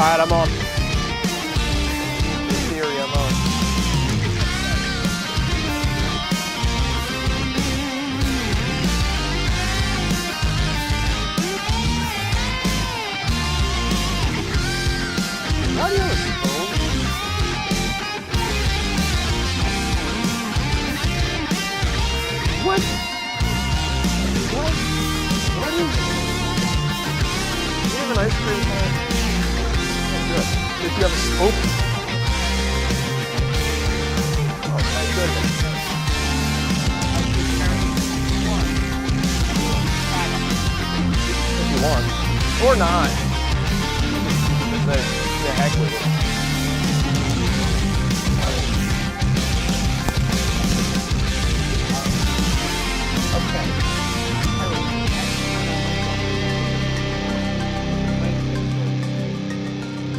Alright, I'm on. In theory, I'm on. How do you have a spoon? What? What? What is it? Do you have an ice cream man? Good. Did you have a spoon? Oh, thank goodness. If you want. Or not. The heck with it. Okay.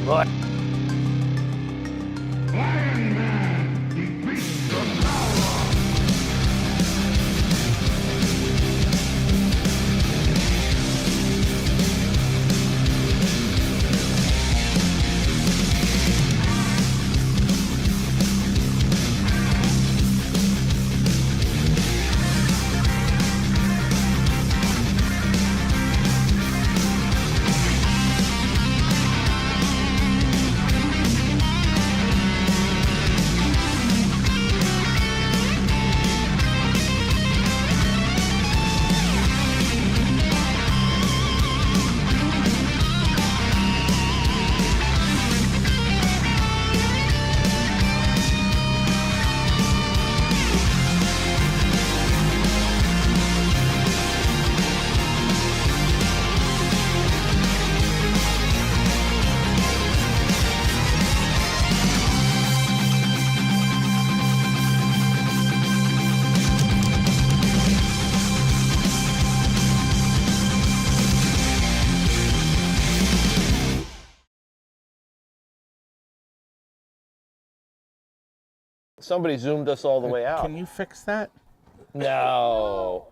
What? Somebody zoomed us all the way out. Can you fix that? No.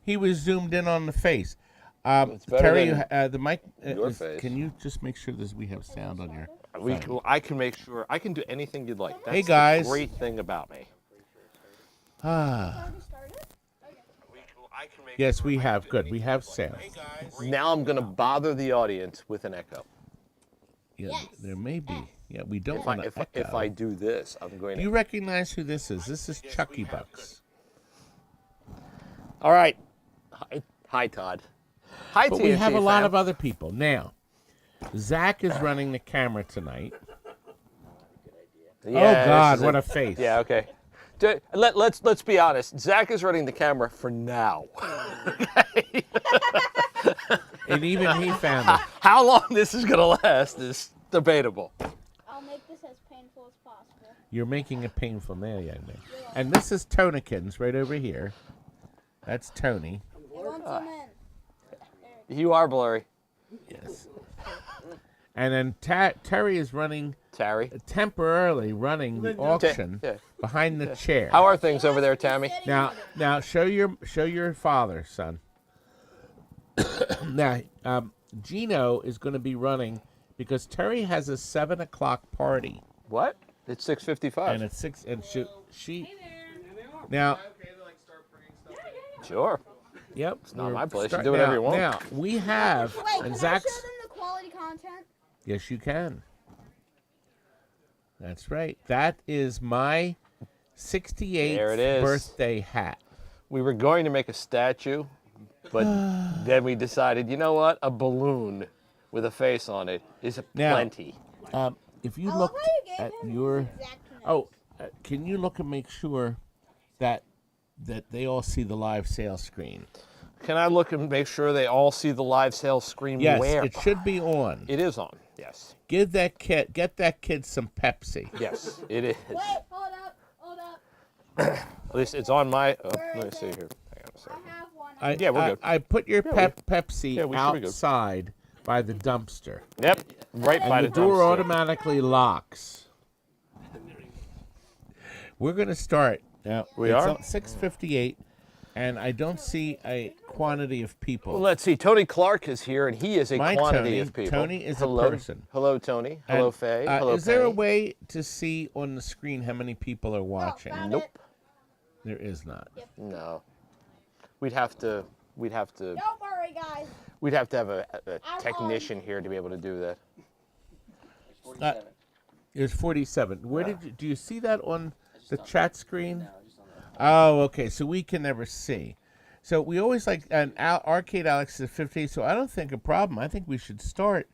He was zoomed in on the face. It's better Terry, than the mic. your face. Can you just make sure we have sound on your? I can make sure. I can do anything you'd like. That's Hey guys. the great thing about me. Yes, we have. Good. We have sound. Now I'm going to bother the audience with an echo. Yeah, there may be. Yeah, we don't want to echo. If I do this, I'm going Do to. you recognize who this is? This is Chucky Bucks. All right. Hi, Todd. Hi, But TNT we have a lot fam. of other people. Now, Zach is running the camera tonight. Yeah, Oh, God, this is what it. a face. Yeah, okay. Let's be honest. Zach is running the camera for now. Okay? And even he found it. How long this is going to last is debatable. I'll make this as painful as possible. You're making it painful now, young man. And this is Tonikins right over here. That's Tony. It won't zoom in. You are blurry. Yes. And then Terry is running Terry. temporarily running the auction yeah. behind the chair. How are things over there, Tammy? Now show your father, son. Now, Gino is going to be running because Terry has a 7 o'clock party. What? It's 6:55. And it's 6, and she now. Sure. Yep. It's not my place. You do whatever you want. Now we have, Wait, and can I Zach's. show them the quality content? Yes, you can. That's right. That is my 68th There it is. birthday hat. We were going to make a statue, but then we decided, you know what? A balloon with a face on it is Now, plenty. If you I love look how you gave at him your, his exact can you look and make sure that they all see the live sales screen? Can I look and make sure they all see the live sales screen? Yes, Where? it should be on. It is on. Yes. Get that kid some Pepsi. Yes, it is. Wait, hold up. At least it's on my. Let me see here. Hang on a I second. have one. Yeah, we're good. I put your Yeah, Pepsi yeah, we should be good. outside by the dumpster. Yep, right by And the the door dumpster. automatically locks. We're going to start now. We it's are? 6:58. And I don't see a quantity of people. Well, let's see. Tony Clark is here, and he is a quantity of people. Tony is Hello. a person. Hello, Tony. Hello, And, Faye. Hello, is there a Penny. way to see on the screen how many people are watching? found Nope. There is not. No. We'd have to. Don't worry, guys. We'd have to have a I'm technician here to be able to do that. There's 47. Where did you? Do you see that on the chat screen? Oh, okay. So we can never see. So we always like an Arcade Alex is 50. So I don't think a problem. I think we should start.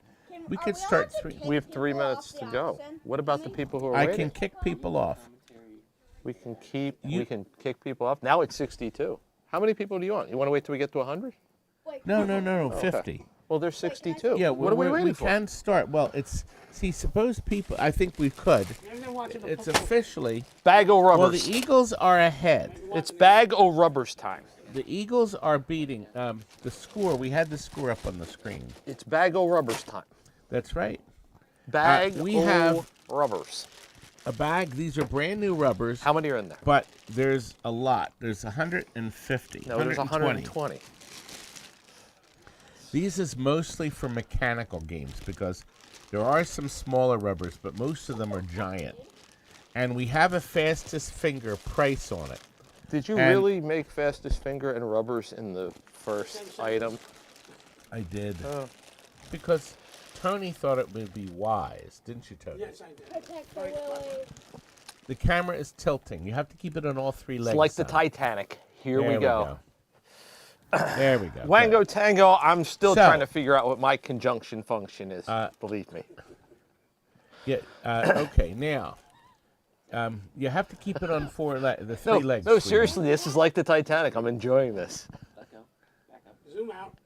We could start three. We have 3 minutes to go. What about the people who are I waiting? can kick people off. We can kick people off. Now it's 62. How many people do you want? You want to wait till we get to 100? Wait, No, 50. Well, there's 62. Yeah, what are we waiting we for? can start. Well, suppose people, I think we could. It's officially. Bag o' Well, rubbers. the Eagles are ahead. It's bag o' rubbers time. The Eagles are beating the score. We had the score up on the screen. It's bag o' rubbers time. That's right. Bag we o' have- rubbers. A bag. These are brand new rubbers. How many are in there? But there's a lot. There's 150. No, there's 120. These is mostly for mechanical games because there are some smaller rubbers, but most of them are giant. And we have a fastest finger price on it. Did you And- really make fastest finger and rubbers in the first item? I did. Oh. Because Tony thought it would be wise, didn't you, Tony? Yes, I did. protect the Willie. The camera is tilting. You have to keep it on all three legs. It's like the son. Titanic. Here There we go. There we go. Wango Good. Tango, I'm still So- trying to figure out what my conjunction function is, believe me. Yeah. Okay. Now, you have to keep it on the three legs. No, sweetie. seriously, this is like the Titanic. I'm enjoying this. Zoom out.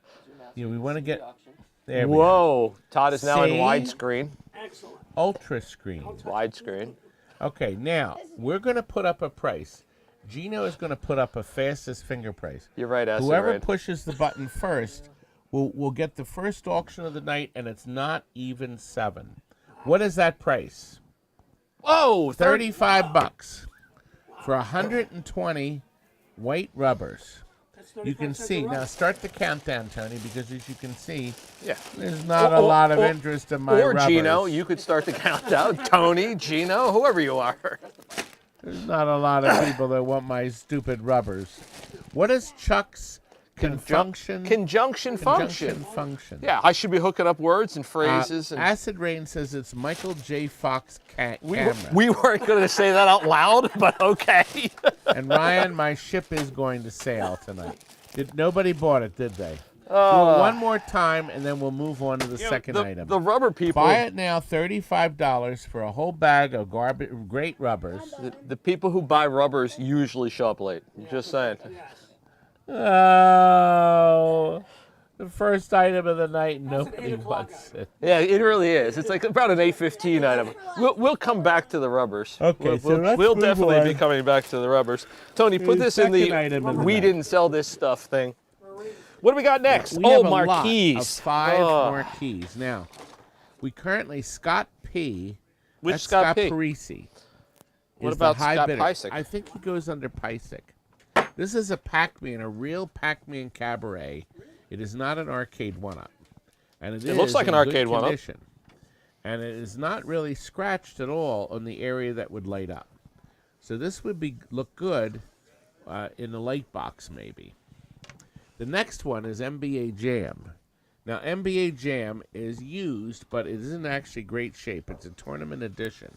Yeah, we want to get. There we go. Whoa. Todd is now in See? widescreen. Excellent. Ultra screen. Widescreen. Okay. Now we're going to put up a price. Gino is going to put up a fastest finger price. You're right, Acid Whoever Rain. pushes the button first will get the first auction of the night, and it's not even 7. What is that price? Whoa! $35 for 120 white rubbers. That's You 35 can cents see a rubber. now. Start the countdown, Tony, because as you can see, Yeah. there's not a lot of interest in my Or rubbers. Gino, you could start the countdown. Tony, Gino, whoever you are. There's not a lot of people that want my stupid rubbers. What is Chuck's conjunction Conjunction function. Yeah, I should be hooking up words and phrases. And Acid Rain says it's Michael J. Fox we camera. weren't going to say that out loud, but okay. And Ryan, my ship is going to sail tonight. Nobody bought it, did they? Do it one more time, and then we'll move on to the second item. The rubber people. Buy it now, $35 for a whole bag of great rubbers. The people who buy rubbers usually show up late. Just saying. Oh, the first item of the night, That's an nobody 8 o'clock wants item. it. Yeah, it really is. It's like about an 8:15 item. We'll come back to the rubbers. Okay, so let's we'll move definitely on. be coming back to the rubbers. Tony, put The this in second item of the we night. didn't sell this stuff thing. What do we got next? We have a marquees. lot of 5 Oh. marquees. Now, we currently Scott P. Which that's Scott P? Parisi. What is the about high Scott bidder. Pisick? I think he goes under Pisick. This is a Pac-Man, a real Pac-Man cabaret. It is not an arcade one-up. And it looks is like an in good arcade one-up. condition. And it is not really scratched at all on the area that would light up. So this would look good in the light box, maybe. The next one is NBA Jam. Now, NBA Jam is used, but it isn't actually great shape. It's a tournament edition,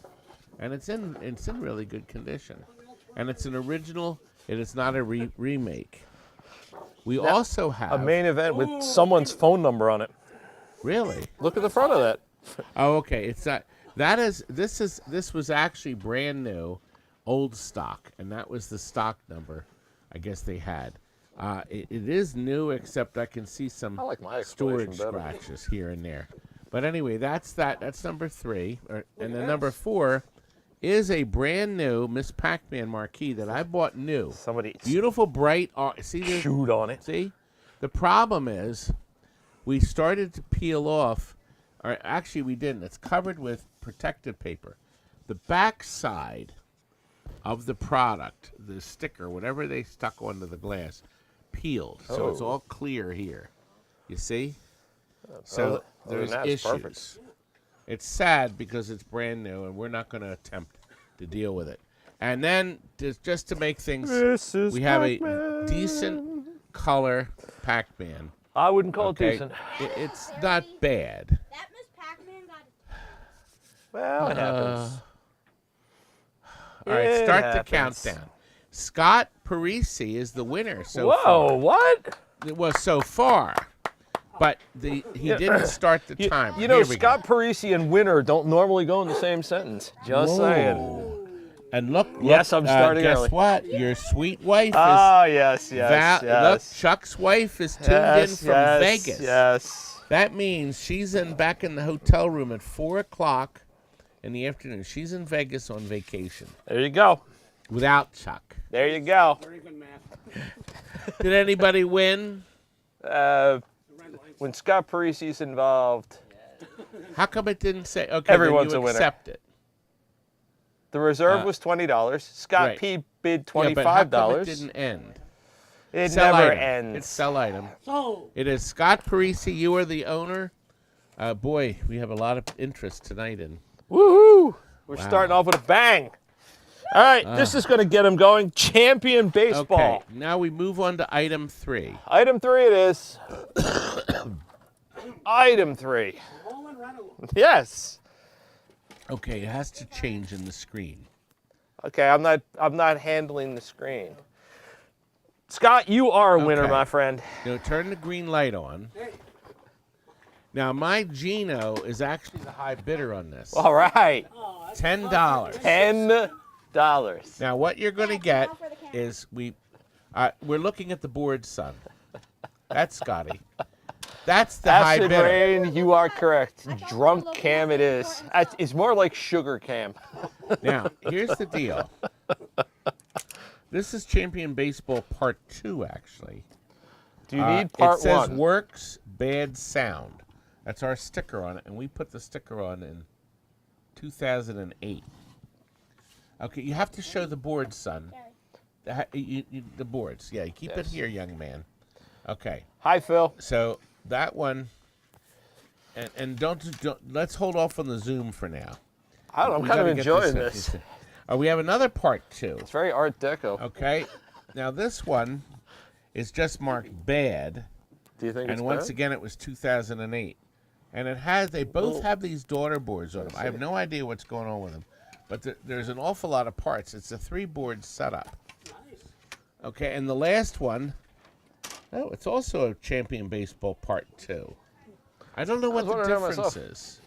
and it's in really good condition. And it's an original. It is not a remake. We also have A main event with someone's phone number on it. really. Look at the front of that. Oh, okay. It's that. This was actually brand new, old stock, and that was the stock number. I guess they had. It is new, except I can see some I like my storage explanation better. scratches here and there. But anyway, that's that. That's number 3. And then number 4 is a brand new Miss Pac-Man marquee that I bought new. Somebody Beautiful, bright. See this? chewed on it. See? The problem is we started to peel off, or actually we didn't. It's covered with protective paper. The back side of the product, the sticker, whatever they stuck onto the glass, peeled. So it's all clear here. You see? So there's issues. Perfect. It's sad because it's brand new, and we're not going to attempt to deal with it. And then, just to make things, we have a decent color Pac-Man. I wouldn't call it decent. It's not bad. That Miss Pac-Man got. Well, it happens. All right, start the happens. countdown. Scott Parisi is the winner so Whoa, far. what? It was so far. But he didn't start the timer. You know, Here we Scott go. Parisi and winner don't normally go in the same sentence. Just saying. And look, Yes, I'm starting guess early. what? Your sweet wife is... Oh, yes. Look, Chuck's wife is tuned in from Vegas. Yes. That means she's back in the hotel room at 4 o'clock in the afternoon. She's in Vegas on vacation. There you go. Without Chuck. There you go. Very good math. Did anybody win? When Scott Parisi's involved, How come it didn't say... Okay, Everyone's then a you winner. accept it. the reserve was $20. Scott right. P bid $25. Yeah, but how come it didn't end? It Sell never item. ends. It's sell item. So, It is Scott Parisi. You are the owner. Boy, we have a lot of interest tonight in... Woohoo! We're starting off with a bang. All right, this is going to get him going. Champion baseball. Okay, now we move on to item 3. Item 3 it is. Item 3. home and run along. Yes. Okay, it has to change in the screen. Okay, I'm not handling the screen. Scott, you are a winner, Okay. my friend. Now turn the green light on. Hey, Now my Gino is actually the high bidder on this. All right. $10. $10. Now what you're going to get is we're looking at the board, son. That's Scotty. That's the high Acid bidder. rain, you are correct. Drunk cam it is. It's more like sugar cam. Now here's the deal. This is Champion Baseball Part 2, actually. Do you need part It says 1? works, bad sound. That's our sticker on it, and we put the sticker on in 2008. Okay, you have to show the boards, son. The boards. Yeah, you keep it Yes. here, young man. Okay, Hi, Phil. so that one, and don't let's hold off on the Zoom for now. I don't know, I'm We kind of gotta get enjoying set. this. We have another Part 2. It's very Art Deco. Okay, now this one is just marked bad. Do you think it's And once bad? again, it was 2008. And they both have these daughter boards on them. I have no idea what's going on with them. But there's an awful lot of parts. It's a 3-board setup. Okay, and the last one, oh, it's also a Champion Baseball Part 2. I don't know what the wondering that difference myself. is.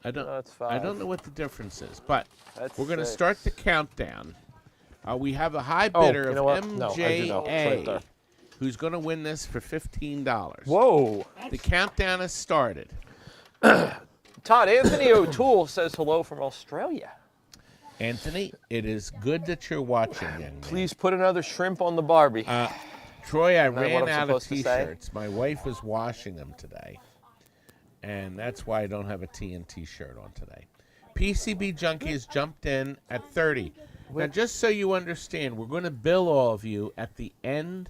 I don't That's I 5. don't know what the difference is, but That's we're going to 6. start the countdown. We have a high Oh, bidder you of know what? No, I do know. It's right there. MJA, who's going to win this for $15. Whoa. The countdown has started. Todd, Anthony O'Toole says hello from Australia. Anthony, it is good that you're watching, young man. Please put another shrimp on the Barbie. Troy, I that what ran I'm out of supposed to say? T-shirts. My wife is washing them today. And that's why I don't have a TNT shirt on today. PCB Junkie has jumped in at 30. Now, just so you understand, we're going to bill all of you at the end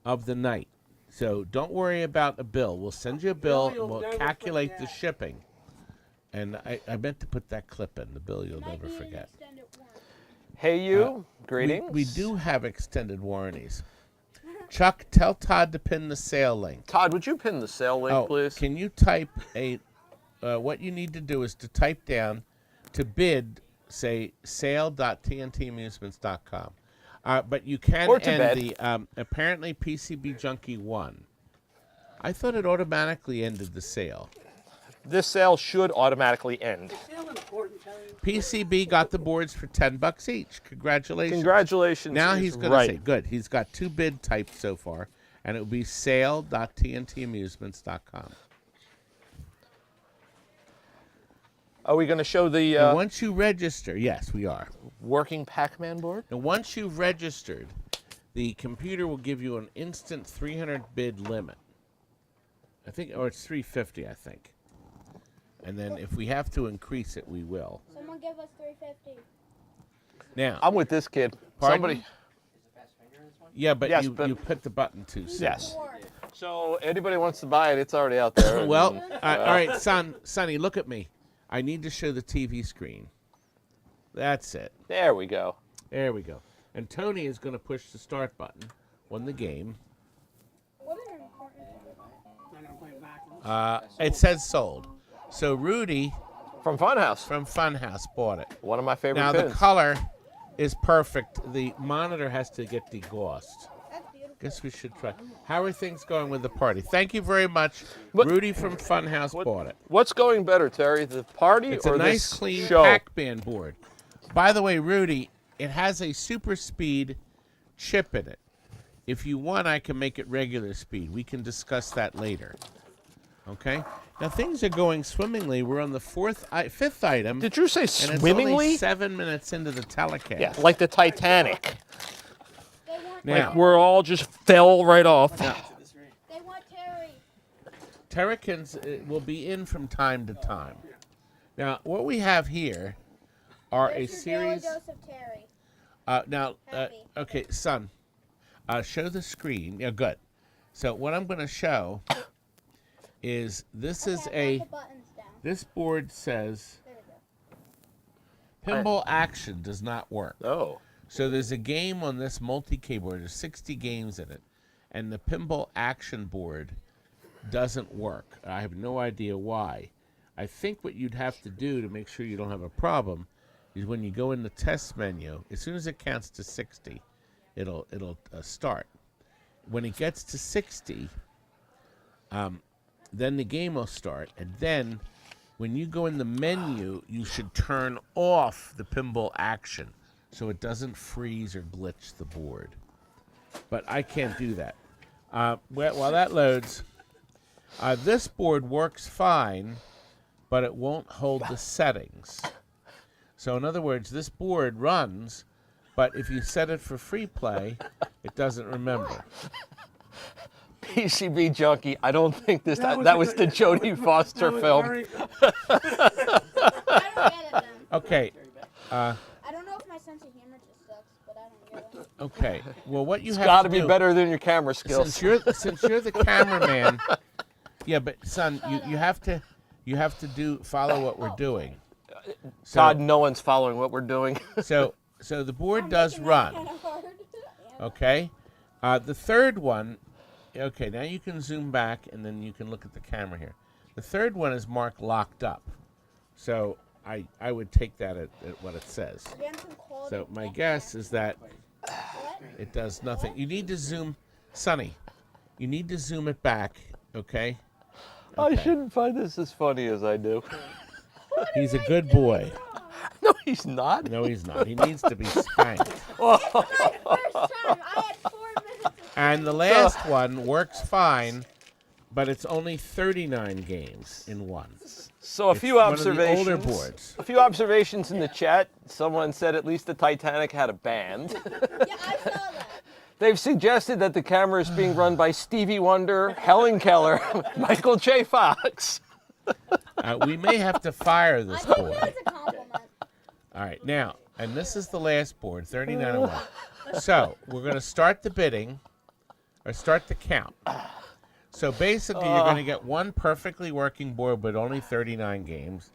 of the night. So don't worry about a bill. We'll send you a bill, and we'll calculate the shipping. And I meant to put that clip in, the bill you'll never forget. Hey, you. Greetings. We do have extended warranties. Chuck, tell Todd to pin the sale link. Todd, would you pin the sale link, please? Can you type what you need to do is to type down to bid, say, sale.tntamusements.com. But you can Or to end bed. the, apparently PCB Junkie won. I thought it automatically ended the sale. This sale should automatically end. Still important, Terry. PCB got the boards for $10 each. Congratulations. Congratulations. Now is he's going to right. say, good, he's got 2 bid typed so far, and it will be sale.tntamusements.com. Are we going to show the And once you register, yes, we are. working Pac-Man board? And once you've registered, the computer will give you an instant 300 bid limit. Or it's 350, I think. And then if we have to increase it, we will. So someone give us $3.50. Now, I'm with this kid. Pardon? Somebody. yeah, but, Yes, you, but- you put the button too soon. Yes. Four. So anybody wants to buy it, it's already out there. Well, all right, Sonny, look at me. I need to show the TV screen. That's it. There we go. There we go. And Tony is going to push the start button on the game. What are your important? I'm gonna play it backwards. It says sold. So Rudy From Funhouse. from Funhouse bought it. One of my favorite Now pins. the color is perfect. The monitor has to get degaussed. That's beautiful. Guess we should try. How are things going with the party? Thank you very much. What- Rudy from Funhouse bought it. What's going better, Terry? The party It's or a nice, this clean show? Pac-Man board. By the way, Rudy, it has a super speed chip in it. If you want, I can make it regular speed. We can discuss that later. Okay? Now, things are going swimmingly. We're on the fifth item. Did you say and it's only swimmingly? 7 minutes into the telecast. Yeah, like the Titanic. They want, Now, Like we're all just fell right off. they want Terry. Terracins will be in from time to time. Now, what we have here are a There's your daily series. dose of Terry. Happy. Okay, son, show the screen. Yeah, good. So what I'm going to show is this is Okay, a. put the buttons down. This board says There we go. pinball action does not work. Oh. So there's a game on this multi-keyboard. There's 60 games in it, and the pinball action board doesn't work. I have no idea why. I think what you'd have to do to make sure you don't have a problem is when you go in the test menu, as soon as it counts to 60, it'll start. When it gets to 60, then the game will start, and then when you go in the menu, you should turn off the pinball action so it doesn't freeze or glitch the board. But I can't do that. While that loads, this board works fine, but it won't hold the settings. So in other words, this board runs, but if you set it for free play, it doesn't remember. PCB junkie. I don't think that was the Jodie Foster film. I don't get it then. Okay, I don't know if my sense of humor just sucks, but I don't get it. okay. Well, what you It's have got to to be do, better than your camera skills. since you're the cameraman, yeah, but son, you have to follow what we're doing. God, no one's following what we're doing. So the board does run. Kind of hard. Yeah. Okay, the third one. Okay, now you can zoom back and then you can look at the camera here. The third one is marked locked up, so I would take that at what it says. Again, some quality So my check. guess is that What? it does nothing. You need to zoom, Sonny. You need to zoom it back. Okay. I shouldn't find this as funny as I do. He's a good boy. No, he's not. No, he's not. He needs to be spanked. It's my first time. I had 4 minutes. Of And the last one works fine, but it's only 39 games in one. So a few one of the observations. older boards. A few observations in the chat. Someone said at least the Titanic had a band. yeah, I saw that. They've suggested that the camera is being run by Stevie Wonder, Helen Keller, Michael J. Fox. We may have to fire this I think board. that's a compliment. All right, now, and this is the last board, 39 and 1. So we're going to start the bidding, or start the count. So basically, you're going to get one perfectly working board with only 39 games.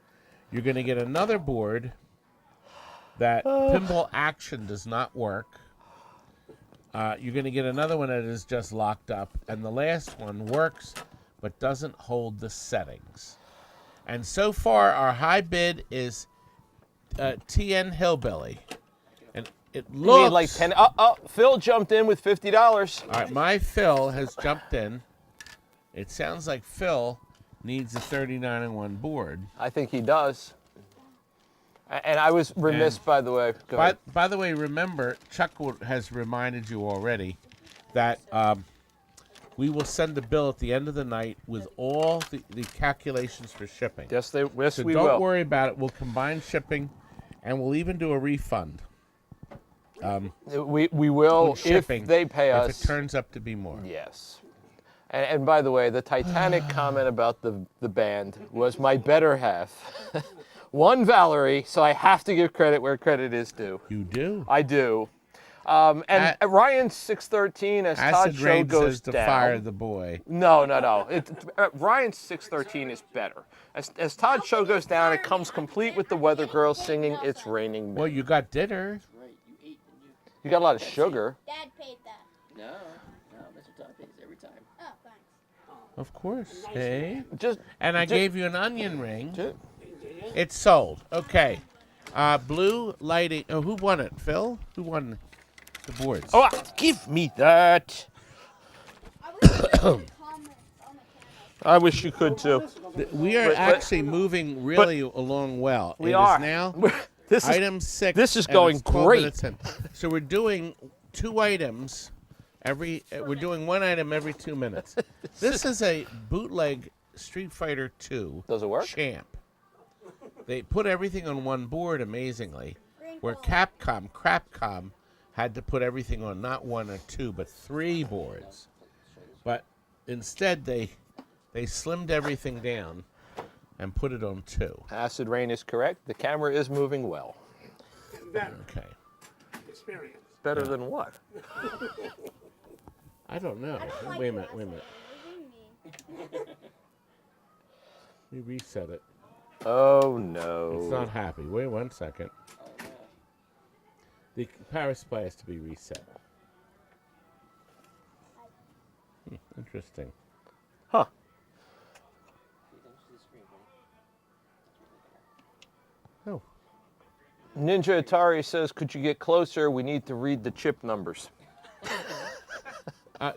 You're going to get another board that pinball action does not work. You're going to get another one that is just locked up. And the last one works, but doesn't hold the settings. And so far, our high bid is TN Hillbilly. And it You looks... need like 10. Phil jumped in with $50. All right, my Phil has jumped in. It sounds like Phil needs a 39 and 1 board. I think he does. And I was remiss, by the way. Go ahead. By the way, remember, Chuck has reminded you already that we will send a bill at the end of the night with all the calculations for shipping. Yes, so we don't will. worry about it. We'll combine shipping, and we'll even do a refund. We will with shipping if they pay us. if it turns up to be more. Yes. And by the way, the Titanic comment about the band was my better half One Valerie, so I have to give credit where credit is due. You do. I do. And Ryan 613 as Todd Acid Show Rain goes says to down. fire the boy. No. Ryan 613 is better. As Todd Show goes down, it comes complete with the Weather Girl singing "It's Raining Men." Well, you got dinner. Right, you ate, didn't you? You got a lot of sugar. Dad paid that. No, Mr. Todd pays every time. Oh, thanks. Of course. Hey. And I gave you an onion ring. It's sold. Okay. Blue lighting. Oh, who won it? Phil? Who won the boards? Oh, give me that. I wish you could comment on the camera. I wish you could too. We are But- actually moving really along well. We It are. is now This is item 6. this is and going it's 12 great. minutes in. So we're doing 2 items every. We're doing 1 item every 2 minutes. This is a bootleg Street Fighter 2. Does it work? Champ. They put everything on one board amazingly, where Sprinkle. Crapcom had to put everything on not 1 or 2 but 3 boards. But instead they slimmed everything down and put it on 2. Acid Rain is correct. The camera is moving well. Better Okay. experience. Better than what? I don't know. I don't like Wait a the minute. last one. You're moving me. We reset it. Oh no. It's not happy. Wait 1 second. The power supply has to be reset. Interesting. Huh. Oh. Ninja Atari says, could you get closer? We need to read the chip numbers.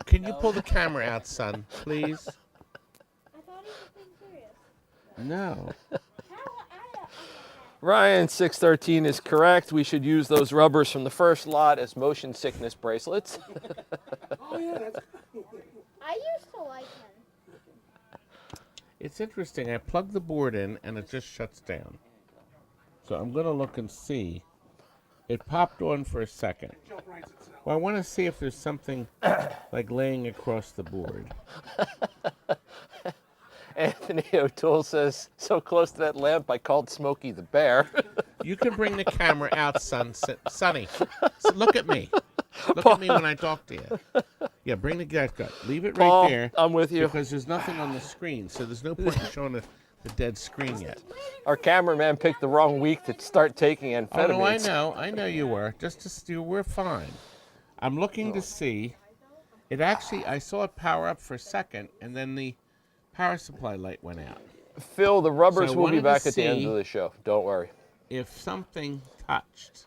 Can you pull the camera out, son, please? I thought he was being serious. No. Ryan 613 is correct. We should use those rubbers from the first lot as motion sickness bracelets. Oh, yeah, that's I used to like him. It's interesting. I plug the board in and it just shuts down. So I'm going to look and see. It popped on for a second. jump writes itself. Well, I want to see if there's something like laying across the board. Anthony O'Toole says, so close to that lamp, I called Smokey the Bear. You can bring the camera out, Sonny. Look at me. Look at me when I talk to you. Yeah, bring the guy. Leave it right Paul, there. I'm with you. Because there's nothing on the screen, so there's no point in showing the dead screen yet. Our cameraman picked the wrong week to start taking Oh, amphetamines. no, I know you were. We're fine. I'm looking to see. It actually, I saw it power up for a second, and then the power supply light went out. Phil, the rubbers So I will be wanted to back at the end see- of the show. Don't worry. If something touched.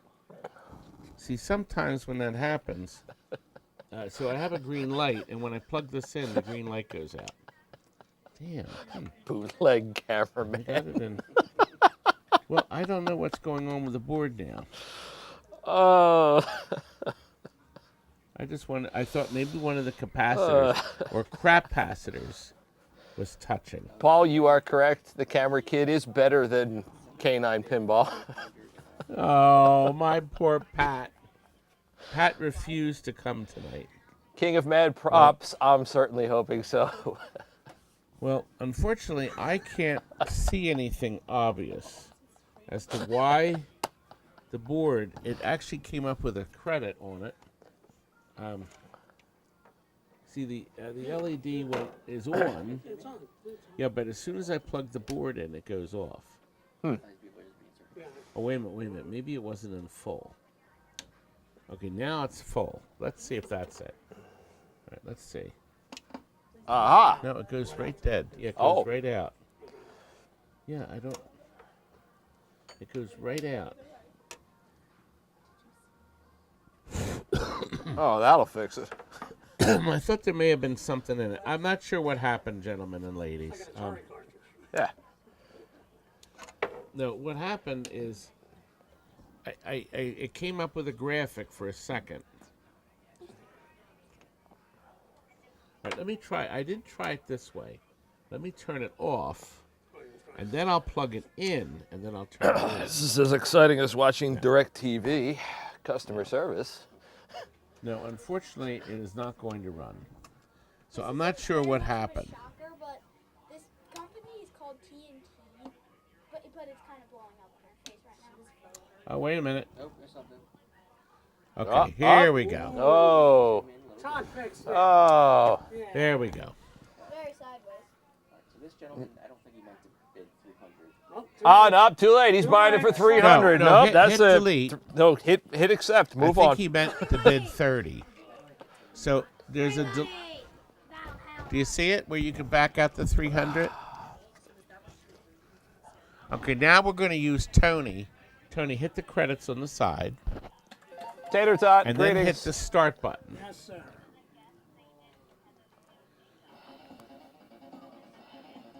See, sometimes when that happens, so I have a green light, and when I plug this in, the green light goes out. Damn. Bootleg I cameraman. got it in. Well, I don't know what's going on with the board now. Oh. I thought maybe one of the capacitors or capacitors was touching. Paul, you are correct. The camera kid is better than Canine Pinball. Oh, my poor Pat. Pat refused to come tonight. King of Mad Props, I'm certainly hoping so. Well, unfortunately, I can't see anything obvious as to why the board, it actually came up with a credit on it. See, the LED is on. It's on. Yeah, but as soon as I plug the board in, it goes off. Yeah. Oh, wait a minute. Maybe it wasn't in full. Okay, now it's full. Let's see if that's it. All right, let's see. Aha! No, it goes right dead. Yeah, it Oh. goes right out. Yeah, it goes right out. Oh, that'll fix it. I thought there may have been something in it. I'm not sure what happened, gentlemen and ladies. Atari cartridge. Yeah. No, what happened is it came up with a graphic for a second. All right, let me try. I did try it this way. Let me turn it off, and then I'll plug it in, and then I'll turn it on. This is as exciting as watching DirecTV customer service. No, unfortunately, it is not going to run. So I'm not sure what happened. Shocker, but this company is called TNT, but but it's kind of blowing up in our face right now. Oh, wait a minute. Nope, there's something. Okay, here we go. Oh. Todd fixed it. Oh. Yeah. There we go. Very sideways. So this gentleman, I don't think he meant to bid 300. Oh, Ah, no, too late. He's buying it for 300. No, Nope, hit- that's hit it. delete. No, hit accept. Move I think on. he meant to bid 30. So there's a. That'll help. Do you see it where you can back out the 300? Okay, now we're going to use Tony. Tony, hit the credits on the side, Tater tot, and then hit greetings. the start button. Yes, sir.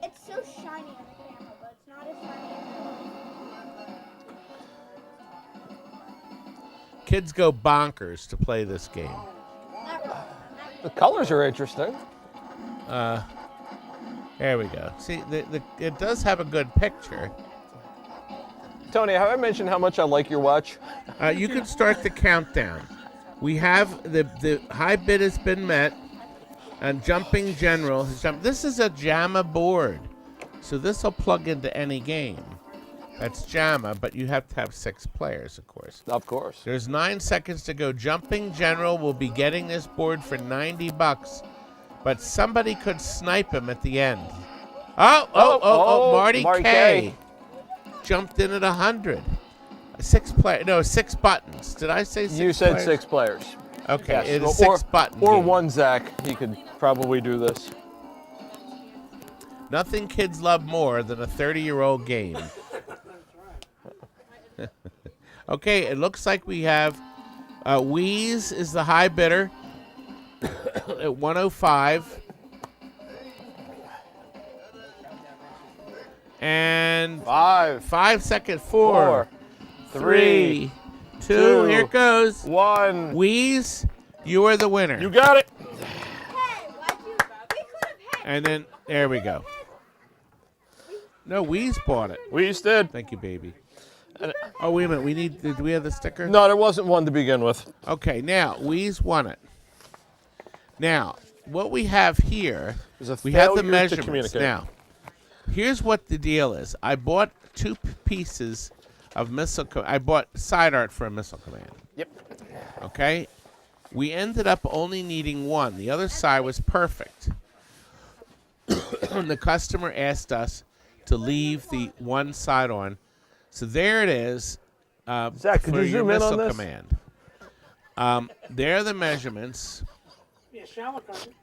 It's so shiny on the camera, but it's not as shiny in real life. Kids go bonkers to play this game. Not really. The colors are interesting. There we go. See, it does have a good picture. Tony, have I mentioned how much I like your watch? You can start the countdown. We have the high bid has been met, and Jumping General has jumped. This is a JAMA board, so this will plug into any game. That's JAMA, but you have to have 6 players, of course. Of course. There's 9 seconds to go. Jumping General will be getting this board for $90, but somebody could snipe him at the end. Oh, Marty Marty K. K. Jumped in at 100. 6 buttons. Did I say 6 You said players? 6 players. Okay, Yes. it is 6 button Or game. one Zach. He could probably do this. Nothing kids love more than a 30-year-old game. Okay, it looks like we have Wheeze is the high bidder at 105. And 5 seconds. 4, 3, 2. Here it goes. 1. Wheeze, you are the winner. You got it. Hey, why'd you? We could have had. And then there we go. No, Wheeze bought it. We just did. Thank you, baby. Oh, wait a minute. Did we have the sticker? No, there wasn't one to begin with. Okay, now Wheeze won it. Now, what we have here, There's a we have the failure to measurements. communicate. Now, here's what the deal is. I bought 2 pieces of I bought side art for a Missile Command. Yep. Okay? We ended up only needing 1. The other side was perfect. And the customer asked us to leave the one side on. So there it is. Zach, could for you your zoom in on Missile this? Command. There are the measurements. Yeah, shower curtain.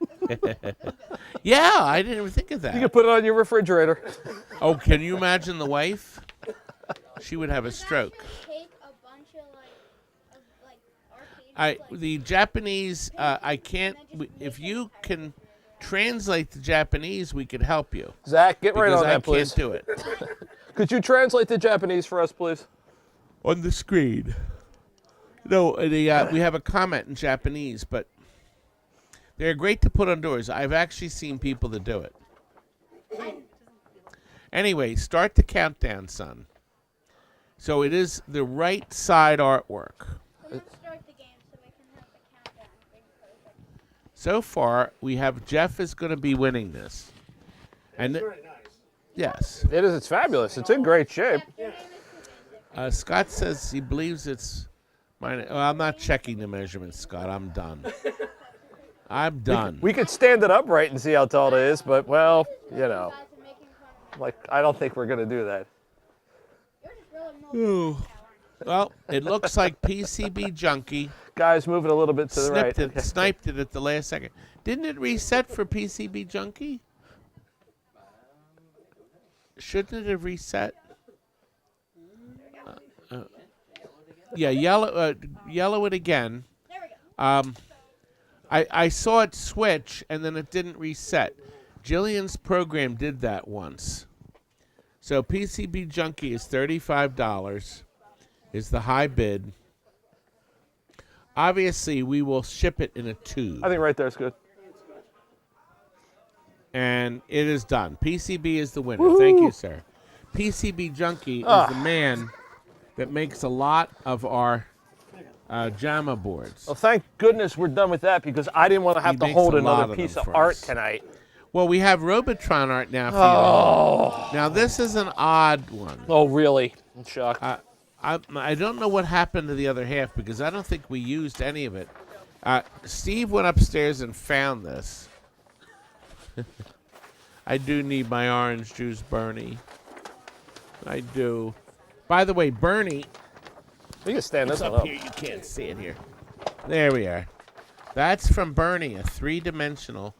Yeah, I didn't even think of that. You can put it on your refrigerator. Oh, can you imagine the wife? She would have a stroke. Take a bunch of arcade. The Japanese, I can't. If you can translate the Japanese, we could help you. Zach, get right Because on I that, please. can't do it. Could you translate the Japanese for us, please? On the screen. No, we have a comment in Japanese, but they're great to put on doors. I've actually seen people that do it. Anyway, start the countdown, son. So it is the right side artwork. Let's start the game so we can have the countdown. So far, we have Jeff is going to be winning this. And Very nice. yes, It is. It's fabulous. It's in great shape. Your name is Scott says he believes it's mine. Oh, I'm not checking the measurements, Scott. I'm done. I'm done. We could stand it upright and see how tall it is, but, well, you know, guys are making fun of me. like, I don't think we're going to do that. You're just really Ooh. Well, it looks like PCB Junkie Guys, move it a little bit to the right. sniped it at the last second. Didn't it reset for PCB Junkie? Shouldn't it have reset? Yeah, yellow it again. There we go. I saw it switch and then it didn't reset. Jillian's program did that once. So PCB Junkie is $35. Is the high bid. Obviously, we will ship it in a tube. I think right there's good. And it is done. PCB is the winner. Thank you, sir. PCB Junkie is the man that makes a lot of our JAMA boards. Well, thank goodness we're done with that because I didn't want to have He to makes hold a lot another of piece them of for art us. tonight. Well, we have Robotron art now for you. Now, this is an odd one. Oh, really? I'm shocked. I don't know what happened to the other half because I don't think we used any of it. Steve went upstairs and found this. I do need my orange juice, Bernie. I do. By the way, Bernie, You can stand this it's one up up. here. You can't see it here. There we are. That's from Bernie, a three-dimensional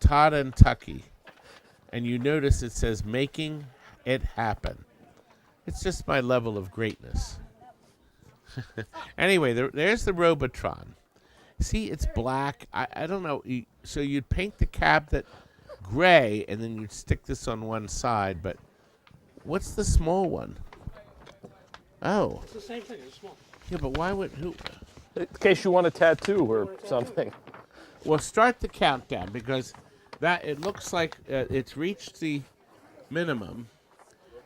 Todd and Tucky. And you notice it says, making it happen. It's just my level of greatness. Anyway, there's the Robotron. See, it's black. I don't know. So you'd paint the cabinet gray, and then you'd stick this on one side. But what's the small one? Oh. It's the same thing. It's small. Yeah, but why would... who? In case you want a tattoo or something. Well, start the countdown because it looks like it's reached the minimum,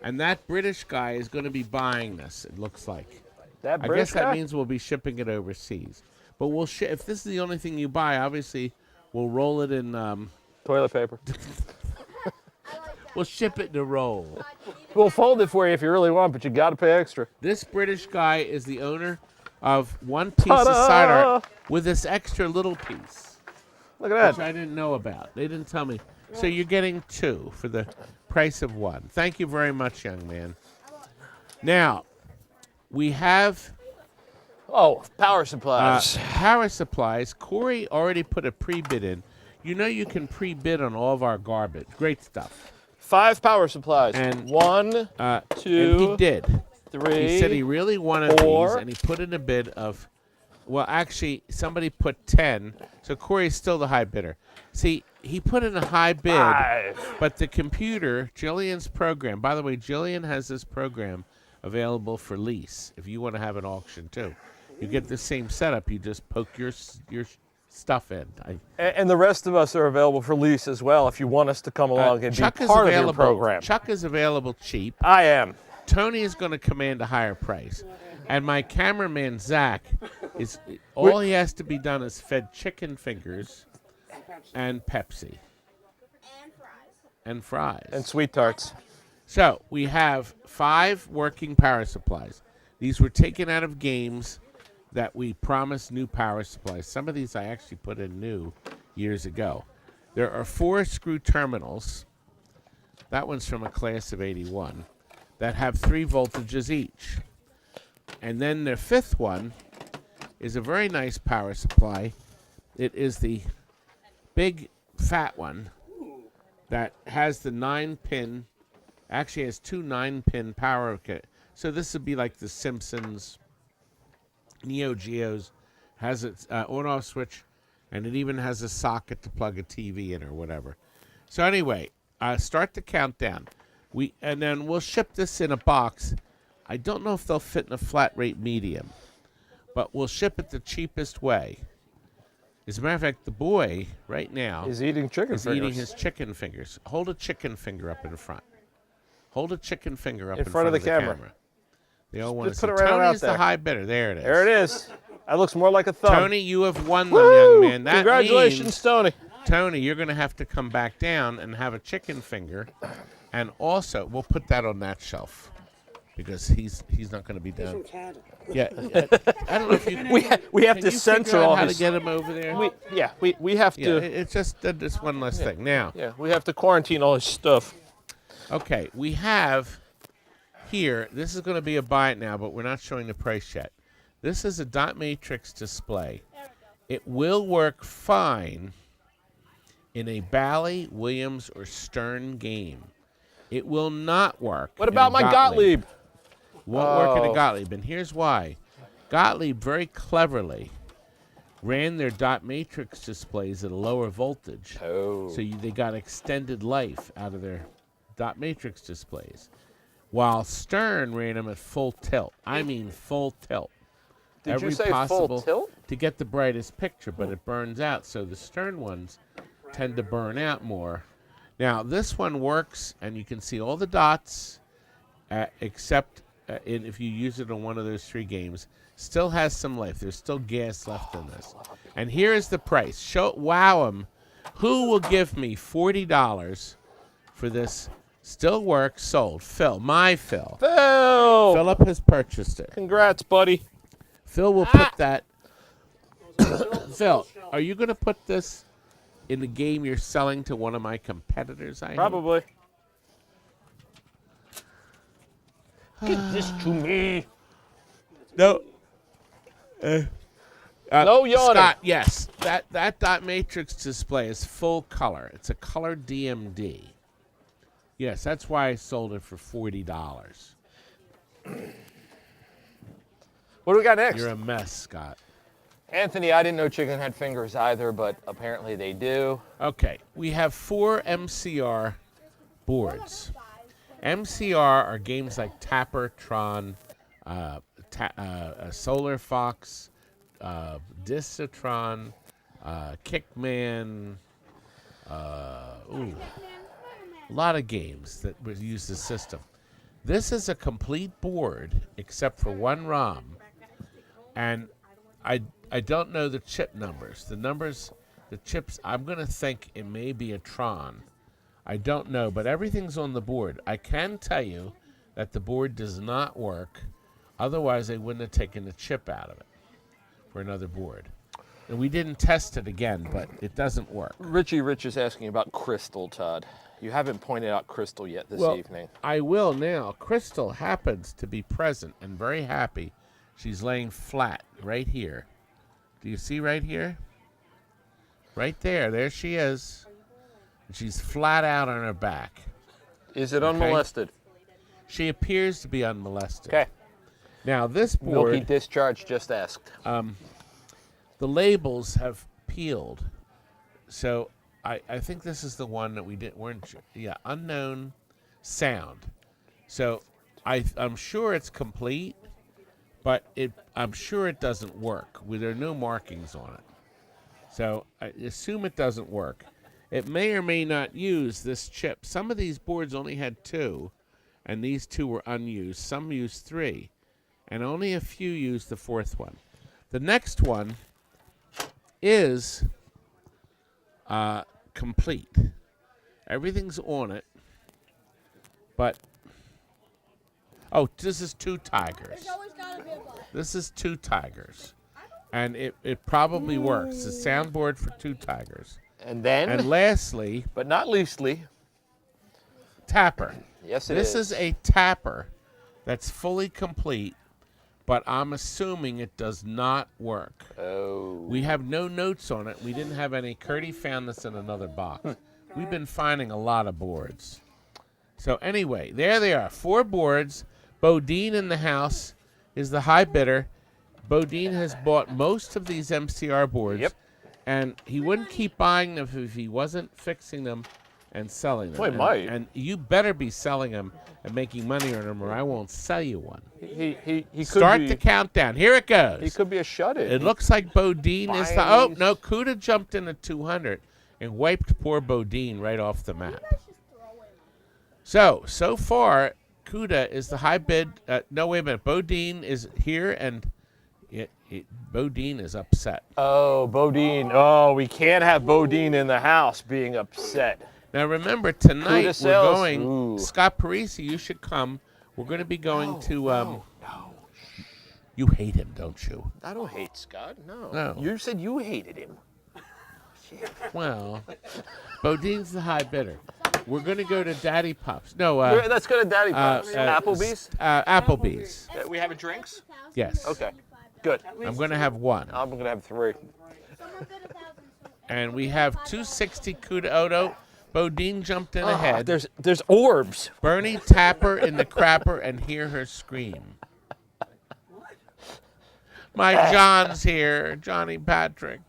and that British guy is going to be buying this. It looks like. That I British guess that guy? means we'll be shipping it overseas. But we'll if this is the only thing you buy, obviously we'll roll it in. Toilet paper. We'll ship it in a roll. We'll fold it for you if you really want, but you got to pay extra. This British guy is the owner of one piece of Ta-da! side art with this extra little piece. Look at Which that. I didn't know about. They didn't tell me. So you're getting two for the price of one. Thank you very much, young man. Now, we have Oh, power supplies. power supplies. Corey already put a pre-bid in. You know you can pre-bid on all of our garbage. Great stuff. 5 power supplies. And- 1, And 2, he did. 3. He said he really wanted 4. these, and he put in a bid of, well, actually, somebody put 10, so Corey's still the high bidder. See, he put in a high bid, 5. but the computer, Jillian's program, by the way, Jillian has this program available for lease if you want to have an auction too. You get the same setup, you just poke your stuff in. And the rest of us are available for lease as well if you want us to come along and Chuck be is part of your available. program. Chuck is available cheap. I am. Tony is going to command a higher price. And my cameraman, Zach, is all he has to be done is fed chicken fingers and Pepsi. And fries. And sweet tarts. So we have 5 working power supplies. These were taken out of games that we promised new power supplies. Some of these I actually put in new years ago. There are 4 screw terminals. That one's from a class of 81 that have 3 voltages each. And then the 5th one is a very nice power supply. It is the big fat one that has the 9-pin, actually has 2 9-pin power kit. So this would be like the Simpsons, Neo Geos, has its on-off switch, and it even has a socket to plug a TV in or whatever. So anyway, start the countdown. And then we'll ship this in a box. I don't know if they'll fit in a flat rate medium, but we'll ship it the cheapest way. As a matter of fact, the boy right now He's eating chicken is fingers. eating his chicken fingers. Hold a chicken finger up in front. Hold a chicken finger up In front of the camera. They all want to Just see. put it right out Tony's the there. high bidder. There it is. There it is. That looks more like a thumb. Tony, you have won them, young man. That Congratulations, means, Tony. Tony, you're going to have to come back down and have a chicken finger. And also, we'll put that on that shelf because he's not going to be He's from down. Canada. Yeah, I don't know if you We have can to you censor figure out all how his. to get him over there. We have Yeah, to. it's just this one less thing. Now, Yeah, we have to quarantine all his stuff. okay, we have here. This is going to be a buy it now, but we're not showing the price yet. This is a dot matrix display. It will work fine in a Bally, Williams, or Stern game. It will not work. What in about a my Gottlieb? Won't work in a Oh. Gottlieb, and here's why. Gottlieb very cleverly ran their dot matrix displays at a lower voltage. Oh. So they got extended life out of their dot matrix displays. While Stern ran them at full tilt. I mean full tilt. Did Every you say possible full tilt? to get the brightest picture, but it burns out. So the Stern ones tend to burn out more. Now this one works, and you can see all the dots, except if you use it on one of those 3 games. Still has some life. There's still gas left in this. And here is the price. Wow them Who will give me $40 for this? Still works, sold. Phil, my Phil. Phil! Philip has purchased it. Congrats, buddy. Phil will put that. Phil, are you going to put this in the game you're selling to one of my competitors? I hope? Probably. Give this to me. No. No yawning. Scott, yes. That dot matrix display is full color. It's a color DMD. Yes, that's why I sold it for $40. What do we got next? You're a mess, Scott. Anthony, I didn't know chicken had fingers either, but apparently they do. Okay, we have 4 MCR boards. MCR are games like Tapper, Tron, Solar Fox, Discotron, Kickman, a lot of games that would use the system. This is a complete board except for one ROM, and I don't know the chip numbers. The chips, I'm going to think it may be a Tron. I don't know, but everything's on the board. I can tell you that the board does not work. Otherwise, they wouldn't have taken the chip out of it for another board. And we didn't test it again, but it doesn't work. Richie Rich is asking about Crystal, Todd. You haven't pointed out Crystal yet this evening. I will now. Crystal happens to be present and very happy. She's laying flat right here. Do you see right here? Right there. There she is. And she's flat out on her back. Is it unmolested? She appears to be unmolested. Okay. Now this board, Milky Discharge just asked. the labels have peeled. So I think this is the one that weren't. Yeah, unknown sound. So I'm sure it's complete, but I'm sure it doesn't work. There are no markings on it. So I assume it doesn't work. It may or may not use this chip. Some of these boards only had 2, and these 2 were unused. Some used 3, and only a few used the 4th one. The next one is complete. Everything's on it, but this is 2 tigers. There's always gotta be a bug. This is 2 tigers, and it probably works. The soundboard for 2 tigers. And then, And lastly, but not leastly, Tapper. yes it is. This is a Tapper that's fully complete, but I'm assuming it does not work. Oh. We have no notes on it. We didn't have any. Curdy found this in another box. We've been finding a lot of boards. So anyway, there they are. 4 boards. Bodine in the house is the high bidder. Bodine has bought most of these MCR boards. Yep. And he wouldn't keep buying them if he wasn't fixing them and selling them. Well, he might. And you better be selling them and making money on them, or I won't sell you one. He could Start be, the countdown. Here it goes. He could be a shut-in. It looks like Bodine is the. Buying Oh, these- no. Kuda jumped in at 200 and wiped poor Bodine right off the map. So far, Kuda is the high bid. No, wait a minute. Bodine is here, and Bodine is upset. Oh, Bodine. Oh, we can't have Bodine in the house being upset. Now, remember, tonight Kuda we're sells. going. Ooh. Scott Parisi, you should come. We're going to be going to. No. You hate him, don't you? I don't hate Scott. No. No. You said you hated him. Well, Bodine's the high bidder. We're going to go to Daddy Pop's. No, Let's go to Daddy Pop's. Applebee's? Applebee's. We having drinks? Yes. Okay. Good. I'm going to have 1. I'm going to have 3. And we have 260 Kuda Odo. Bodine jumped in ahead. There's orbs. Bernie Tapper in the crapper and hear her scream. My John's here, Johnny Patrick.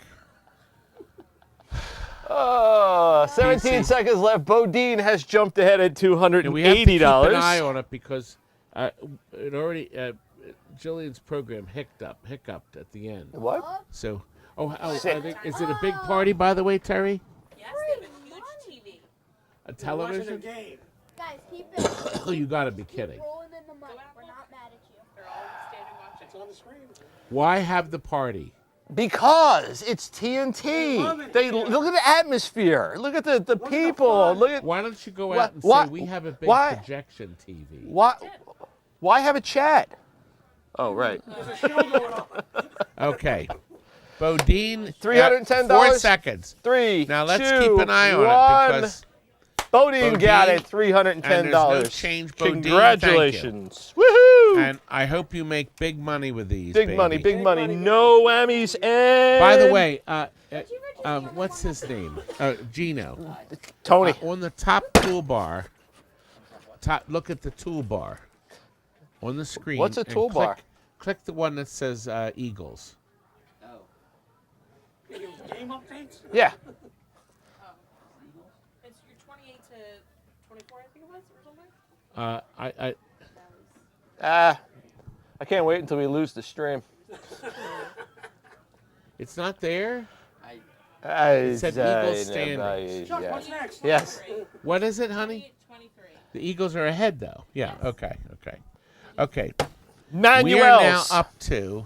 17 PC. seconds left. Bodine has jumped ahead at $280. And we have to keep an eye on it because it already Jillian's program hiccuped at the end. What? So, I Sick. think, is it a big party, by the way, Terry? Yes, they have a huge TV. A Watching a television? game. Guys, keep it. Oh, you got to be kidding. Rolling in the money. We're not mad at you. They're all standing watching. It's on the screen. Why have the party? Because it's TNT. love it. They look at the atmosphere. Look at the people. fun. Look at Why don't you go Wha- out and why- say we have a big why- projection TV? why have a chat? Oh, right. There's a show going on. Okay. Bodine, $310. 4 seconds. 3, Now let's 2, keep an eye on 1. it because Bodine got Bodine, it. $310. and there's no change, Bodine. Congratulations. Woohoo! And I hope you make big money with these. Big baby. money, big money. No whammies. And By the way, what's his name? Gino. Tony. On the top toolbar, look at the toolbar on the screen. What's a and toolbar? Click the one that says Eagles. Oh. Game updates? Yeah. It's your 28 to 24, I think it was, or something? I can't wait until we lose the stream. It's not there? It said Eagles standings. Chuck, what's next? Yes. What is it, honey? 23. The Eagles are ahead, though. Yeah, okay. Manuels. We are now up to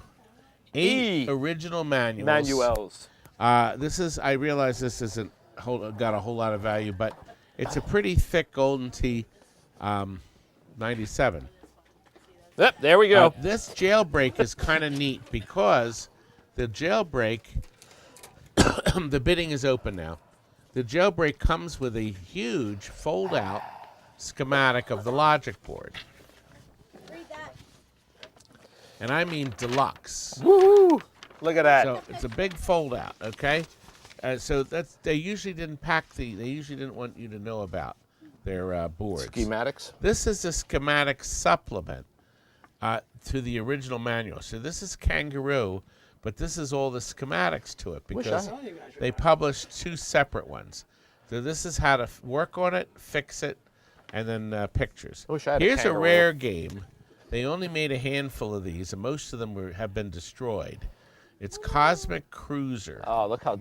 8 E. original manuals. Manuels. I realize this isn't got a whole lot of value, but it's a pretty thick Golden Tee 97. Yep, there we go. This jailbreak is kind of neat because the jailbreak, the bidding is open now. The jailbreak comes with a huge fold-out schematic of the logic board. Read that. And I mean deluxe. Woohoo! Look at that. So it's a big fold-out, okay? So they usually didn't they usually didn't want you to know about their boards. Schematics. This is a schematic supplement to the original manual. So this is Kangaroo, but this is all the schematics to it because they published 2 separate ones. So this is how to work on it, fix it, and then pictures. I wish I had Here's a Kangaroo. rare game. They only made a handful of these, and most of them have been destroyed. It's Cosmic Cruiser. Oh, look how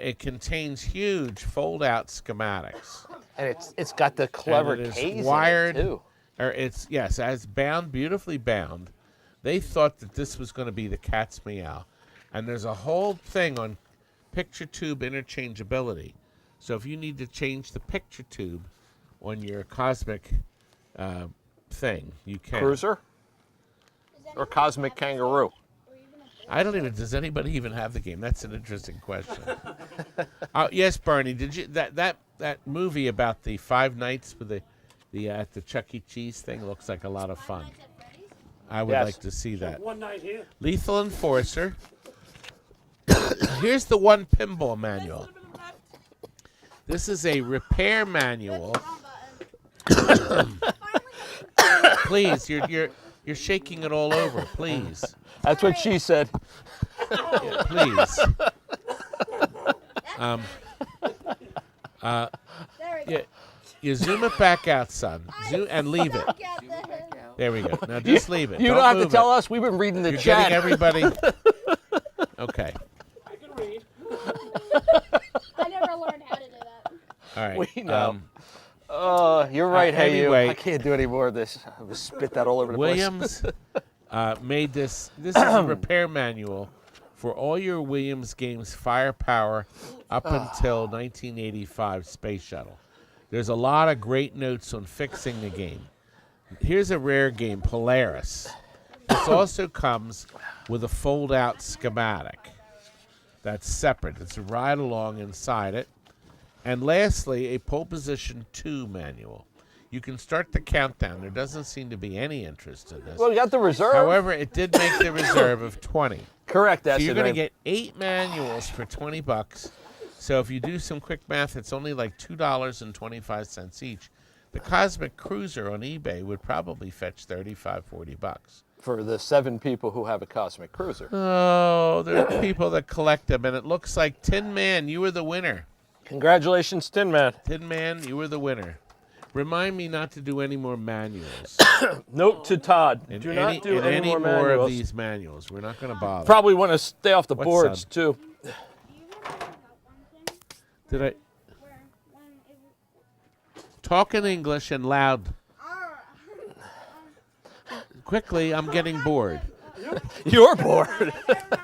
It contains huge fold-out schematics. and it's got the clever And it is case wired, in it too. or as bound, beautifully bound. They thought that this was going to be the cat's meow, and there's a whole thing on picture tube interchangeability. So if you need to change the picture tube on your Cosmic thing, you can. Cruiser or Cosmic Kangaroo? I don't even. Does anybody even have the game? That's an interesting question. Yes, Bernie. Did you that movie about the 5 nights with the at the Chuck E. Cheese thing looks like a lot of fun. I would Yes. like to see that. One night here. Lethal Enforcer. Here's the one pinball manual. This is a repair manual. Please, you're shaking it all over. Please. That's what she said. Yeah, please. There we go. You zoom it back out, son. Zoom and leave it. Look at this. There we go. Now just leave it. You don't have to move tell it. us. We've been reading the You're chat. getting everybody. Okay. I can read. I never learned how to do that. All right. We know. You're right, hey anyway. you. I can't do any more of this. I would spit that all over the Williams made this. This is a repair manual for all your Williams games firepower up until 1985 Space Shuttle. There's a lot of great notes on fixing the game. Here's a rare game, Polaris. This also comes with a fold-out schematic that's separate. It's a ride-along inside it. And lastly, a pole position 2 manual. You can start the countdown. There doesn't seem to be any interest in this. Well, we got the reserve. However, it did make the reserve of 20. Correct. So That's you're the going to name. get 8 manuals for $20. So if you do some quick math, it's only like $2.25 each. The Cosmic Cruiser on eBay would probably fetch $35-40. For the 7 people who have a Cosmic Cruiser. Oh, there are people that collect them, and it looks like Tin Man, you were the winner. Congratulations, Tin Man. Tin Man, you were the winner. Remind me not to do any more manuals. Note to Todd. And Do not do any any more of manuals. these manuals. We're not going to bother. Probably want to stay off the What's boards, up? too. Do you remember about one thing Did I where when it was talk in English and loud? Quickly, I'm getting bored. You're bored. I remember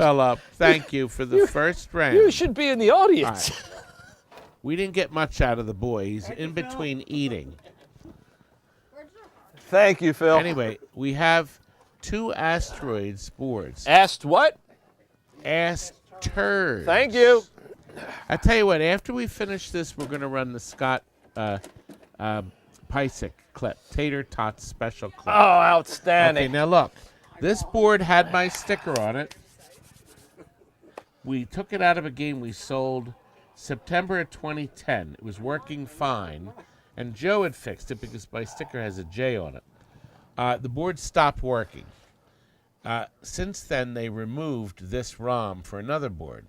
fell up. Thank you for the first round. You should be in the audience. All right. We didn't get much out of the boy. He's in between eating. Thank you, Phil. Anyway, we have 2 Asteroids boards. Asked what? Asteroids. Thank you. I tell you what, after we finish this, we're going to run the Scott Pisick clip, Tater Tots special clip. Oh, outstanding. Okay, now look. This board had my sticker on it. We took it out of a game we sold September of 2010. It was working fine, and Joe had fixed it because my sticker has a J on it. The board stopped working. Since then, they removed this ROM for another board.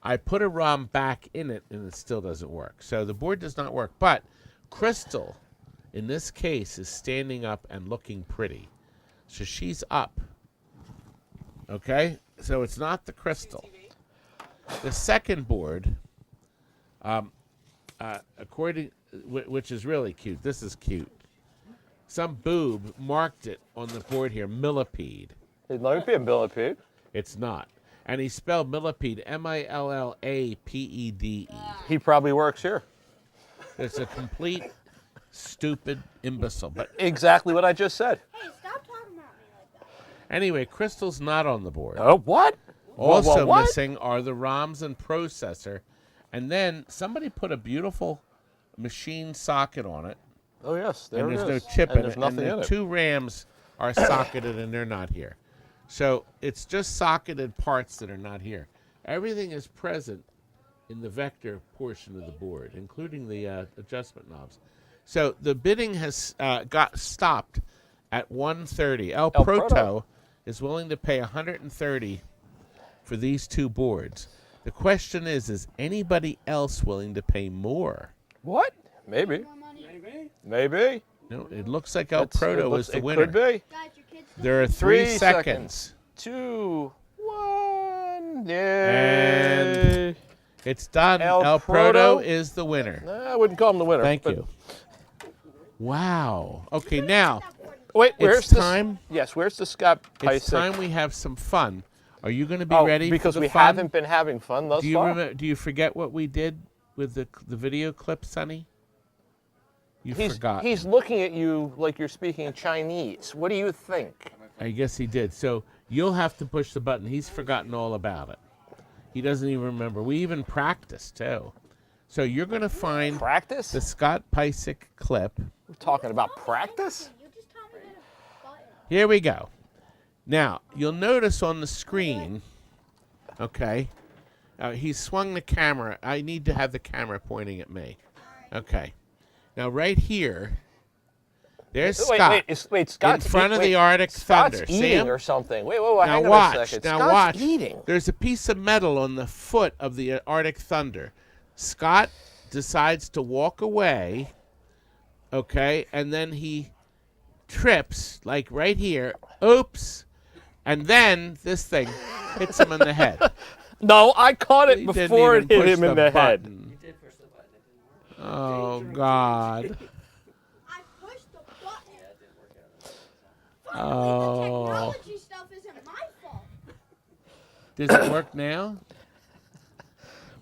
I put a ROM back in it, and it still doesn't work. So the board does not work. But Crystal, in this case, is standing up and looking pretty. So she's up. Okay? So it's not the Crystal. The second board, which is really cute. This is cute. Some boob marked it on the board here, millipede. It might be a millipede. It's not. And he spelled millipede, millapede. He probably works here. It's a complete stupid imbecile. But Exactly what I just said. Hey, stop talking about me like that. anyway, Crystal's not on the board. Oh, what? Also what? missing are the ROMs and processor. And then somebody put a beautiful machine socket on it. Oh, yes, there And it there's is. no chip And in there's it. nothing And in the it. 2 RAMs are socketed and they're not here. So it's just socketed parts that are not here. Everything is present in the vector portion of the board, including the adjustment knobs. So the bidding has got stopped at $130. El Proto is willing to pay $130 for these 2 boards. The question is anybody else willing to pay more? What? Maybe. More money. Maybe. No, it looks like El Proto is the winner. It could be. Guys, your kids There are 3 3 seconds. 2, 1. Yay. And it's done. El El Proto Proto is the winner. I wouldn't call him the winner. Thank but- you. Wow. Okay, now Wait, where's it's this? time. Yes, where's the Scott Pisick? It's time we have some fun. Are you going to be Oh, ready because for the we fun? haven't been having fun thus Do you far. do you forget what we did with the video clip, Sonny? You forgot. He's looking at you like you're speaking Chinese. What do you think? I guess he did. So you'll have to push the button. He's forgotten all about it. He doesn't even remember. We even practiced too. So you're going to find Practice? the Scott Pisick clip. We're talking about practice? You just told me that a button. Here we go. Now, you'll notice on the screen, okay, he swung the camera. I need to have the camera pointing at me. Okay. Now, right here, there's Scott Wait, Scott's in front of the Arctic Scott's Thunder. See eating him? or something. Wait, Now hang on watch. a second. Now Scott's watch. eating. There's a piece of metal on the foot of the Arctic Thunder. Scott decides to walk away, okay, and then he trips, like right here. Oops. And then this thing hits him in the head. No, I caught it He didn't before even it hit push him in the head. button. You did push the button. It didn't work. Oh, God. I pushed the button. Yeah, it didn't work out. Fine, Oh. the technology stuff isn't my fault. Does it work now?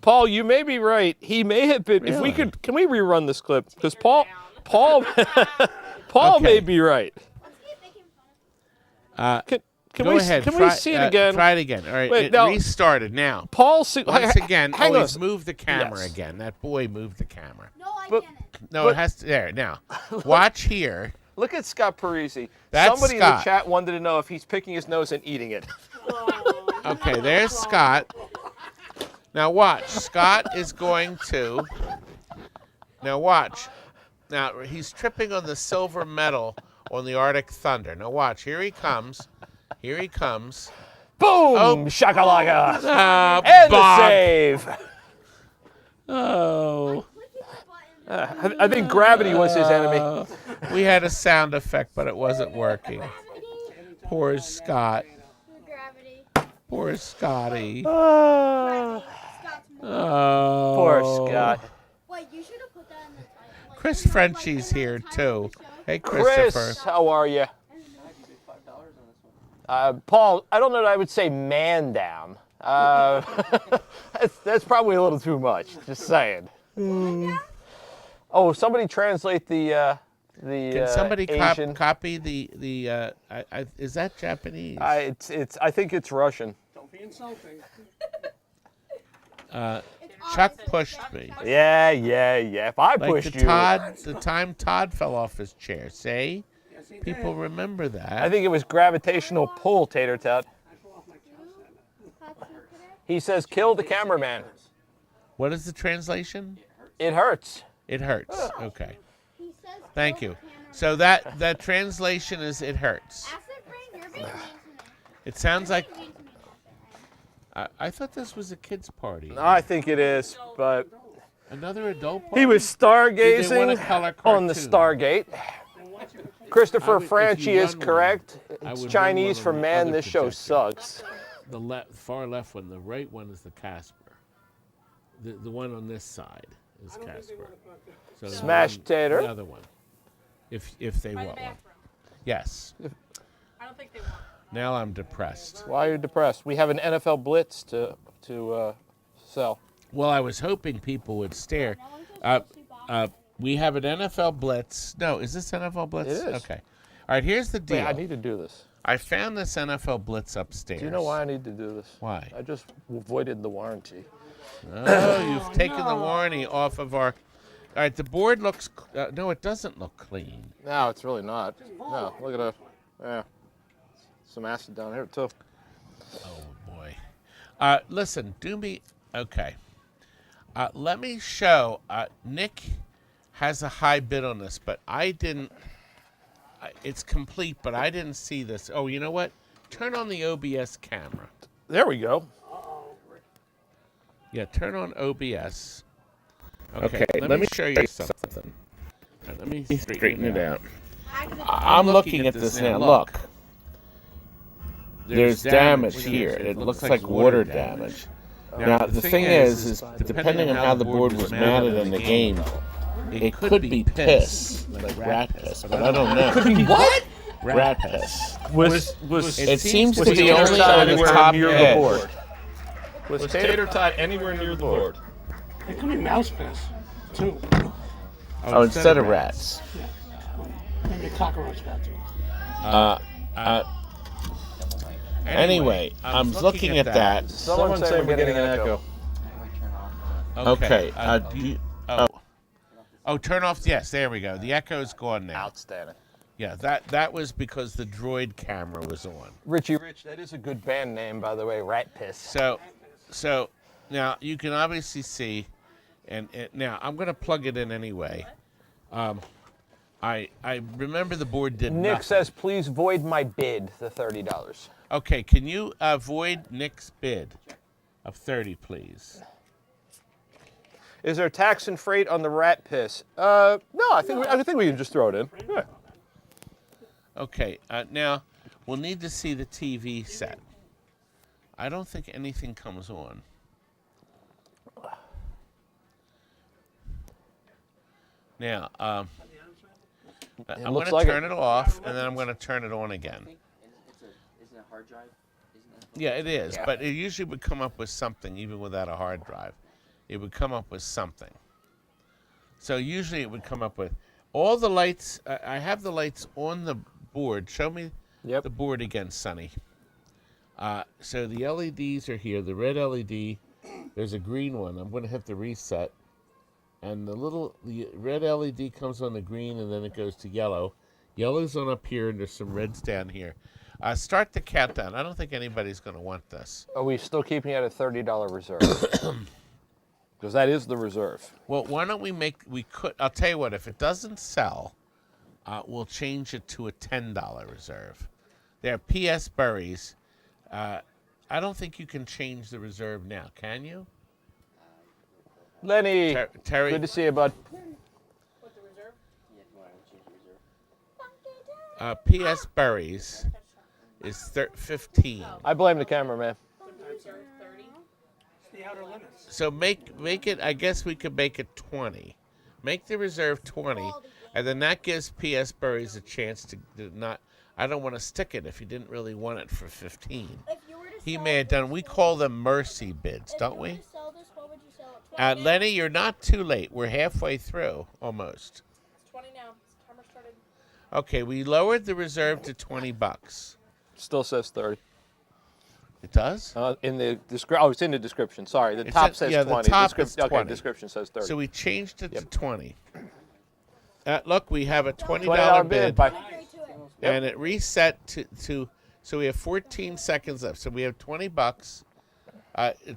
Paul, you may be right. He may have been. If we Really? could, can we rerun this clip? Because Paul, Paul may Okay. be right. Let's see if they can find it. Can Go we ahead. can try, we see it again? Try it again. All right, Wait, it now- restarted now. Paul, Once again, hang on. always move the camera Yes. again. That boy moved the camera. No, I But- didn't. No, But- it has to. There, now. Watch here. Look at Scott Parisi. That's Somebody in Scott. the chat wanted to know if he's picking his nose and eating it. Okay, there's Scott. Now watch. Scott is going to. Now watch. Now he's tripping on the silver metal on the Arctic Thunder. Now watch. Here he comes. Here he comes. Boom! Shakalaka! Oh, And the Bob. save. Oh. Clicking the button. I think gravity was his enemy. We had a sound effect, but it wasn't working. Poor Scott. Gravity. Poor Scotty. Ah, Scott's more. Oh. poor Scott. Wait, you should have put that in the title. Like, Chris you know, like, Frenchie's in the here title of too. the show. Hey, Christopher. Chris, how are you? I bid $5 on this one. Paul, I don't know that I would say man down. That's probably a little too much. Just saying. Oh, somebody translate the Can somebody Asian. copy the is that Japanese? I think it's Russian. Don't be insulting. Chuck pushed me. Yeah. If I Like pushed the you, time Todd fell off his chair. See? Yes, he People did. remember that. I think it was gravitational pull, Tater Tot. I fell off my couch that night. He says, "Kill the cameraman." What is the translation? It hurts. It hurts. Okay. He says Thank kill you. the cameraman. So that translation is it hurts. Acid Brain, you're being mean to me. It sounds like You're being mean to me. I thought this was a kids' party. I think it is, but Another adult party. he was Did they want a stargazing color on the cartoon? Stargate. Then watch it. Christopher I would- if Franchi you is run one, correct. I It's would run Chinese one for on the man. other This show projector. sucks. The far left one. The right one is the Casper. The one on this side is Casper. So the Smash one- tater. The other one. If they By the want one. bathroom. Yes. I don't think they want. Now I'm depressed. Why are you depressed? We have an NFL Blitz to sell. Well, I was hoping people would stare. No one can see Bob. We have an NFL Blitz. No, is this NFL Blitz? It is. Okay. All right, here's the deal. Wait, I need to do this. I found this NFL Blitz upstairs. Do you know why I need to do this? Why? I just voided the warranty. Oh, you've taken the warranty off of our... All right, the board looks... no, it doesn't look clean. No, it's really not. No, look at some acid down here too. Oh, boy. Listen, do me... Okay. Let me show... Nick has a high bid on this, but I didn't... it's complete, but I didn't see this. Oh, you know what? Turn on the OBS camera. There we go. Yeah, turn on OBS. Okay, let me show you something. All right, let me straighten it out. I'm looking at this now. Look. There's damage here. It looks like water damage. Now, the thing is depending on how the board was mounted in the game, it could be piss, like rat piss, but I don't know. Could be what? Rat piss. It seems to be only on the top near the edge. board. Was Tater Tot anywhere near the board? It could be mouse piss, too. Oh, instead of rats. Maybe a cockroach got to it. Anyway, I'm looking at that. Someone say we're getting an echo. Okay. Turn off. Yes, there we go. The echo's gone now. Outstanding. Yeah, that was because the droid camera was on. Richie Rich, that is a good band name, by the way, Rat Piss. So now you can obviously see, and now I'm going to plug it in anyway. I remember the board did Nick nothing. says, please void my bid, the $30. Okay, can you void Nick's bid of 30, please? Is there tax and freight on the Rat Piss? No, I think we can just throw it in. Yeah. Okay, now we'll need to see the TV set. I don't think anything comes on. Now, I'm going looks to like turn it off, and then I'm going to turn it on again. Isn't it a hard drive? Isn't it? Yeah, it is, but it usually would come up with something, even without a hard drive. It would come up with something. So usually it would come up with all the lights. I have the lights on the board. Show me the board again, Sonny. So the LEDs are here. The red LED. There's a green one. I'm going to have to reset. And the red LED comes on the green, and then it goes to yellow. Yellow's on up here, and there's some reds down here. Start the countdown. I don't think anybody's going to want this. Are we still keeping it at a $30 reserve? Because that is the reserve. Well, why don't I'll tell you what, if it doesn't sell, we'll change it to a $10 reserve. There are P.S. Burries. I don't think you can change the reserve now, can you? Lenny, Terry, good to see you, bud. What, the reserve? Yeah, if you want to change the reserve. P.S. Burries is 15. I blame the cameraman. The reserve 30. It's the outer limits. So make it, I guess we could make it 20. Make the reserve 20, and then that gives P.S. Burries a chance to not, I don't want to stick it if you didn't really want it for 15. If you were to he may have done. We call them mercy bids, don't we? If you were to sell this, what would you sell it for? Lenny, you're not too late. We're halfway through, almost. It's 20 now. Timer started. Okay, we lowered the reserve to $20. Still says 30. It does? In the description. Oh, it's in the description. Sorry, the It's top in- says yeah, the 20. top is Okay, 20. description says 30. So we changed it to 20. Look, we have a $20 $20 bid, bid. Agree to it. and it reset to. So we have 14 seconds left. So we have $20.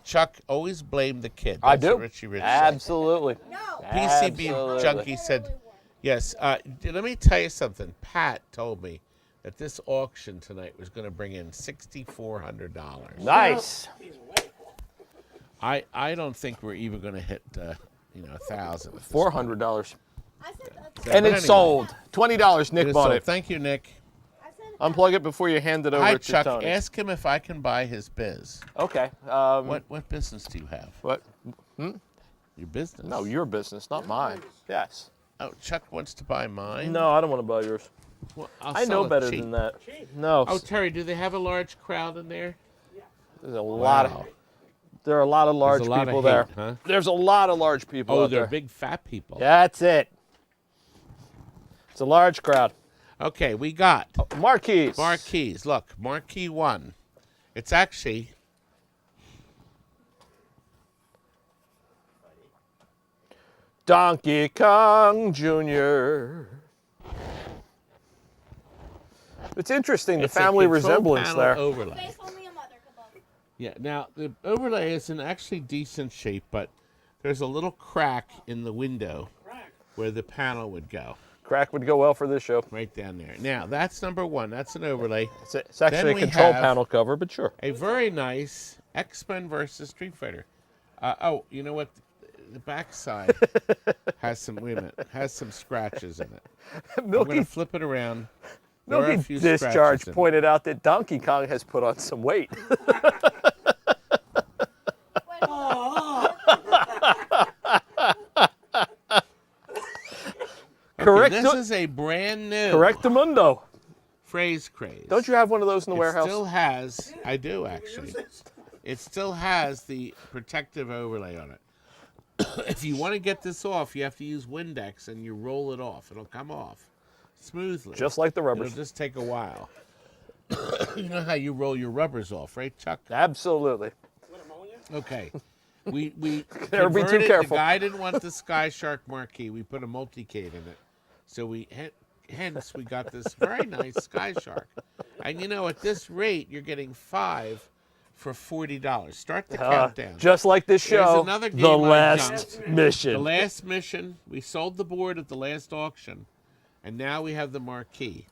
Chuck always blamed the kid. I That's do. what Richie Rich said. Absolutely. No. PCB Absolutely. Junkie said, yes. Let me tell you something. Pat told me that this auction tonight was going to bring in $6,400. Nice. I don't think we're even going to hit, $1,000. $400. I said that's So, And but it's anyway, sold. $20. Nick it is bought sold. it. Thank you, Nick. I said Unplug it before you hand it over Hi, to Chuck. Tony. Ask him if I can buy his biz. Okay. What business do you have? What? Your business? No, your business, not mine. Yes. Oh, Chuck wants to buy mine? No, I don't want to buy yours. Well, I'll I know sell it better cheap. than that. No. Oh, Terry, do they have a large crowd in there? There's a lot Wow. of. There are a lot of large There's a lot people of there. hate, huh? There's a lot of large people Oh, out they're there. big fat people. That's it. It's a large crowd. Okay, we got Marquees. marquees. Look, Marquee 1. It's actually Donkey Kong Jr. It's interesting, the it's a family control resemblance panel there. overlay. face only a mother could love. Yeah, now the overlay is in actually decent shape, but there's a little crack in the window where the panel would go, Crack would go well for this show. right down there. Now, that's number 1. That's an overlay. It's actually Then a we control have- panel cover, but sure. A very nice X-Men versus Street Fighter. You know what? The backside has some, wait a minute, has some scratches in it. I'm going Milky, to flip it around. There are a Milky few Discharge scratches in it. pointed out that Donkey Kong has put on some weight. Wait, Correct. This is a brand new Correctamundo. phrase craze. Don't you have one of those in the It warehouse? still has, I do actually. It still has the protective overlay on it. If you want to get this off, you have to use Windex and you roll it off. It'll come off smoothly. Just like the It'll rubbers. just take a while. You know how you roll your rubbers off, right, Chuck? Absolutely. Okay. We Never be too converted- careful. The guy didn't want the Sky Shark marquee. We put a multicade in it. So hence we got this very nice Sky Shark. And at this rate, you're getting 5 for $40. Start the countdown. Just like this There's show, another game The I Last jumped. Mission. The last mission, we sold the board at the last auction, and now we have the marquee.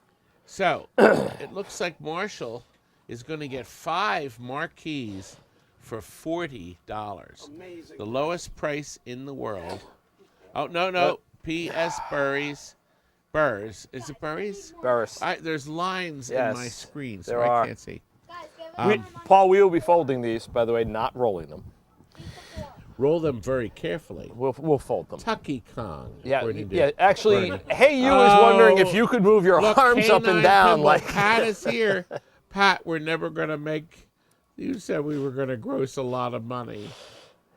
So it looks like Marshall is going to get 5 marquees for $40. Amazing. The lowest price in the world. Oh, no. P.S. Burrs. Is it Burries? Burris. There's lines Yes, in my screen, so there I are. can't see. guys, give us Paul, we will be folding these, by the way, not rolling them. Roll them very carefully. We'll fold them. Tucky Kong. Yeah, according to yeah. Actually, Bernie. Hey, you was wondering if you could move your Look, arms up and Canine down Pinball, like. Pat is here. Pat, we're never going to make. You said we were going to gross a lot of money.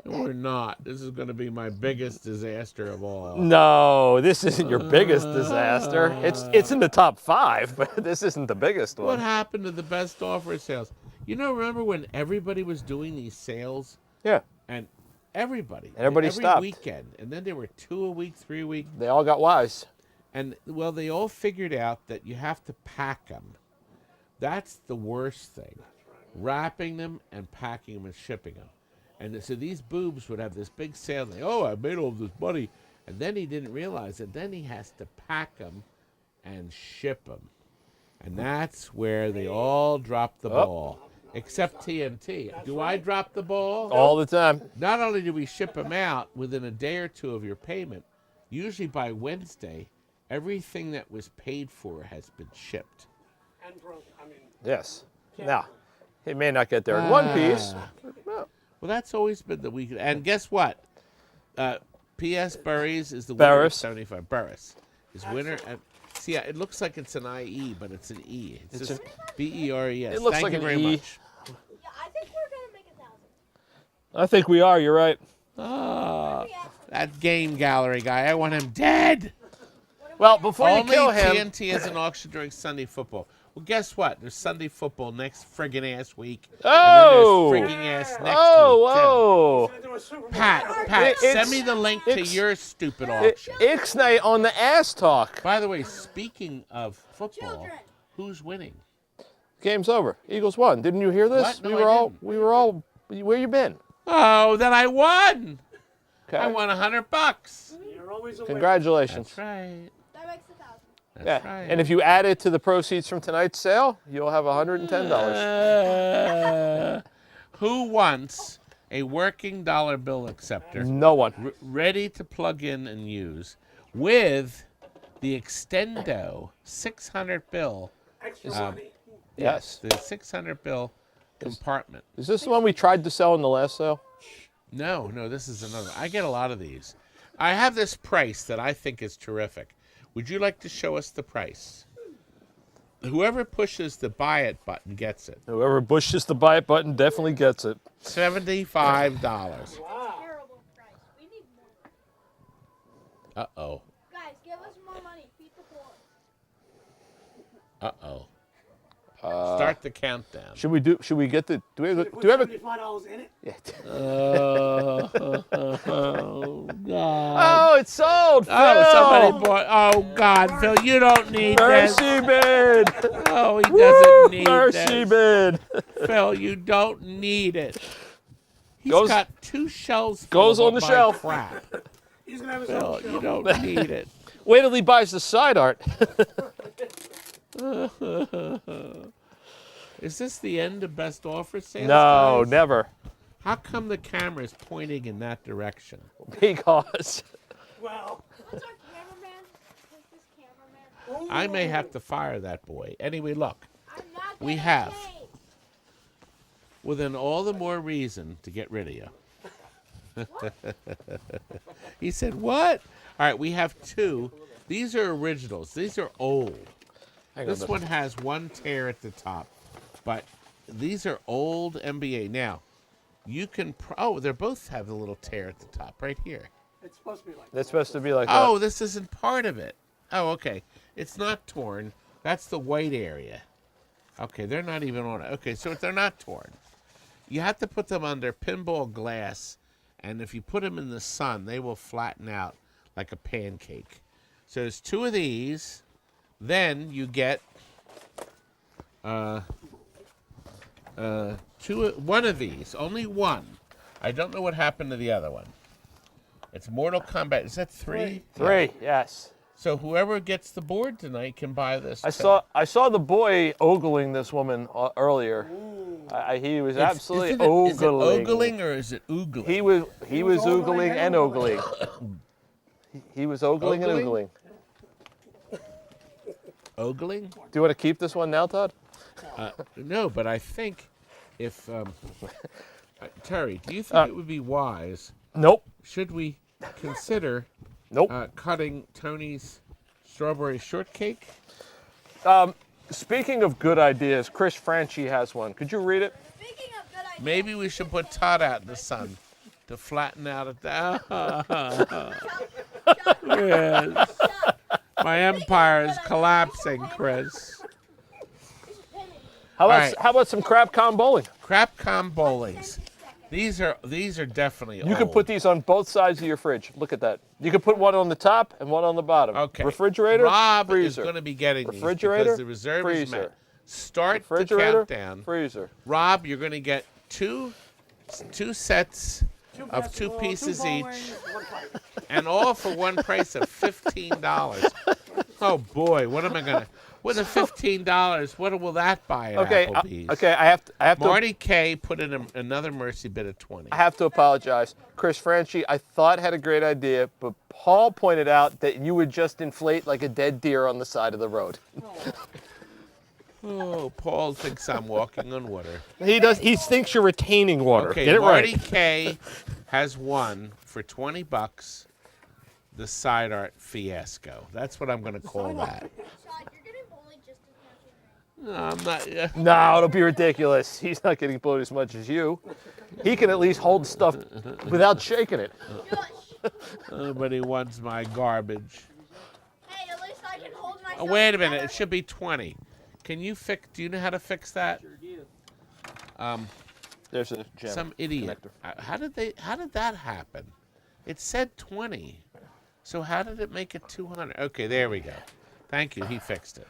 And we're not. This is going to be my biggest disaster of all. No, this isn't your biggest disaster. It's in the top 5, but this isn't the biggest What one. happened to the best offer sales? Remember when everybody was doing these sales? Yeah, And everybody Everybody every stopped. weekend. And then there were 2 a week, 3 a week. they all got wise. And, well, they all figured out that you have to pack them. That's the worst thing. Wrapping them and packing them and shipping them. And so these boobs would have this big sale. And I made all this money. And then he didn't realize that then he has to pack them and ship them. And that's where they all drop the ball. Except TNT. Do I drop the ball? All the time. Not only do we ship them out within a day or 2 of your payment, usually by Wednesday, everything that was paid for has been shipped. Yes. Now, it may not get there in one piece. Well, that's always been the weekend. And guess what? P.S. Burries is the winner Burris. of 75. Burris is winner. See, it looks like it's an I-E, but it's an E. It's just B-E-R-E-S. It looks Thank like you an very E. much. I think we're gonna make 1,000. I think we are. You're right. Oh, that game gallery guy. I want him dead. Well, before you Only kill him, TNT has an auction during Sunday football. Well, guess what? There's Sunday football next friggin' ass week. Oh! And then there's friggin' ass next whoa! week, too. Gonna do a Super Bowl. Pat, It's- send me the link to it's- your stupid auction. Ixnay on the ass talk. By the way, speaking of football, Children. who's winning? Game's over. Eagles won. Didn't you hear this? What? No, we I were all. didn't. We were all. Where you been? Oh, then I won. Okay. I won $100. You're always a winner. Congratulations. That's right. That makes 1,000. That's Yeah. right. And if you add it to the proceeds from tonight's sale, you'll have $110. Who wants a working dollar bill acceptor No one. ready to plug in and use with the Extendo 600 bill? Extra money. Yes. The 600 bill compartment. Is this the one we tried to sell in the last sale? No, this is another. I get a lot of these. I have this price that I think is terrific. Would you like to show us the price? Whoever pushes the buy it button gets it. Whoever pushes the buy it button definitely gets it. $75. Terrible price. We need more. Uh-oh. Guys, give us more money. Feed the poor. Uh-oh. Start the countdown. Should we get the? Do we have? Put Do we have a? $75 in it. Yeah. Oh, God. Oh, it's sold. Phil. Oh, somebody bought. Oh, God, Phil, you don't need this. Mercy bid. Oh, he doesn't need Mercy this. bid. Phil, you don't need it. He's Goes- got 2 shelves full goes of on the my shelf. crap. He's gonna have his Phil, own show. you don't need it. Wait till he buys the side art. Is this the end of best offer sales? No, guys? never. How come the camera is pointing in that direction? Because Well, What's our cameraman? Who's this cameraman? I may have to fire that boy. Anyway, look. I'm not We getting have. paid. Well, then all the more reason to get rid of you. He said, what? All right, we have 2. These are originals. These are old. This one has 1 tear at the top. But these are old NBA. Now, you can... they both have a little tear at the top right here. it's supposed to be like it's supposed to be like Oh, this isn't part of it. Oh, okay. It's not torn. That's the white area. Okay, they're not even on it. Okay, so they're not torn. You have to put them under pinball glass, and if you put them in the sun, they will flatten out like a pancake. So there's 2 of these. Then you get one of these. Only one. I don't know what happened to the other one. It's Mortal Kombat. Is that 3? 3. Yes. So whoever gets the board tonight can buy this. I saw the boy ogling this woman earlier. He was absolutely ogling. Is it ogling or is it oogling? He was oogling and ogling. He was ogling and Ogling? oogling. Ogling? Do you want to keep this one now, Todd? No, but I think if Terry, do you think it would be wise? Nope. Should we consider Nope. cutting Tony's strawberry shortcake? Speaking of good ideas, Chris Franchi has one. Could you read it? Speaking of good ideas. Maybe we should put Todd out in the sun to flatten out at the. Yes. My empire is collapsing, Chris. How about right. how about some Crapcom bowling? Crapcom bowlings. These are definitely You can put these on both sides of your fridge. Look at that. You can put one on the top and one on the bottom. Okay. Refrigerator, Rob freezer. is going to be getting Refrigerator, these because the reserve is freezer. met. Start the Refrigerator, countdown. freezer. Rob, you're going to get two sets of 2 basketball, pieces 2 each, bowling, 1 fight. and all for one price of $15. Oh boy, what am I going to? With a $15, what will that buy at Okay, Applebee's? okay. I have to. Marty K put in another mercy bid of 20. I have to apologize. Chris Franchi, I thought had a great idea, but Paul pointed out that you would just inflate like a dead deer on the side of the road. Oh, Paul thinks I'm walking on water. He does. He thinks you're retaining water. Okay, Get it Marty right. K has won for $20 the side art fiasco. That's what I'm going to call that. Todd, you're getting bullied just as much as No, I'm not. No, don't be ridiculous. He's not getting blown as much as you. He can at least hold stuff without shaking it. Shush. Nobody wants my garbage. Hey, at least I can hold myself. Oh, wait a minute. together. It should be 20. Can you fix? Do you know how to fix that? There's a jam. Some idiot. How did that happen? It said 20. So how did it make it 200? Okay, there we go. Thank you. He fixed it.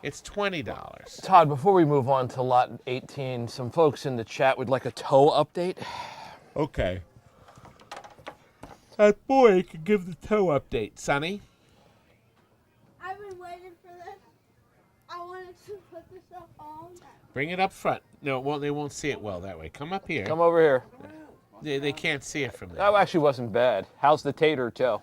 It's $20. Todd, before we move on to lot 18, some folks in the chat would like a toe update. Okay. That boy can give the toe update, Sonny. I've been waiting for this. I wanted to put this up all night. Bring it up front. No, well, they won't see it well that way. Come up here. Come over here. They can't see it from there. That actually wasn't bad. How's the tater toe?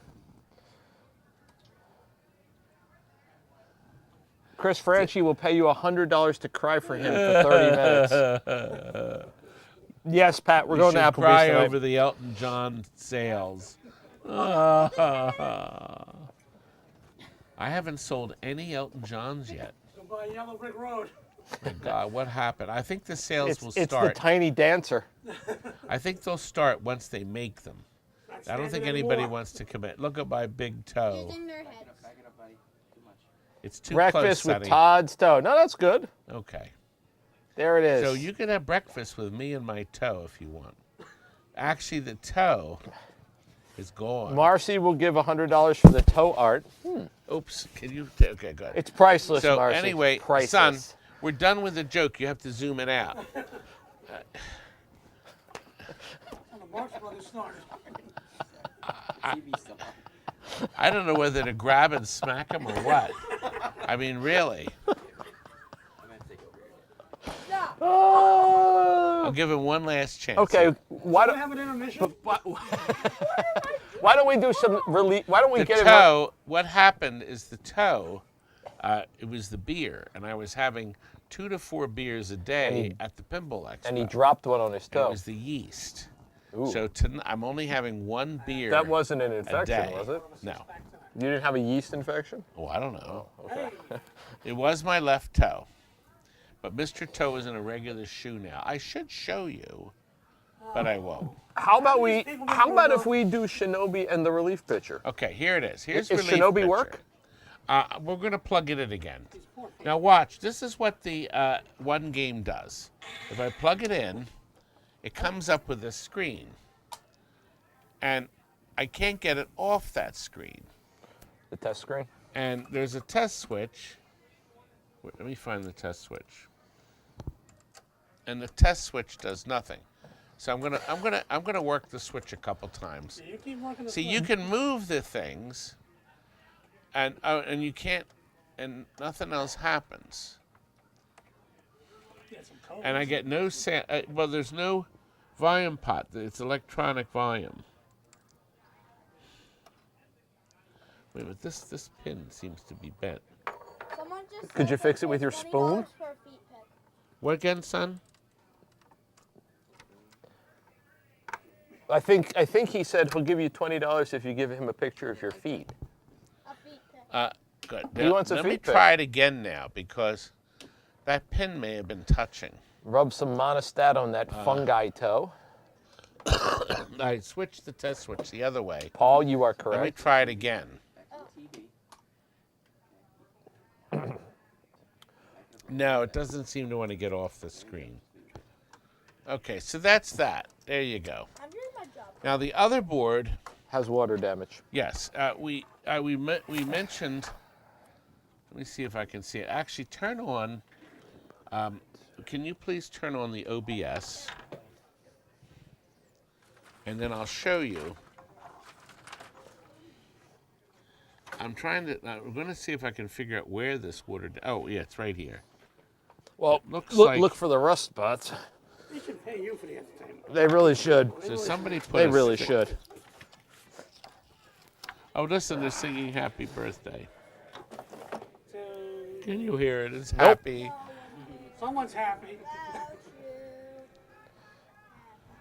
Chris Franchi will pay you $100 to cry for him for 30 minutes. Yes, Pat, we're going to Applebee's cry tonight. over the Elton John sales. I haven't sold any Elton Johns yet. Go by Yellow Brick Road. My God, what happened? I think the sales will It's the start. tiny dancer. I think they'll start once they make them. I don't think anybody wants to commit. Look at my big toe. Using their heads. Back it up, buddy. Too much. It's too close, Breakfast with Sonny. Todd's toe. No, that's good. Okay. There it is. So you can have breakfast with me and my toe if you want. Actually, the toe is gone. Marcy will give $100 for the toe art. Oops. Can you? Okay, good. It's priceless, So Marcy. anyway, priceless. son, we're done with the joke. You have to zoom it out. And the Marx Brothers started. TV still on. I don't know whether to grab and smack him or what. I mean, really. I'm gonna take over here. Stop. I'll give him one last chance. Okay, why Do we don't have an intermission? why don't we do some relief? Why don't we The get toe, what happened is the toe, it was the beer, and I was having 2 to 4 beers a day at the Pinball Expo. And he dropped one on his It toe. was the yeast. Ooh. So I'm only having 1 beer That wasn't an a infection, day. was it? No. You didn't have a yeast infection? Oh, I don't know. It was my left toe. But Mr. Toe is in a regular shoe now. I should show you, but I won't. How about if we do Shinobi and the relief pitcher? Okay, here it is. Here's Is relief Shinobi pitcher. work? We're going to plug it in again. Now watch. This is what the one game does. If I plug it in, it comes up with this screen. And I can't get it off that screen. The test screen? And there's a test switch. Wait, let me find the test switch. And the test switch does nothing. So I'm gonna work the switch a couple times. You keep working the See, you can move the things, and you can't, and nothing else happens. Get some cones. And I get no sound. Well, there's no volume pot. It's electronic volume. Wait a minute. This pin seems to be bent. Someone just Could said you they fix it with paid your $20 spoon? for a feet pick. What again, son? I think he said he'll give you $20 if you give him a picture of your feet. A feet pick. Good. He Now, wants a let me feet pic. try it again now because that pin may have been touching. Rub some monostat on that fungi toe. I switched the test switch the other way. Paul, you are Let me correct. try it again. Back to the TV. No, it doesn't seem to want to get off the screen. Okay, so that's that. There you go. I'm doing my job. Now the other board, Has water damage. yes, we mentioned. Let me see if I can see it. Actually, turn on. Can you please turn on the OBS? And then I'll show you. I'm trying to. We're going to see if I can figure out where this water. Oh, yeah, it's right here. Well, looks look, like- look for the rust spots. They should pay you for the entertainment. They really should. So somebody put. They a really stick- should. Oh, listen, they're singing "Happy Birthday." So, Can you hear it? It's happy. someone's happy. Without you.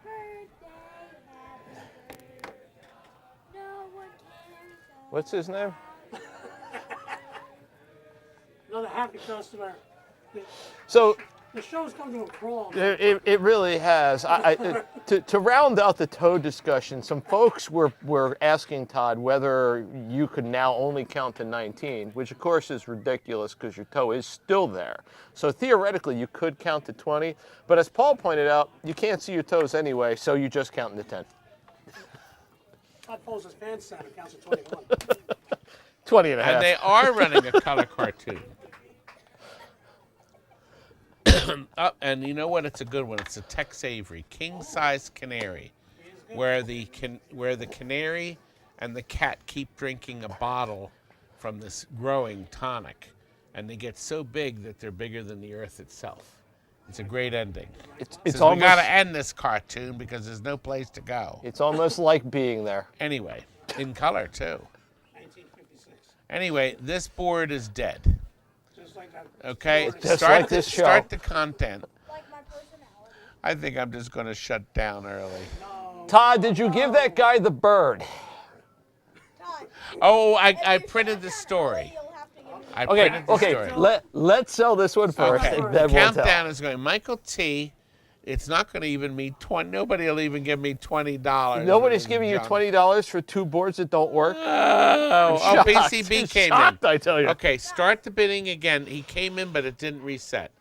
Happy birthday. No one cares. What's his name? Another happy customer. So The show's come to a crawl. it really has. To round out the toe discussion, some folks were asking Todd whether you could now only count to 19, which of course is ridiculous because your toe is still there. So theoretically, you could count to 20, but as Paul pointed out, you can't see your toes anyway, so you just count to 10. Todd pulls his pants down and counts to 21. 20 and a half. And they are running a color cartoon. And you know what? It's a good one. It's a Tex Avery king-size canary, where the canary and the cat keep drinking a bottle from this growing tonic, and they get so big that they're bigger than the Earth itself. It's a great ending. It's almost, we got to end this cartoon because there's no place to go. It's almost like being there. Anyway, in color too. 1956. Anyway, this board is dead. Just like that. Okay, Just like this show. Start the content. Like my personality. I think I'm just going to shut down early. Todd, did you give that guy the bird? Todd, Oh, I printed the story. you'll have to give me I Okay, printed the okay. story. Let's sell this one first. Okay, And then we'll countdown tell. is going. Michael T. It's not going to even be 20. Nobody will even give me $20. Nobody's giving you $20 for two boards that don't work. Oh, Shocked. PCB came Shocked, in. I tell you. Okay, start the bidding again. He came in, but it didn't reset.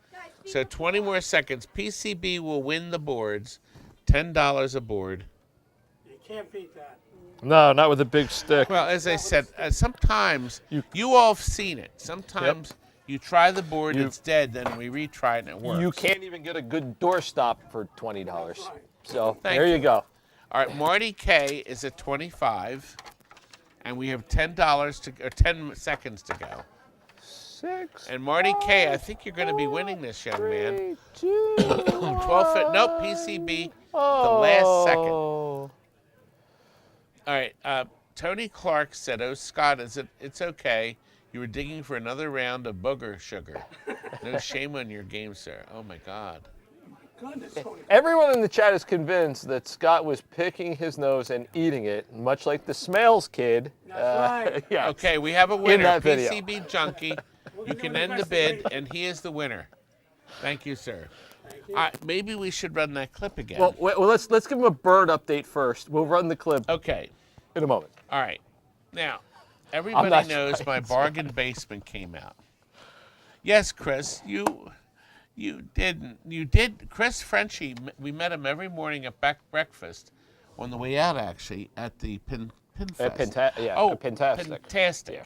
So 20 more seconds. PCB will win the boards. $10 a board. You can't beat that. No, not with a big stick. Well, as I said, sometimes you all have seen it. Sometimes you try the board, it's dead, then we retry it and it works. You can't even get a good doorstop for $20. So Thank there you you. go. All right, Marty K is at 25, and we have $10 or 10 seconds to go. 6. And Marty K, I think you're going to be winning this, young man. 2. 12 foot. Nope, PCB. The last second. All right. Tony Clark said, "Oh, Scott, it's okay. You were digging for another round of booger sugar. No shame on your game, sir." Oh my God. Goodness, Tony. Everyone in the chat is convinced that Scott was picking his nose and eating it, much like the Smales kid. That's right. Yeah. Okay, we have a winner. that video. PCB Junkie. You can end the bid, and he is the winner. Thank you, sir. Thank you. Maybe we should run that clip again. Well, let's give him a bird update first. We'll run the clip Okay. in a moment. All right. Now, I'm everybody not knows trying my to- bargain basement came out. Yes, Chris, you did. Chris Frenchie, we met him every morning at breakfast on the way out, actually, at the Pin Fest. Fantastic. Fantastic. Yeah.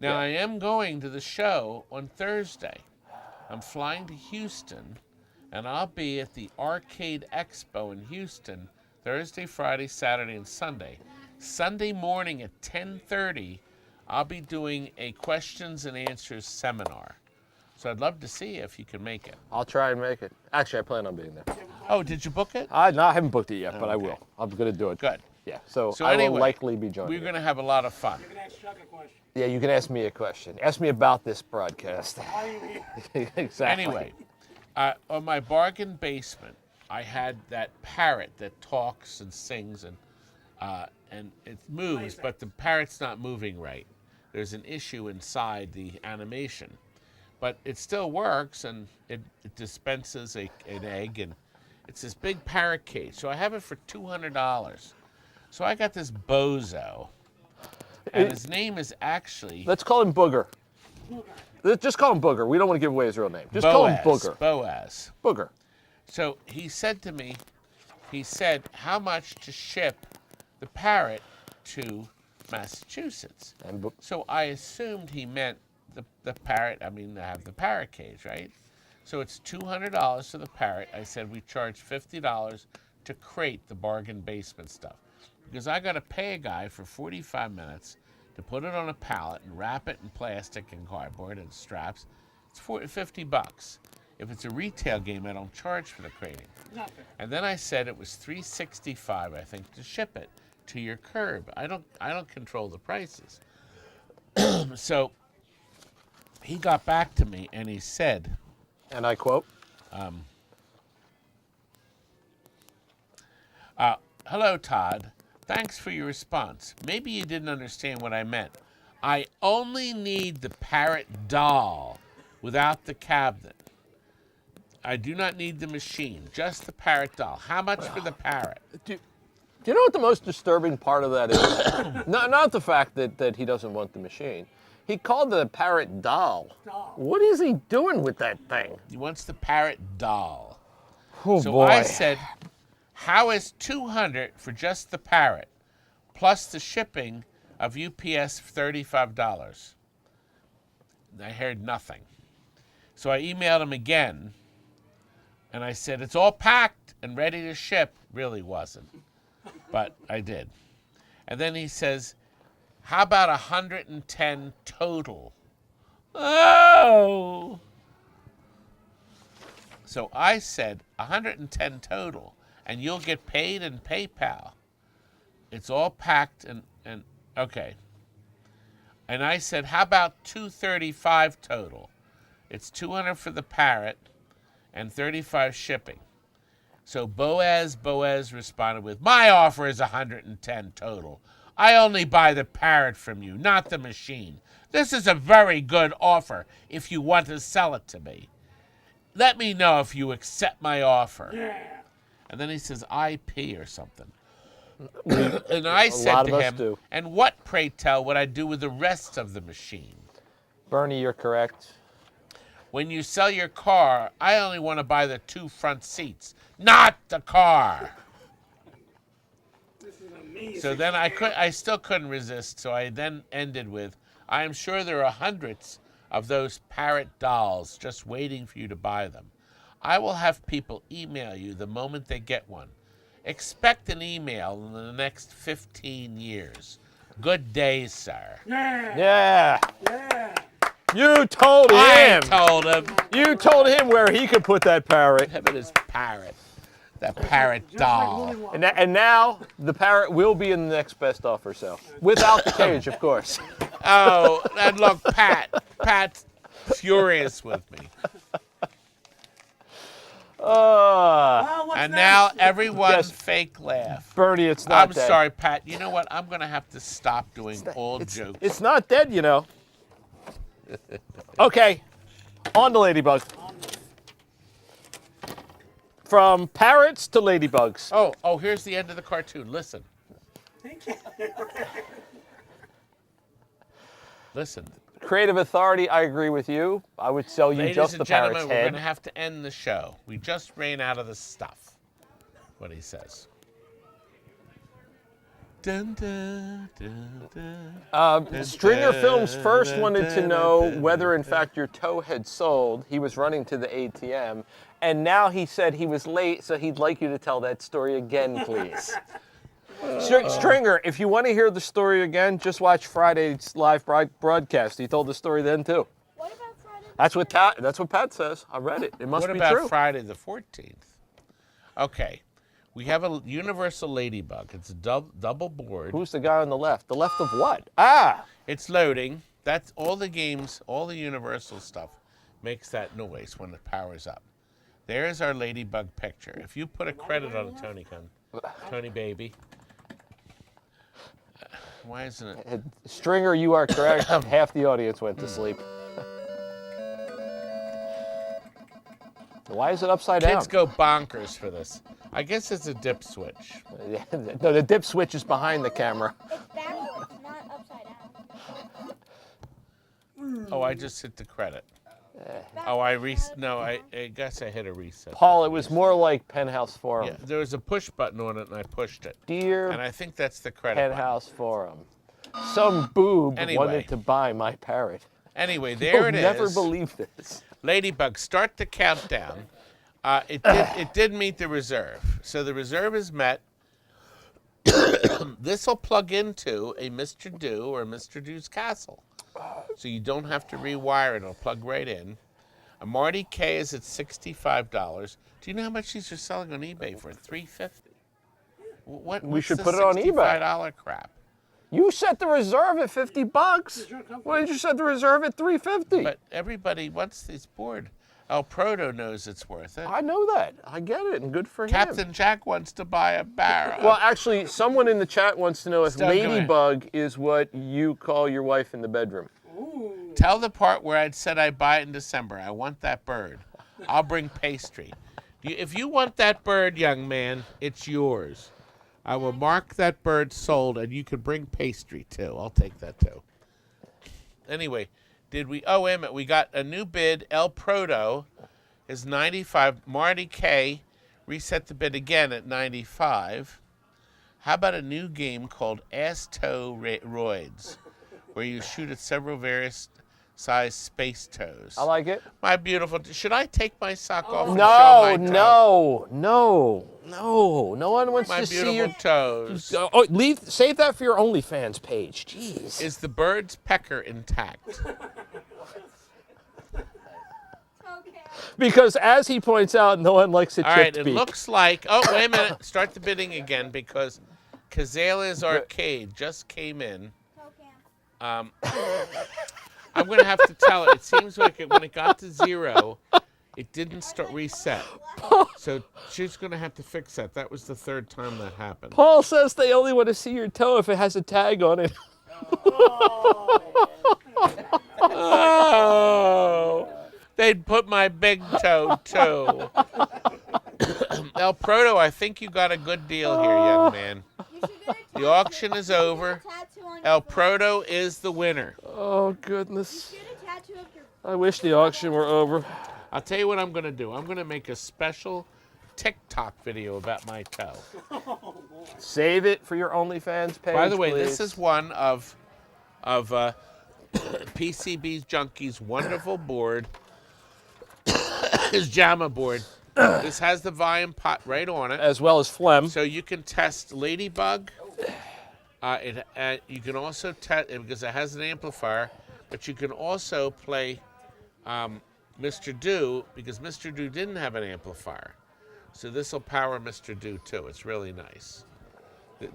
Now, I am going to the show on Thursday. I'm flying to Houston, and I'll be at the Arcade Expo in Houston Thursday, Friday, Saturday, and Sunday. Sunday morning at 10:30, I'll be doing a questions and answers seminar. So I'd love to see if you can make it. I'll try and make it. Actually, I plan on being there. Oh, did you book it? I haven't booked it yet, but I Okay. will. I'm going to do it. Good. Yeah, so So I anyway, will likely be joining We're you. going to have a lot of fun. You can ask Chuck a question. Yeah, you can ask me a question. Ask me about this broadcast. Why are you here? Exactly. Anyway, on my bargain basement, I had that parrot that talks and sings and it moves, but the parrot's not moving right. There's an issue inside the animation, but it still works and it dispenses an egg, and it's this big parrot cage. So I have it for $200. So I got this bozo, and his name is actually Let's call him Booger. Just call him Booger. We don't want to give away his real name. Just call him Booger. Boaz. Booger. So he said to me, how much to ship the parrot to Massachusetts? So I assumed he meant the parrot. I mean, I have the parrot cage, right? So it's $200 for the parrot. I said we charge $50 to crate the bargain basement stuff, because I got to pay a guy for 45 minutes to put it on a pallet and wrap it in plastic and cardboard and straps. It's $50. If it's a retail game, I don't charge for the crating. Nothing. And then I said it was $365, I think, to ship it to your curb. I don't control the prices. So he got back to me and he said, And I quote, "Hello, Todd. Thanks for your response. Maybe you didn't understand what I meant. I only need the parrot doll without the cabinet. I do not need the machine, just the Parrot doll. How much for the Parrot? Do you know what the most disturbing part of that is? not the fact that he doesn't want the machine. He called it a Parrot doll. What is he doing with that thing? He wants the Parrot doll. Oh, so boy. I said, how is $200 for just the Parrot, plus the shipping of UPS $35? I heard nothing. So I emailed him again, and I said, it's all packed and ready to ship. Really wasn't, but I did. And then he says, how about 110 total? Oh! So I said 110 total, and you'll get paid in PayPal. It's all packed and okay. And I said, how about 235 total? It's 200 for the Parrot and 35 shipping. So Boaz responded with, my offer is 110 total. I only buy the Parrot from you, not the machine. This is a very good offer if you want to sell it to me. Let me know if you accept my offer. Yeah. And then he says IP or something. And I said to him, and what, pray tell, would I do with the rest of the machine? Bernie, you're correct. When you sell your car, I only want to buy the 2 front seats, not the car. This is amazing. So then I still couldn't resist, so I then ended with, I am sure there are hundreds of those Parrot dolls just waiting for you to buy them. I will have people email you the moment they get one. Expect an email in the next 15 years. Good day, sir. Yeah. Yeah. You told him. I told him. You told him where he could put that Parrot. Him and his Parrot. That Parrot doll. And now the Parrot will be in the next best offer sale. Without the cage, of course. Oh, and look, Pat's furious with me. Well, what's And next? now everyone Yes. fake laugh. Bernie, it's not I'm dead. sorry, Pat. You know what? I'm going to have to stop doing old jokes. It's not dead, you know. Okay, on to Ladybug. From parrots to ladybugs. Oh, here's the end of the cartoon. Listen. Thank you. Listen. Creative authority, I agree with you. I would sell you Ladies just and the gentlemen, parrot's we're head. going to have to end the show. We just ran out of the stuff. What he says. Dun, dun, dun, dun. Stringer Films first wanted to know whether, in fact, your toe had sold. He was running to the ATM, and now he said he was late, so he'd like you to tell that story again, please. Stringer, if you want to hear the story again, just watch Friday's live broadcast. He told the story then, too. What about Friday? That's what Pat says. I read it. It must What be about true. Friday the 14th? Okay. We have a universal ladybug. It's a double board. Who's the guy on the left? The left of what? Ah! It's loading. That's all the games, all the universal stuff makes that noise when it powers up. There's our ladybug picture. If you put a credit on it, Tony baby. Why isn't it? Stringer, you are correct. Half the audience went to sleep. Why is it upside down? Kids go bonkers for this. I guess it's a dip switch. No, the dip switch is behind the camera. It's backwards, not upside down. Oh, I just hit the credit. Oh, I guess I hit a reset. Paul, it was more like Penthouse Forum. Yeah, there was a push button on it, and I pushed it. Dear And I think that's the credit button. Penthouse Forum, some boob Anyway. wanted to buy my parrot. Anyway, there it is. You'll never believe this. Ladybug, start the countdown. It did meet the reserve. So the reserve is met. This will plug into a Mr. Do or Mr. Do's castle. So you don't have to rewire it. It'll plug right in. A Marty K is at $65. Do you know how much these are selling on eBay for? $350. What? We should put it on eBay. $65 crap. You set the reserve at $50. Why did you set the reserve at $350? But everybody, once it's bored, El Proto knows it's worth it. I know that. I get it, and good for him. Captain Jack wants to buy a barrel. Well, actually, someone in the chat wants to know if Still going. Ladybug is what you call your wife in the bedroom. Tell the part where I'd said I'd buy it in December. I want that bird. I'll bring pastry. If you want that bird, young man, it's yours. I will mark that bird sold, and you can bring pastry, too. I'll take that, too. Anyway, oh, wait a minute. We got a new bid. El Proto is 95. Marty K reset the bid again at 95. How about a new game called Asteroids, where you shoot at several various size space toes? I like it. My beautiful. Should I take my sock off? And No, show my toe? no one wants My to see beautiful your toes. Oh, save that for your OnlyFans page. Jeez. Is the bird's pecker intact? Okay. Because as he points out, no one likes a All right, chipped it beak. looks like. Oh, wait a minute. Start the bidding again because Kazalia's Arcade just came in. Tocam. I'm going to have to tell it. It seems like when it got to 0, it didn't start reset. So she's going to have to fix that. That was the 3rd time that happened. Paul says they only want to see your toe if it has a tag on it. Oh, they'd put my big toe, too. El Proto, I think you got a good deal here, young man. You should get a The auction is over. tattoo on your El foot. Proto is the winner. Oh, goodness. Get a tattoo of your I wish the auction were over. I'll tell you what I'm going to do. I'm going to make a special TikTok video about my toe. Save it for your OnlyFans page, By the way, please. this is one of PCB's Junkie's wonderful board, his JAMA board. This has the volume pot right on it, as well as phlegm. so you can test Ladybug. You can also test because it has an amplifier, but you can also play Mr. Do because Mr. Do didn't have an amplifier, so this will power Mr. Do too. It's really nice.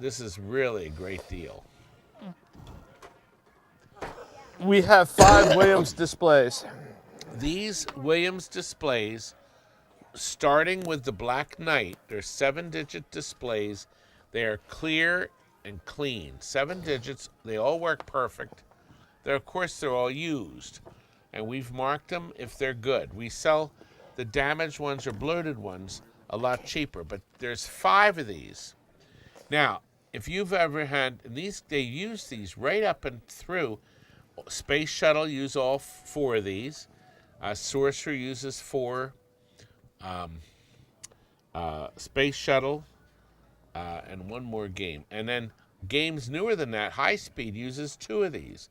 This is really a great deal. We have 5 Williams displays. These Williams displays, starting with the Black Knight, they're 7-digit displays. They are clear and clean. 7 digits. They all work perfect. Of course, they're all used, and we've marked them if they're good. We sell the damaged ones or bloated ones a lot cheaper, but there's 5 of these. Now, if you've ever had these, they use these right up and through. Space Shuttle use all 4 of these. Sorcerer uses 4. Space Shuttle, and one more game. And then games newer than that, High Speed uses 2 of these.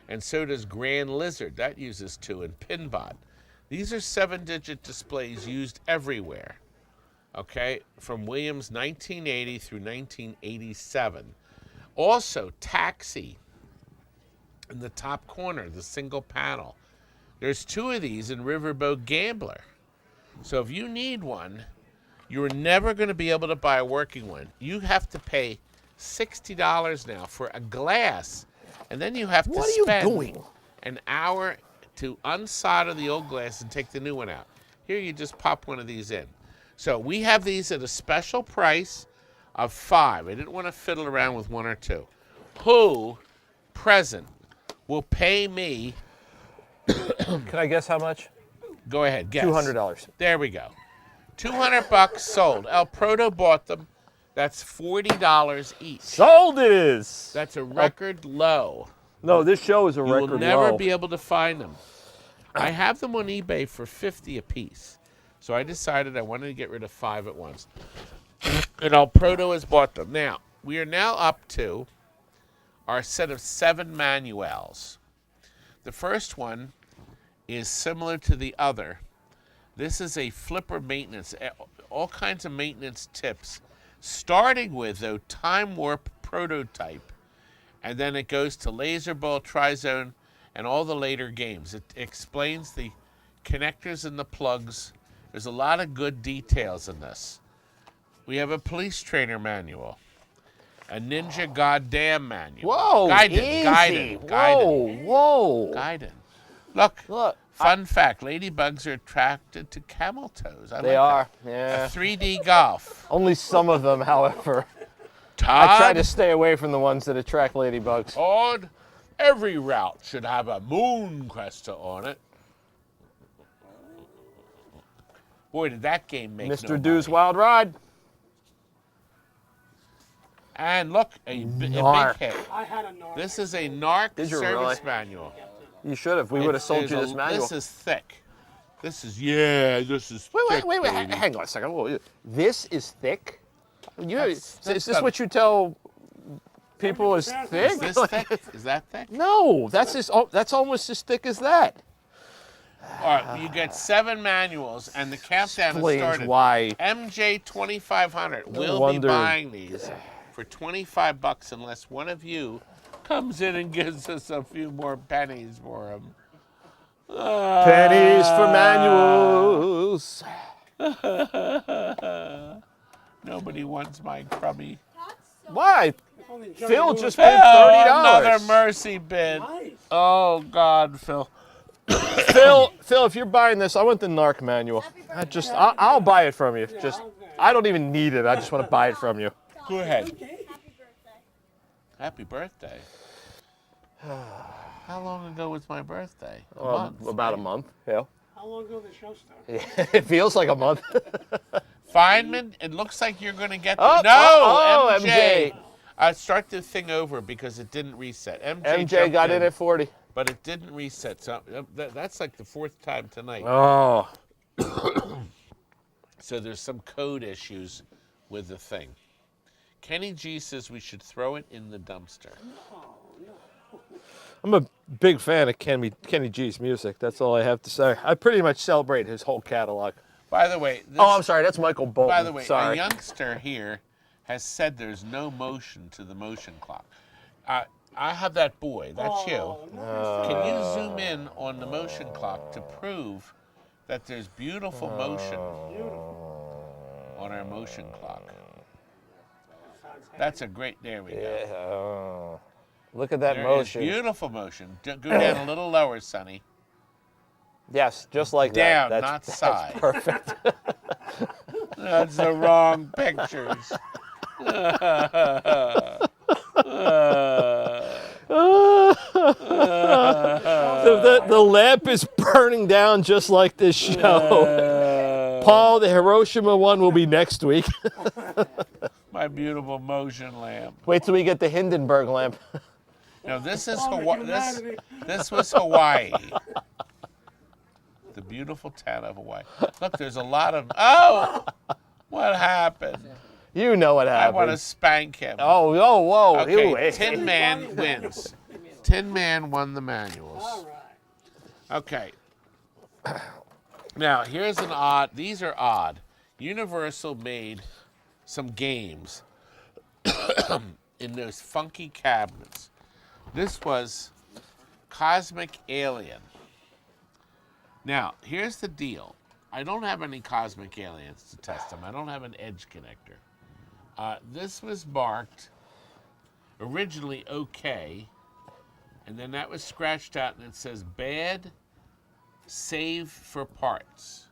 And so does Grand Lizard. That uses 2. And Pinball. These are 7-digit displays used everywhere. Okay? From Williams 1980 through 1987. Also, Taxi in the top corner, the single panel. There's 2 of these in Riverboat Gambler. So if you need one, you're never going to be able to buy a working one. You have to pay $60 now for a glass, and then you have to spend an hour to unsolder the old glass and take the new one out. Here you just pop one of these in. So we have these at a special price of $5. I didn't want to fiddle around with 1 or 2. Who, present, will pay me? Can I guess how much? Go ahead, guess. $200. There we go. $200 sold. El Proto bought them. That's $40 each. Sold it is. That's a record low. No, this show is a You record will never low. be able to find them. I have them on eBay for $50 a piece. So I decided I wanted to get rid of 5 at once. And El Proto has bought them. Now, we are now up to our set of 7 manuals. The first one is similar to the other. This is a flipper maintenance, all kinds of maintenance tips, starting with, though, Time Warp Prototype, and then it goes to Laser Ball, Trizone, and all the later games. It explains the connectors and the plugs. There's a lot of good details in this. We have a police trainer manual, a ninja goddamn manual. Whoa, Gaiden. Whoa. Gaiden. Look. Fun fact, ladybugs are attracted to camel toes. They are, A yeah. 3D golf. Only some of them, however. Todd, I try to stay away from the ones that attract ladybugs. Todd, every route should have a moon cresta on it. Boy, did that game make Mr. no Do's money. Wild Ride. And look, a big Narc. hit. I had a Narc. This is a Narc Did you service really? manual. You should have. We would have sold you this manual. This is thick. This is, this is thick, Wait. baby. Hang on a second. Whoa, this is thick? That's Is this a- what you tell people is thick? Is this thick? Is that thick? No, that's almost as thick as that. All right, you get 7 manuals, and the countdown has Explains started. why. MJ 2500 will be wonder- buying these for $25 unless one of you comes in and gives us a few more pennies for them. Pennies for manuals. Nobody wants my crummy. Why? Only Johnny Phil Lewis. just paid Oh, another $30. mercy bid. Nice. Oh, God, Phil. Phil, if you're buying this, I want the Narc manual. I'll buy it from you. I don't even need it. I just want to buy it from you. Go ahead. Okay. Happy birthday. Happy birthday. How long ago was my birthday? About a month. Yeah. How long ago did the show start? It feels like a month. Feynman, it looks like you're going to get Oh, no, oh, MJ. MJ. Start the thing over because it didn't reset. MJ jumped got in at 40. but it didn't reset. So that's like the 4th time tonight. Oh. So there's some code issues with the thing. Kenny G says we should throw it in the dumpster. I'm a big fan of Kenny G's music. That's all I have to say. I pretty much celebrate his whole catalog. By the way, this, Oh, I'm sorry. That's Michael Bolton. by the way, sorry. a youngster here has said there's no motion to the motion clock. I have that boy. That's you. Can you zoom in on the motion clock to prove that there's beautiful motion on our motion clock? That's a great. There we go. Yeah, oh. Look at that There motion. is beautiful motion. Go down a little lower, Sonny. Yes, just like Down, that. not side. Perfect. That's the wrong pictures. The lamp is burning down just like this show. Paul, the Hiroshima one will be next week. My beautiful motion lamp. Wait till we get the Hindenburg lamp. No, this is Hawaii. This was Hawaii. The beautiful town of Hawaii. Look, there's a lot of. Oh, what happened? You know what I want to happened. spank him. Oh, whoa. Okay, Ew. Tin Man wins. Tin Man won the manuals. All right. Okay. Now, here's an odd. These are odd. Universal made some games in those funky cabinets. This was Cosmic Alien. Now, here's the deal. I don't have any Cosmic Aliens to test them. I don't have an edge connector. This was marked originally okay, and then that was scratched out, and it says bad, save for parts.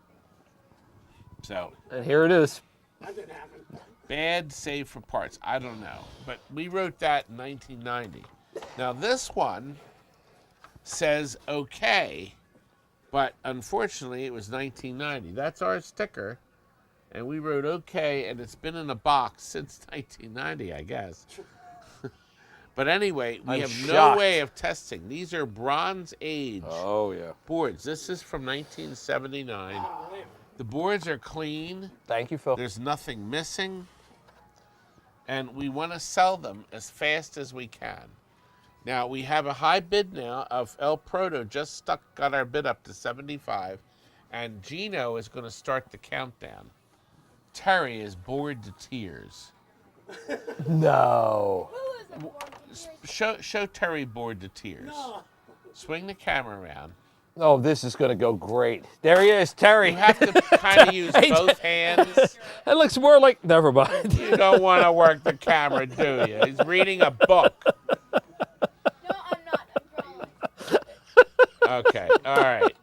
So, And here it is. That didn't happen. bad, save for parts. I don't know, but we wrote that in 1990. Now, this one says okay, but unfortunately, it was 1990. That's our sticker. And we wrote okay, and it's been in a box since 1990, I guess. But anyway, we I'm have shocked. no way of testing. These are Bronze Age Oh, yeah. boards. This is from 1979. The boards are clean. Thank you, Phil. There's nothing missing. And we want to sell them as fast as we can. Now, we have a high bid now of El Proto got our bid up to 75. And Gino is going to start the countdown. Terry is bored to tears. No. Who is a Show Terry bored to tears. Swing the camera around. Oh, this is going to go great. There he is, Terry. You have to kind of use both hands. That looks more like... Never mind. You don't want to work the camera, do you? He's reading a book. No, I'm not. I'm drawing. Okay, all right.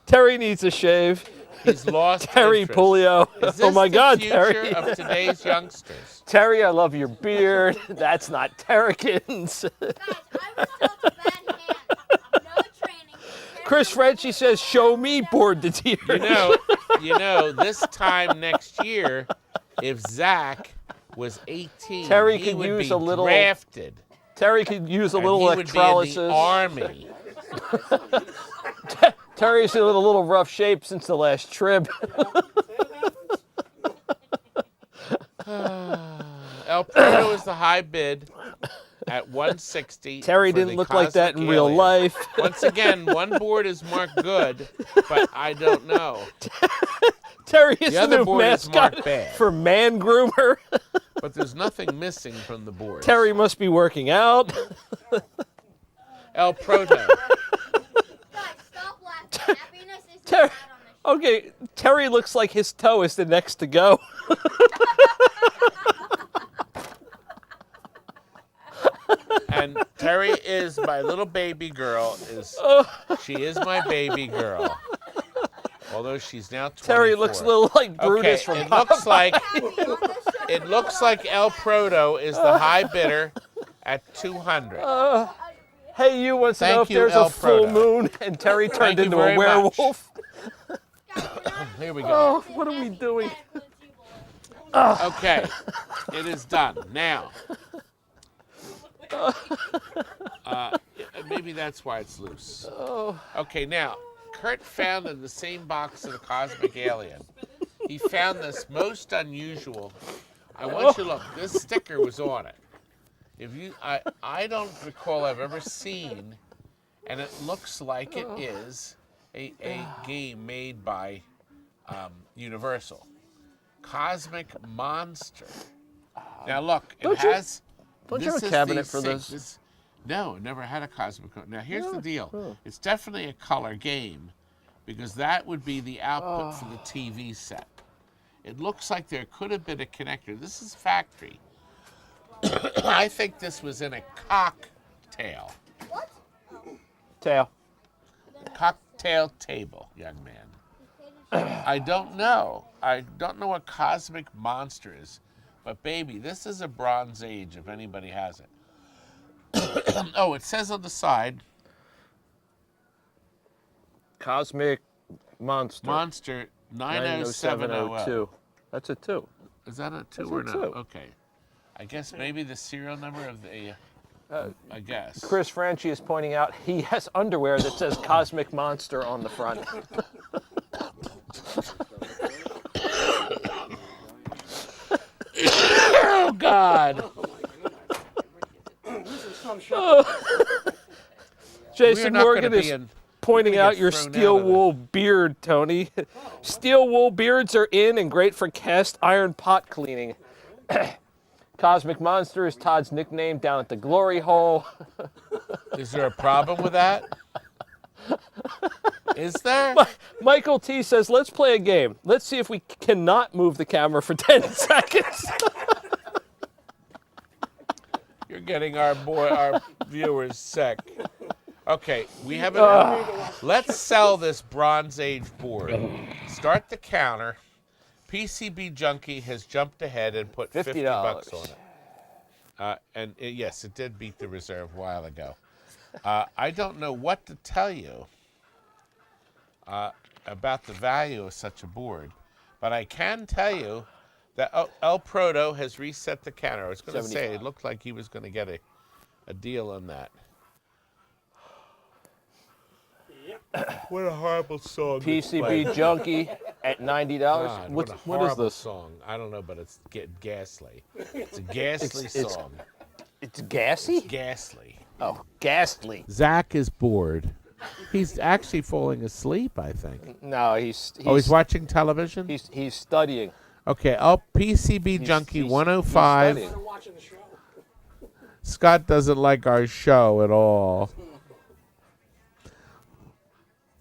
Terry needs a shave. He's lost Terry interest. Puleo. Is Oh this my the God, future Terry. of today's youngsters? Terry, I love your beard. That's not Terrikins. Guys, I was told a bad hand. No training. Chris Frenchie says, "Show me board the tears." You know, this time next year, if Zach was 18, Terry he could would use be a little- drafted. Terry could use a And little he electrolysis. would be in the army. Terry's in a little rough shape since the last trip. El Prado is the high bid at 160. Terry for didn't the look like that in Cosmic real Alien. life. Once again, one board is marked good, but I don't know. Terry is The other new board is marked mascot bad. for Man Groomer. But there's nothing missing from the board. Terry must be working out. El Proto. Guys, stop laughing. Happiness is Terry, not on the show. okay, Terry looks like his toe is the next to go. And Terry is my little baby girl. She is my baby girl. Although she's now 24. Terry looks a little like Brutus Okay, from it looks like Happy on the show. it looks like El Proto is the high bidder at 200. Hey, you wants to know Thank if you, there's El a full Proto. moon and Terry turned you into very a werewolf? Here we go. Oh, what are we doing? Okay, it is done now. Maybe that's why it's loose. Okay, now Kurt found in the same box of the Cosmic Alien. He found this most unusual. I want you to look. This sticker was on it. I don't recall I've ever seen, and it looks like it is a game made by Universal. Cosmic Monster. Now look, Don't you have a cabinet for this? No, never had a Cosmic. Now here's the deal. It's definitely a color game, because that would be the output for the TV set. It looks like there could have been a connector. This is factory. I think this was in a cocktail. What? Tail. Cocktail table, young man. I don't know. I don't know what Cosmic Monster is. But baby, this is a Bronze Age if anybody has it. Oh, it says on the side, Cosmic Monster. Monster 90702. That's a 2. Is that a 2 That's or a no? 2. Okay. I guess maybe the serial number of the, I guess. Chris Franchi is pointing out he has underwear that says Cosmic Monster on the front. Oh, God. Jason not Morgan gonna is be in- pointing gonna out get your thrown steel out of it. wool beard, Tony. Steel wool beards are in and great for cast iron pot cleaning. Cosmic Monster is Todd's nickname down at the glory hole. Is there a problem with that? Is there? Michael T says, let's play a game. Let's see if we cannot move the camera for 10 seconds. You're getting our viewers sick. Okay, we have it. Let's sell this Bronze Age board. Start the counter. PCB Junkie has jumped ahead and put $50 on it. Yes, it did beat the reserve a while ago. I don't know what to tell you about the value of such a board, but I can tell you that El Proto has reset the counter. I was going to say it looked like he was going to get a deal on that. What a horrible song. PCB Junkie at $90. God, what a is horrible this? song. I don't know, but it's ghastly. It's a ghastly song. It's gassy? Ghastly. Oh, ghastly. Zach is bored. He's actually falling asleep, I think. No, he's watching television? he's studying. Okay, PCB Junkie he's 105. studying. They're watching the show. Scott doesn't like our show at all.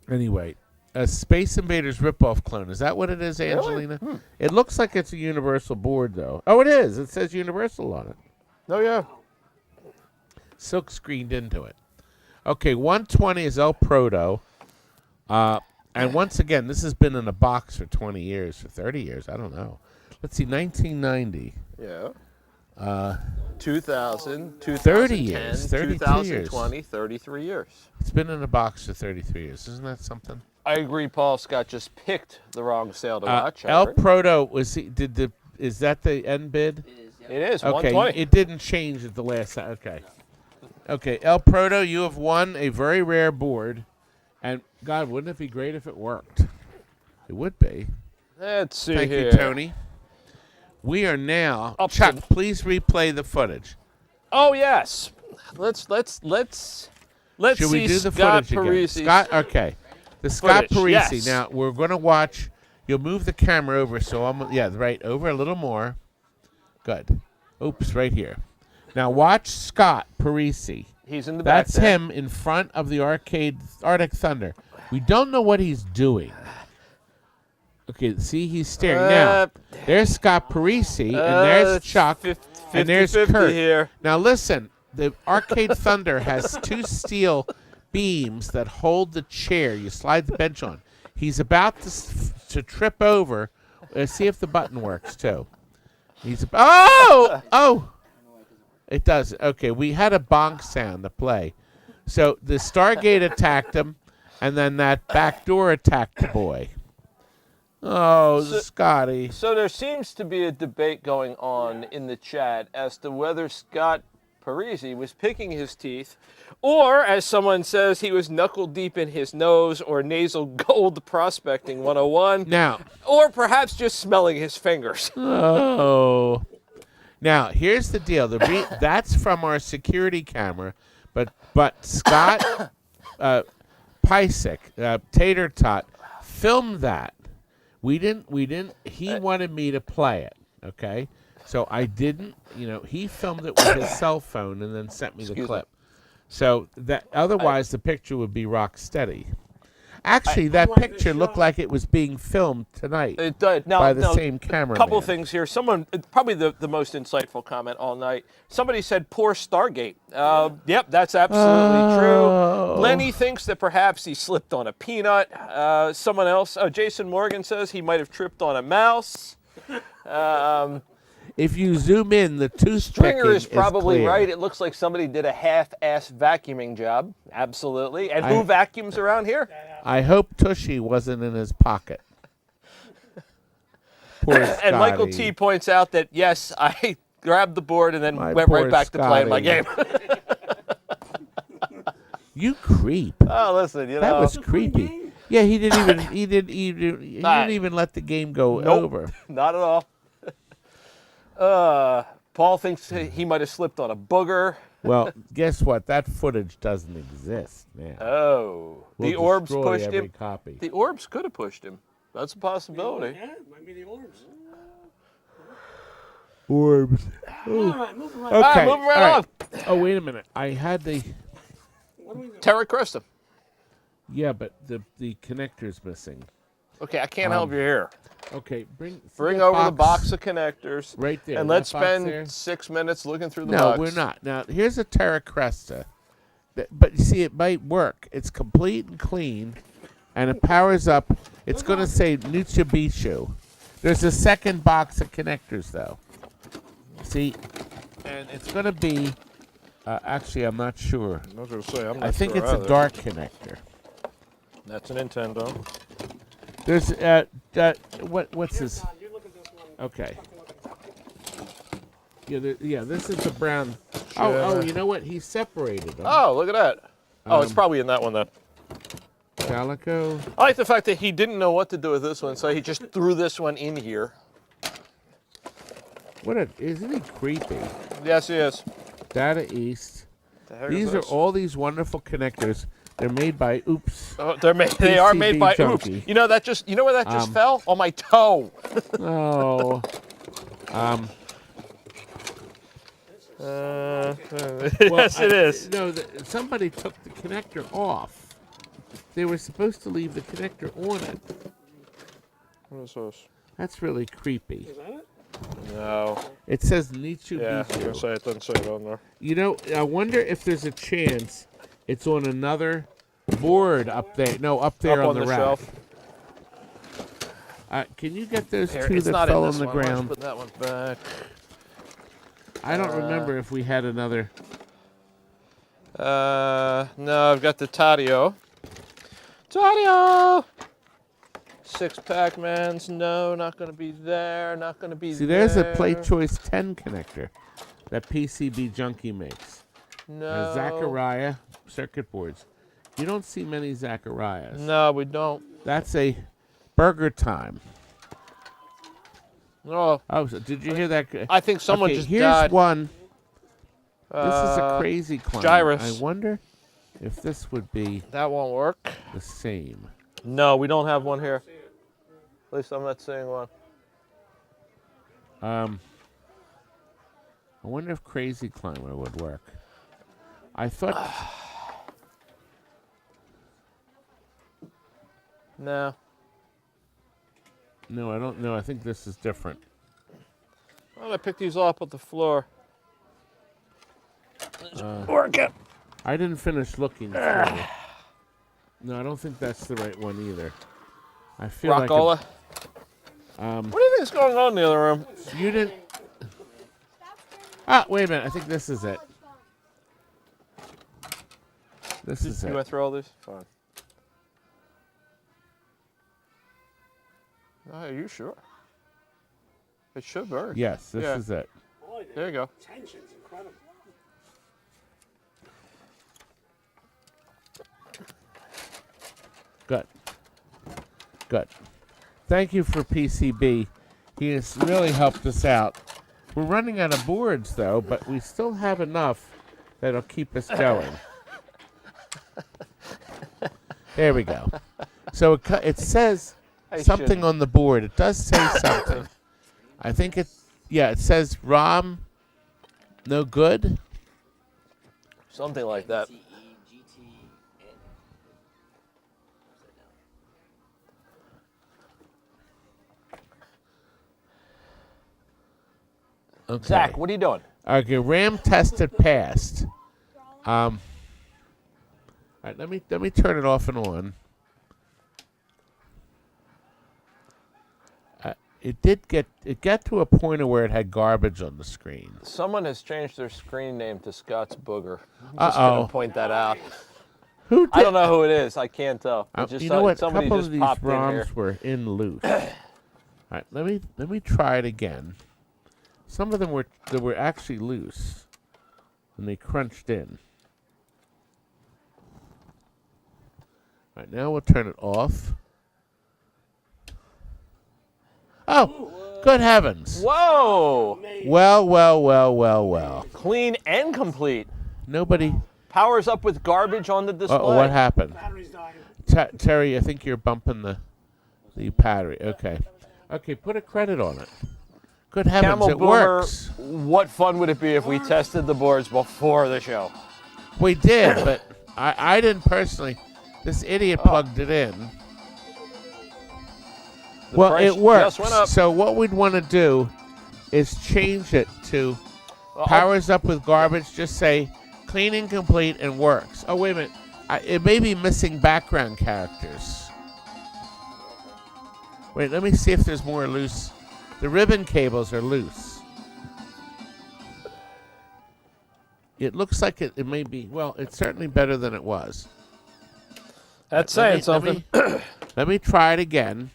Anyway, a Space Invaders ripoff clone. Is that what it is, Angelina? It looks like it's a Universal board, though. Oh, it is. It says Universal on it. Oh, yeah. Silk screened into it. Okay, 120 is El Proto. And once again, this has been in a box for 20 years, for 30 years. I don't know. Let's see, 1990. Yeah. 2000, 30 2010, years, 32 2020, 33 years. It's been in the box for 33 years. Isn't that something? I agree, Paul. Scott just picked the wrong sale to watch. El Proto is that the end bid? It is, yeah. It is, Okay, 120. it didn't change at the last time. Okay. Okay, El Proto, you have won a very rare board. And, God, wouldn't it be great if it worked? It would be. Let's see Thank here. you, Tony. We are now... Up Chuck, to- please replay the footage. Oh, yes. Let's Should see we do the Scott footage again? Parisi's Scott, okay. The Scott footage, Parisi. yes. Now, we're going to watch... You'll move the camera over, so over a little more. Good. Oops, right here. Now, watch Scott Parisi. He's in the back That's there. him in front of the Arctic Thunder. We don't know what he's doing. Okay, see, he's staring. Now, there's Scott Parisi, and there's it's Chuck, 50, and there's 50 Kurt. here. Now, listen, the Arcade Thunder has 2 steel beams that hold the chair. You slide the bench on. He's about to trip over. See if the button works, too. Oh! It does. Okay, we had a bonk sound to play. So the Stargate attacked him, and then that back door attacked the boy. Oh, Scotty. So there seems to be a debate going on in the chat as to whether Scott Parisi was picking his teeth, or, as someone says, he was knuckle deep in his nose or nasal gold prospecting 101, Now, or perhaps just smelling his fingers. oh. Now, here's the deal. That's from our security camera, but Scott Pisek, Tater Tot, filmed that. We didn't. He wanted me to play it, okay? So I didn't, he filmed it with his cell phone and then sent me the clip. So that otherwise the picture would be rock steady. Actually, that picture looked like it was being filmed tonight It did. Now, by the same cameraman. A couple of things here. Someone, probably the most insightful comment all night. Somebody said, poor Stargate. Yep, that's absolutely true. Lenny thinks that perhaps he slipped on a peanut. Someone else, Jason Morgan says he might have tripped on a mouse. If you zoom in, the tooth Stringer is probably clear. right. It looks like somebody did a half-ass vacuuming job. Absolutely. And who vacuums around here? I hope Tushy wasn't in his pocket. Poor And Michael Scotty. T points out that, yes, I grabbed the board and then My went poor right back to playing my game. You creep. Oh, listen, That was creepy. Yeah, he didn't even let the game go over. Not at all. Paul thinks he might have slipped on a booger. Well, guess what? That footage doesn't exist, man. Oh, We'll the orbs destroy pushed every him. Copy. The orbs could have pushed him. That's a possibility. Yeah, it might be the orbs. Orbs. All right, moving right. All right, Okay. moving right all along. Oh, wait a minute. I had the... What are we doing? Terra Cresta. Yeah, but the connector's missing. Okay, I can't help you here. Okay, bring Over the box of connectors. right there. And that let's box spend there. 6 minutes looking through the No, box. we're not. Now, here's a Terra Cresta. But you see, it might work. It's complete and clean, and it powers up. It's going to say Mitsubishi. There's a second box of connectors, though. See? And it's going to be... actually, I'm not sure. I was going to say, I'm not I think sure it's either. a dark connector. That's a Nintendo. There's... what's this? Todd, you look at this one. Okay. Fucking look at Yeah, this is the brown... Oh, you know what? He separated them. Oh, look at that. Oh, it's probably in that one then. Calico. I like the fact that he didn't know what to do with this one, so he just threw this one in here. Isn't he creepy? Yes, he is. Data East. The heck These is are this? all these wonderful connectors. They're made by Oops. Oh, they are made by Oops. junkie. You know where that just fell? On my toe. Oh. Yes, it is. No, somebody took the connector off. They were supposed to leave the connector on it. What is this? That's really creepy. Is that it? No. It says Mitsubishi. Yeah, I was going to say it doesn't say it on there. You know, I wonder if there's a chance it's on another board up there. No, up there Up on the rack. shelf. Can you get those Here, two it's that not fell in on this the one. Why don't you ground? put that one back. I don't remember if we had another. No, I've got the Tadio. Tadio! 6 Pac-Mans. No, not going to be there. Not going to be See, there. there's a Play Choice 10 connector that PCB Junkie makes. No. Zachariah circuit boards. You don't see many Zachariahs. No, we don't. That's a Burger Time. No. Oh, so did you hear that? I think someone Okay, just here's died. one. This is a crazy climb. Gyrus. I wonder if this would be That won't work. the same. No, we don't have one here. At least I'm not seeing one. I wonder if Crazy Climber would work. I thought. No. No, I don't know. I think this is different. I'm going to pick these up off the floor. Work it. I didn't finish looking. For you. No, I don't think that's the right one either. I feel Rockola. like What do you think's going on in the other room? you didn't. Ah, wait a minute. I think this is it. This is You it. want to throw all these? Fine. Are you sure? It should work. Yes, this Yeah. is it. Boy, the There you go. tension's incredible. Good. Good. Thank you for PCB. He has really helped us out. We're running out of boards, though, but we still have enough that'll keep us going. There we go. So it says something on the board. It does say something. I think it says ROM no good. Something like that. Okay. Zach, what are you doing? Okay, RAM tested passed. All right, let me turn it off and on. It got to a point where it had garbage on the screen. Someone has changed their screen name to Scott's Booger. I'm Uh just going oh. to point that out. Who did? I don't know who it is. I can't tell. I just you saw know what? A somebody couple just of these popped in here. ROMs were in loose. All right, let me try it again. Some of them were actually loose, and they crunched in. All right, now we'll turn it off. Oh, good heavens! Whoa! Well. Clean and complete. Nobody. Powers up with garbage on the display. Oh, what happened? Battery's dying. Terry, I think you're bumping the battery. Okay, put a credit on it. Good heavens, Camel it Boomer, works. what fun would it be if we tested the boards before the show? We did, but I didn't personally. This idiot plugged it in. The Well, price it works. just went up. So what we'd want to do is change it to powers up with garbage. Just say clean and complete and works. Oh, wait a minute. It may be missing background characters. Wait, let me see if there's more loose. The ribbon cables are loose. It looks like it may be. Well, it's certainly better than it was. That's saying something. Let me try it again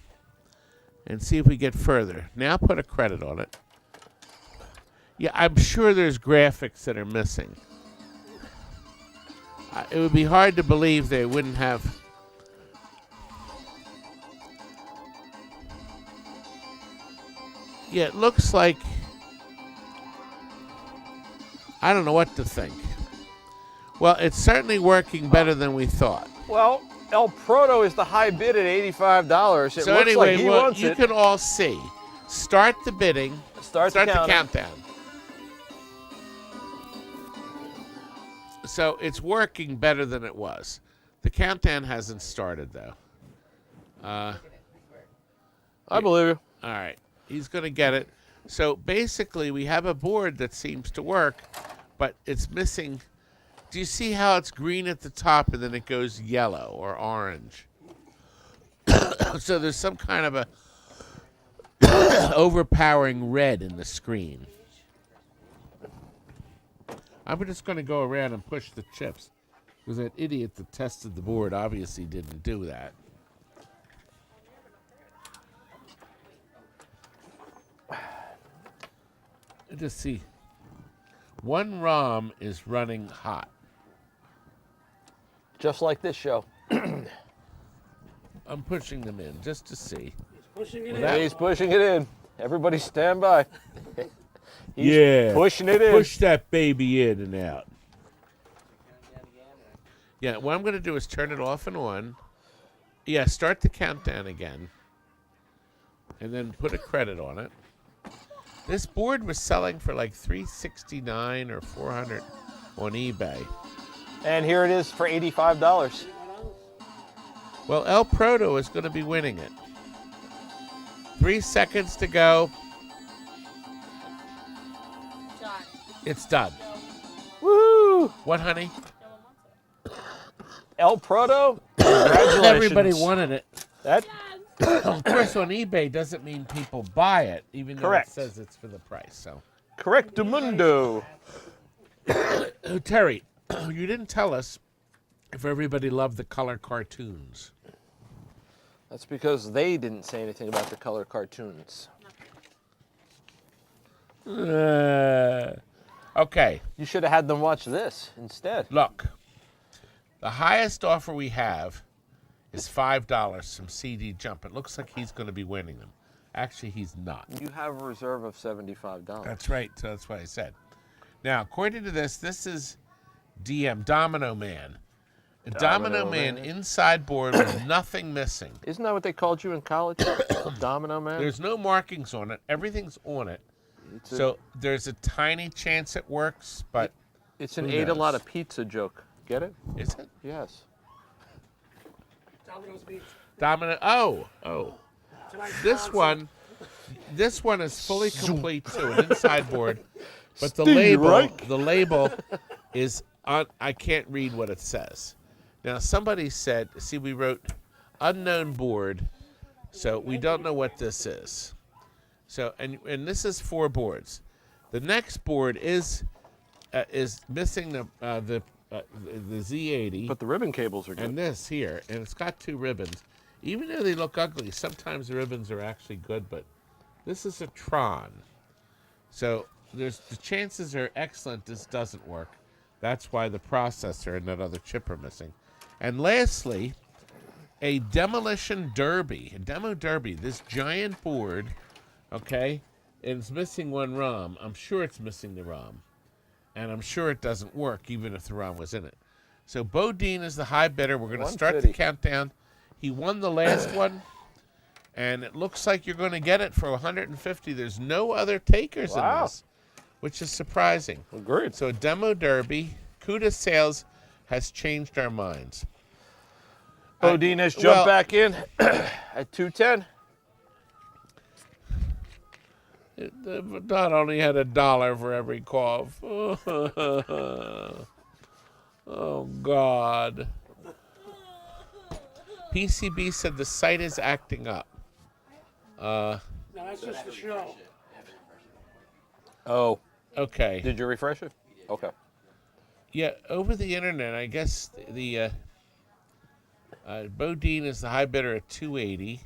and see if we get further. Now put a credit on it. Yeah, I'm sure there's graphics that are missing. It would be hard to believe they wouldn't have. Yeah, it looks like. I don't know what to think. Well, it's certainly working better than we thought. Well, El Proto is the high bid at $85. It So looks anyway, like he wants you it. can all see. Start the bidding. Start the countdown. So it's working better than it was. The countdown hasn't started, though. I believe you. All right. He's going to get it. So basically, we have a board that seems to work, but it's missing. Do you see how it's green at the top and then it goes yellow or orange? So there's some kind of a overpowering red in the screen. I'm just going to go around and push the chips. Because that idiot that tested the board obviously didn't do that. Just see. One ROM is running hot. Just like this show. I'm pushing them in just to see. Pushing it Yeah, in. he's pushing it in. Everybody stand by. He's pushing it in. Push that baby in and out. Yeah, what I'm going to do is turn it off and on. Yeah, start the countdown again. And then put a credit on it. This board was selling for like $369 or $400 on eBay. And here it is for $85. Well, El Proto is going to be winning it. 3 seconds to go. Done. It's done. Woo! What, honey? El Proto, congratulations. Everybody wanted it. That, Of course, on eBay doesn't mean people buy it, even though Correct. it says it's for the price. So, correctamundo. Terry, you didn't tell us if everybody loved the color cartoons. That's because they didn't say anything about the color cartoons. Okay, You should have had them watch this instead. look. The highest offer we have is $5 from CD Jump. It looks like he's going to be winning them. Actually, he's not. You have a reserve of $75. That's right. So that's what I said. Now, according to this is DM Domino Man. A Domino Man inside board with nothing missing. Isn't that what they called you in college? Domino Man? There's no markings on it. Everything's on it. So there's a tiny chance it works, but It's an who ate a lot knows? of pizza joke. Get it? is it? Yes. Domino's Beach. Domino. Oh. Tonight's This concert. this one is fully complete too, an inside board. But the Stevie label, Reich. is on. I can't read what it says. Now somebody said, see, we wrote unknown board, so we don't know what this is. So and this is 4 boards. The next board is missing the Z80. But the ribbon cables are good. And this here, and it's got 2 ribbons. Even though they look ugly, sometimes the ribbons are actually good, but this is a Tron. So the chances are excellent this doesn't work. That's why the processor and that other chip are missing. And lastly, a Demolition Derby. A Demo Derby, this giant board, okay, and it's missing 1 ROM. I'm sure it's missing the ROM. And I'm sure it doesn't work, even if the ROM was in it. So Bodine is the high bidder. We're going to start the 150. countdown. He won the last one, and it looks like you're going to get it for $150. There's no other takers in Wow. this, which is surprising. Agreed. So a Demo Derby, Cuda Sales has changed our minds. Bodine has jumped well- back in at 210. Not only had $1 for every cough. Oh, God. PCB said the site is acting up. No, that's just the show. Oh, Okay. did you refresh it? Okay. Yeah, over the internet, I guess the Bodine is the high bidder at $280.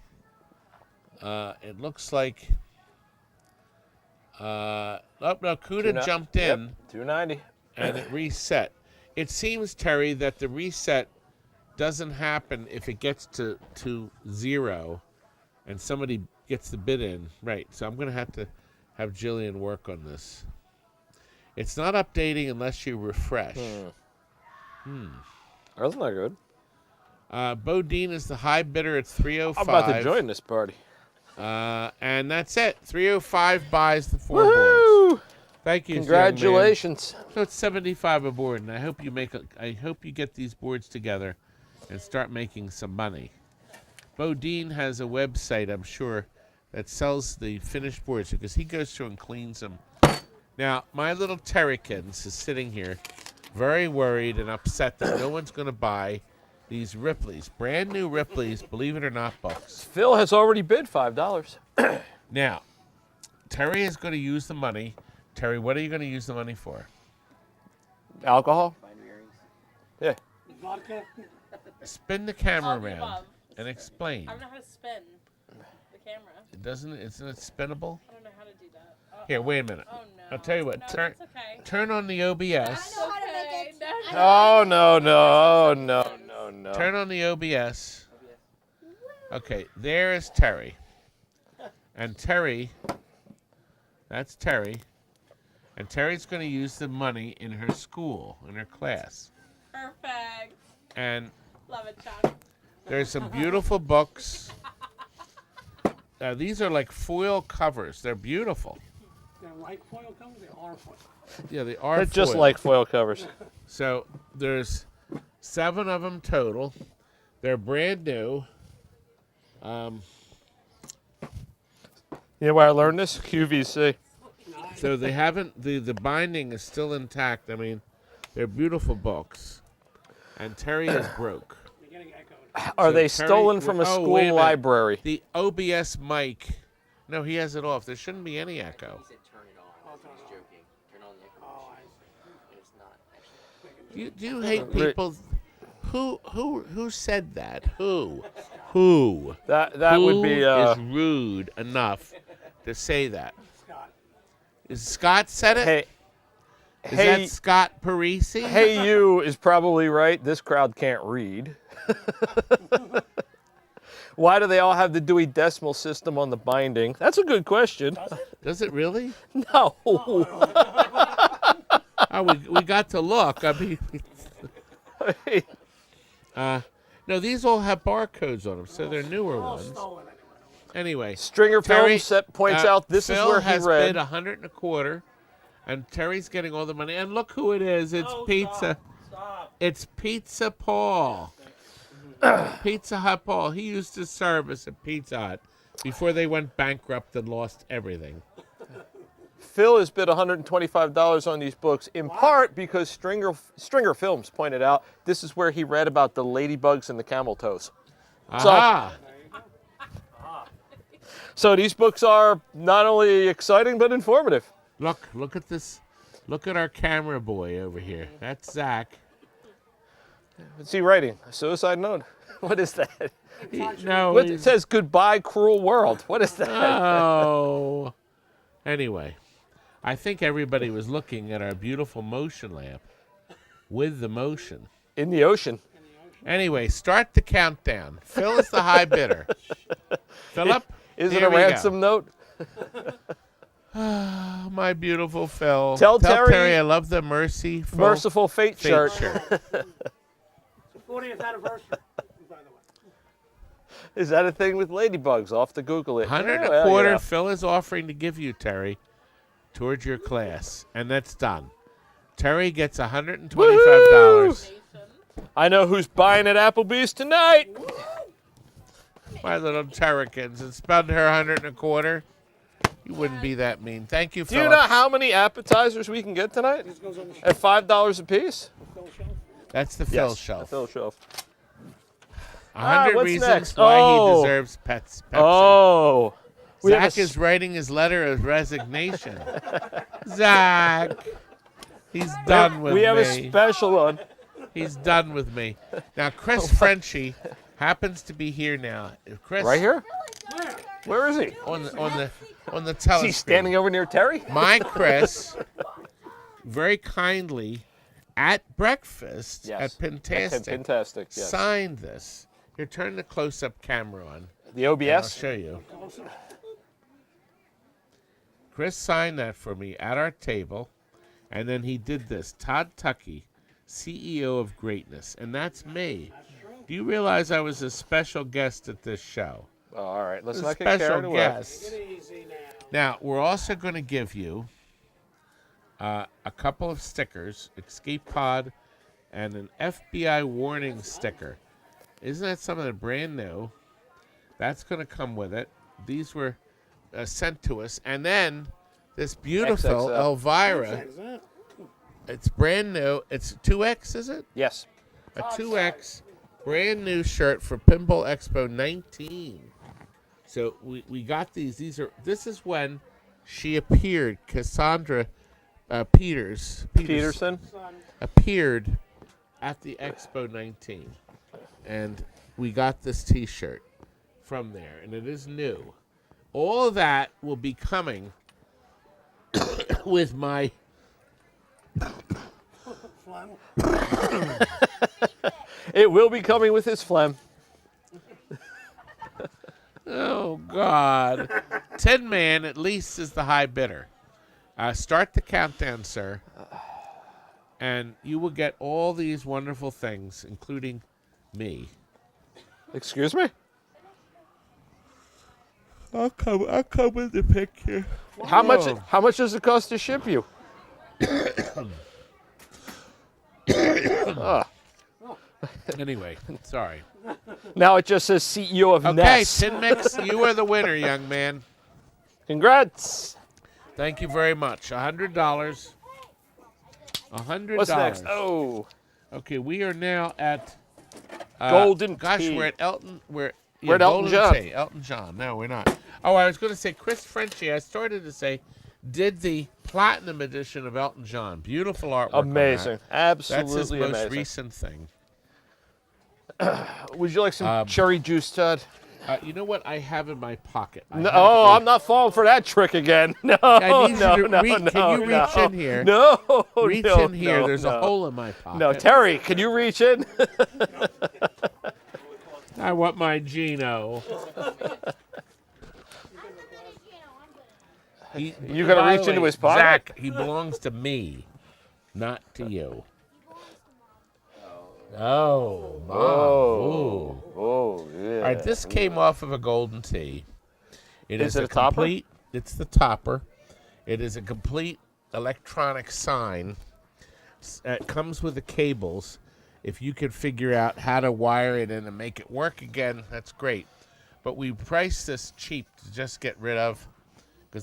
It looks like. Oh no, Cuda jumped in. Yep, 290. And it reset. It seems, Terry, that the reset doesn't happen if it gets to 0 and somebody gets the bid in. Right, so I'm going to have Jillian work on this. It's not updating unless you refresh. That's not good. Bodine is the high bidder at $305. I'm about to join this party. And that's it. 305 buys the 4 boards. Woo! Thank you, young man. Congratulations. So it's 75 a board, and I hope you get these boards together and start making some money. Bodine has a website, I'm sure, that sells the finished boards because he goes through and cleans them. Now, my little Terrykins is sitting here very worried and upset that no one's going to buy these Ripleys, brand new Ripleys, believe it or not, books. Phil has already bid $5. Now, Terry is going to use the money. Terry, what are you going to use the money for? Alcohol? Binary earrings. Yeah. Vodka. Spin the camera All the around above. and explain. I don't know how to spin the camera. Isn't it spinnable? I don't know how to do that. Here, wait a minute. Oh no. I'll tell you what. No, Turn that's okay. turn on the OBS. I know how to make it. Okay, Oh, no. Turn on the OBS. Okay, there is Terry. And Terry, that's Terry. And Terry's going to use the money in her school, in her class. Perfect. And Love it, Chuck. there's some beautiful books. These are like foil covers. They're beautiful. They're like foil covers. They are foil. Yeah, they are They're just foil. like foil covers. So there's 7 of them total. They're brand new. You know where I learned this? QVC. So they haven't, the binding is still intact. I mean, they're beautiful books. And Terry is broke. They're getting echoed. Are So they Terry- stolen from a oh, school wait a minute. library? The OBS mic, no, he has it off. There shouldn't be any echo. He said turn it on. turn He's it on. joking. Turn on the echo Oh, I machine. And it's not actually. Do you hate people? Who said that? Who? That would be is rude enough to say that? Scott. Is Scott said it? hey Is hey that Scott Parisi? hey you is probably right. This crowd can't read. Why do they all have the Dewey Decimal System on the binding? That's a good question. Does it really? No. Oh, we got to look. I mean, no, these all have barcodes on them, so they're newer ones. Stolen anyway. Anyway, Stringer Terry Films points out this Phil is where he has read. bid 100 and a quarter, and Terry's getting all the money. And look who it is! It's Pizza. Stop. It's Pizza Paul. Pizza Hut Paul. He used to serve at Pizza Hut before they went bankrupt and lost everything. Phil has bid $125 on these books, in part because Stringer Films pointed out this is where he read about the ladybugs and the camel toes. Aha! So these books are not only exciting but informative. Look at this. Look at our camera boy over here. That's Zach. What's he writing? A suicide note? What is that? No, What, it says goodbye, cruel world. What is that? Oh. Anyway, I think everybody was looking at our beautiful motion lamp with the motion. In the ocean. Anyway, start the countdown. Phil is the high bidder. Philip, Is it here a we ransom note? go. My beautiful Phil. Tell Terry I love the merciful Merciful Fate fate shirt. shirt. It's the 40th anniversary, by the way. Is that a thing with ladybugs? I'll have to Google it. 100 and Yeah, a well, quarter yeah. Phil is offering to give you, Terry, towards your class. And that's done. Terry gets $125. I know who's buying at Applebee's tonight. My little terrapins, and spend her 100 and a quarter. You wouldn't be that mean. Thank you, Do you Philip. know how many appetizers we can get tonight? This goes on the At $5 a piece? Phil shelf. That's the Phil The shelf. Phil shelf. 100 what's reasons next? why Oh. he deserves Pepsi. Oh. We have Zach a is writing his letter of resignation. Zach. He's done with we have me. a special one. He's done with me. Now, Chris Frenchie happens to be here now. Chris, Right here? Where is he? on the Is telescreen. he standing over near Terry? My Chris, very kindly, at breakfast at Pintastic, Fantastic, yes. signed this. Here, turn the close-up camera on. The I'll OBS? show you. Chris signed that for me at our table, and then he did this. Todd Tuckey, CEO of Greatness, and that's me. Do you realize I was a special guest at this show? Oh, all right, let's A not get carried special away. guest. Get easy now. Now, we're also going to give you a couple of stickers, Escape Pod and an FBI warning sticker. Isn't that something brand new? That's going to come with it. These were sent to us. And then this beautiful XXL. Elvira. Is that? It's brand new. It's 2X, is it? Yes. A 2X brand new shirt for Pinball Expo 19. So we got these. This is when she appeared, Cassandra Peterson. appeared at the Expo 19, and we got this T-shirt from there, and it is new. All of that will be coming with my It will be coming with his phlegm. Oh, God. Tin Man, at least, is the high bidder. Start the countdown, sir. And you will get all these wonderful things, including me. Excuse me? I'll come with the picture. How much does it cost to ship you? Anyway, sorry. Now it just says CEO of Okay, Ness. Tin Mix, you are the winner, young man. Congrats. Thank you very much. $100. $100. What's next? Oh. Okay, we are now at Golden Gosh, Tea. we're at Elton. We're at Elton Golden John. Tea. Elton John. No, we're not. Oh, I was going to say Chris Frenchie. I started to say, did the platinum edition of Elton John. Beautiful artwork. on Amazing. that. Absolutely That's his most amazing. recent thing. Would you like some cherry juice, Todd? You know what I have in my pocket? No, I'm not falling for that trick again. No, I need no, you to no, reach. no, Can you no, reach in here? No, Reach no, in here. no, There's no. a hole in my pocket. No, Terry, can you reach in? I want my Gino. You gonna By the reach into way, his pocket? Zach, he belongs to me, not to you. Oh, Mom. Ooh. Oh, yeah. All right, this came off of a Golden Tea. Is it a topper? complete. It's the topper. It is a complete electronic sign. It comes with the cables. If you could figure out how to wire it in and make it work again, that's great. But we priced this cheap to just get rid of,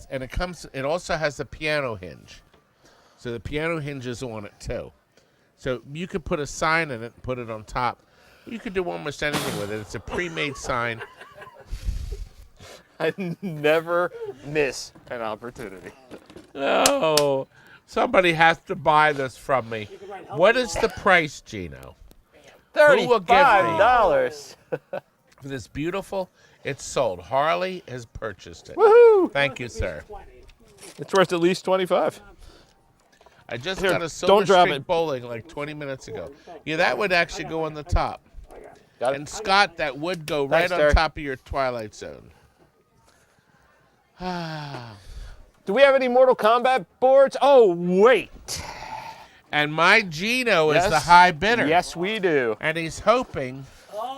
and it comes. It also has a piano hinge, so the piano hinge is on it too. So you could put a sign in it and put it on top. You could do almost anything with it. It's a pre-made sign. I never miss an opportunity. Oh, somebody has to buy this from me. What is the price, Gino? Who will give me $35. for this beautiful? It's sold. Harley has purchased it. Woohoo! Thank you, sir. It's worth at least 25. I just Here, got a don't Silver drop Streak it. bowling like 20 minutes ago. Yeah, that would actually go on the top. Got And it. Scott, that would go Thanks, right on Terry. top of your Twilight Zone. Do we have any Mortal Kombat boards? Oh, wait. And my Gino is Yes. the high bidder. Yes, we do. And he's hoping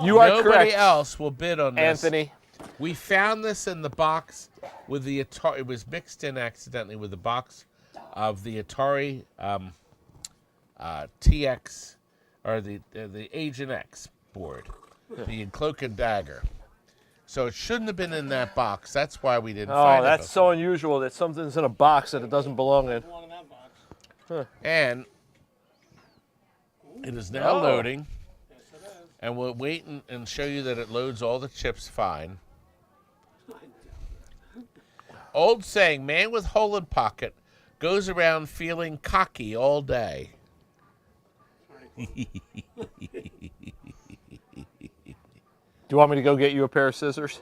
You are nobody correct, else will bid on this. Anthony. We found this in the box with the Atari. It was mixed in accidentally with the box of the Atari TX, or the Agent X board, the Cloak and Dagger. So it shouldn't have been in that box. That's why we didn't find Oh, it. that's so unusual that something's in a box that it doesn't belong in. And it is now Oh. loading. And we'll wait and show you that it loads all the chips fine. Old saying, man with hole in pocket goes around feeling cocky all day. Do you want me to go get you a pair of scissors?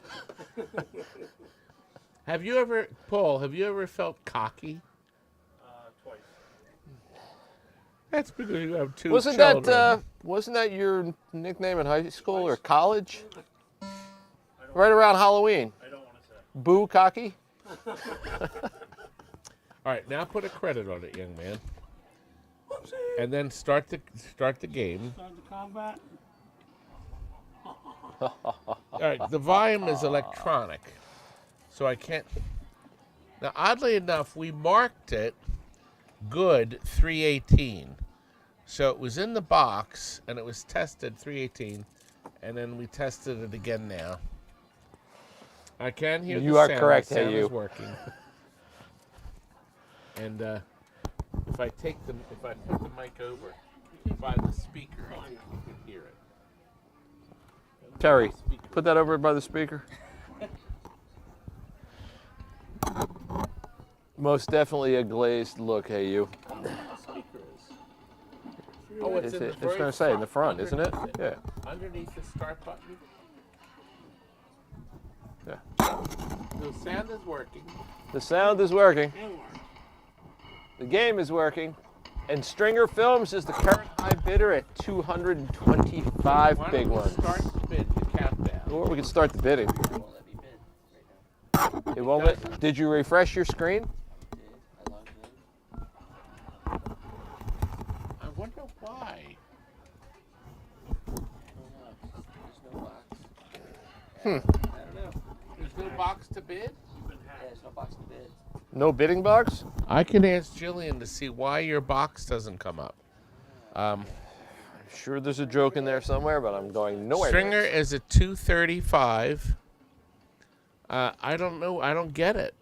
Have you ever, Paul, felt cocky? Twice. That's because you have two Wasn't children. that your nickname in high school or college? Right around Halloween. I don't want to say. Boo cocky? All right, now put a credit on it, young man. And then start the game. Start the combat. All right, the volume is electronic, so I can't. Now, oddly enough, we marked it good 318. So it was in the box, and it was tested 318, and then we tested it again now. I can hear You the are sound. correct, The sound hey, you. is working. And if I put the mic over by the speaker, you can hear it. Terry, put that over by the speaker. Most definitely a glazed look, hey you. Oh, it's in the It's very going to say in the front, isn't it? underneath Yeah. Underneath the start button. Yeah. The sound is working. The sound is working. The game is working. And Stringer Films is the current high bidder at 225 Why big don't we ones. start the bid, the countdown. Or we can start the bidding. It won't let me bid right now. It won't let, did you refresh your screen? I logged in. I wonder why. There's no box. Hmm. I don't know. There's no box to bid? Yeah, there's no box to bid. No bidding box? I can ask Jillian to see why your box doesn't come up. Sure there's a joke in there somewhere, but I'm going nowhere. Stringer is at 235. I don't know. I don't get it.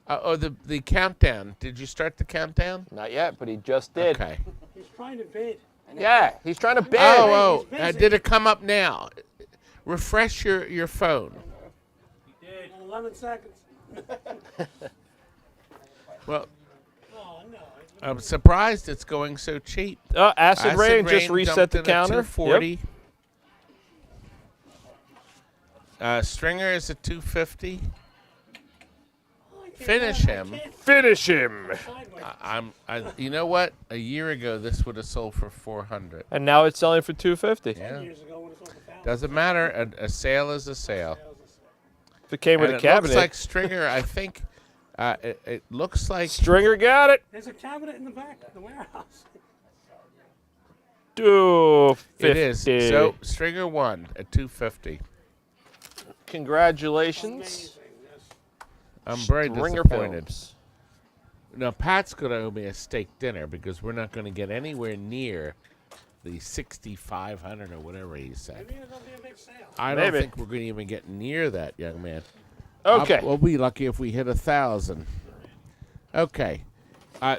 The countdown. Did you start the countdown? Not yet, but he just did. Okay. He's trying to bid. Yeah, he's trying to bid. Oh, He's busy. did it come up now? Refresh your phone. He did. 11 seconds. Well, Oh, no. I'm surprised it's going so cheap. Acid Rain just jumped reset the in at counter. 240. Stringer is at 250. Finish him. Finish him. You know what? A year ago, this would have sold for 400. And now it's selling for 250. Yeah. Years ago when it's over 1,000. Doesn't matter. A sale is a sale. If it came with And a it cabinet. looks like Stringer. I think it looks like Stringer got it. There's a cabinet in the back of the warehouse. 250. it is. So Stringer won at 250. Congratulations. Amazing. Yes. I'm very Stringer disappointed. Films. Now Pat's going to owe me a steak dinner because we're not going to get anywhere near the 6,500 or whatever he said. Maybe it'll be a big sale. I don't Maybe. think we're going to even get near that, young man. Okay. We'll be lucky if we hit 1,000. Okay.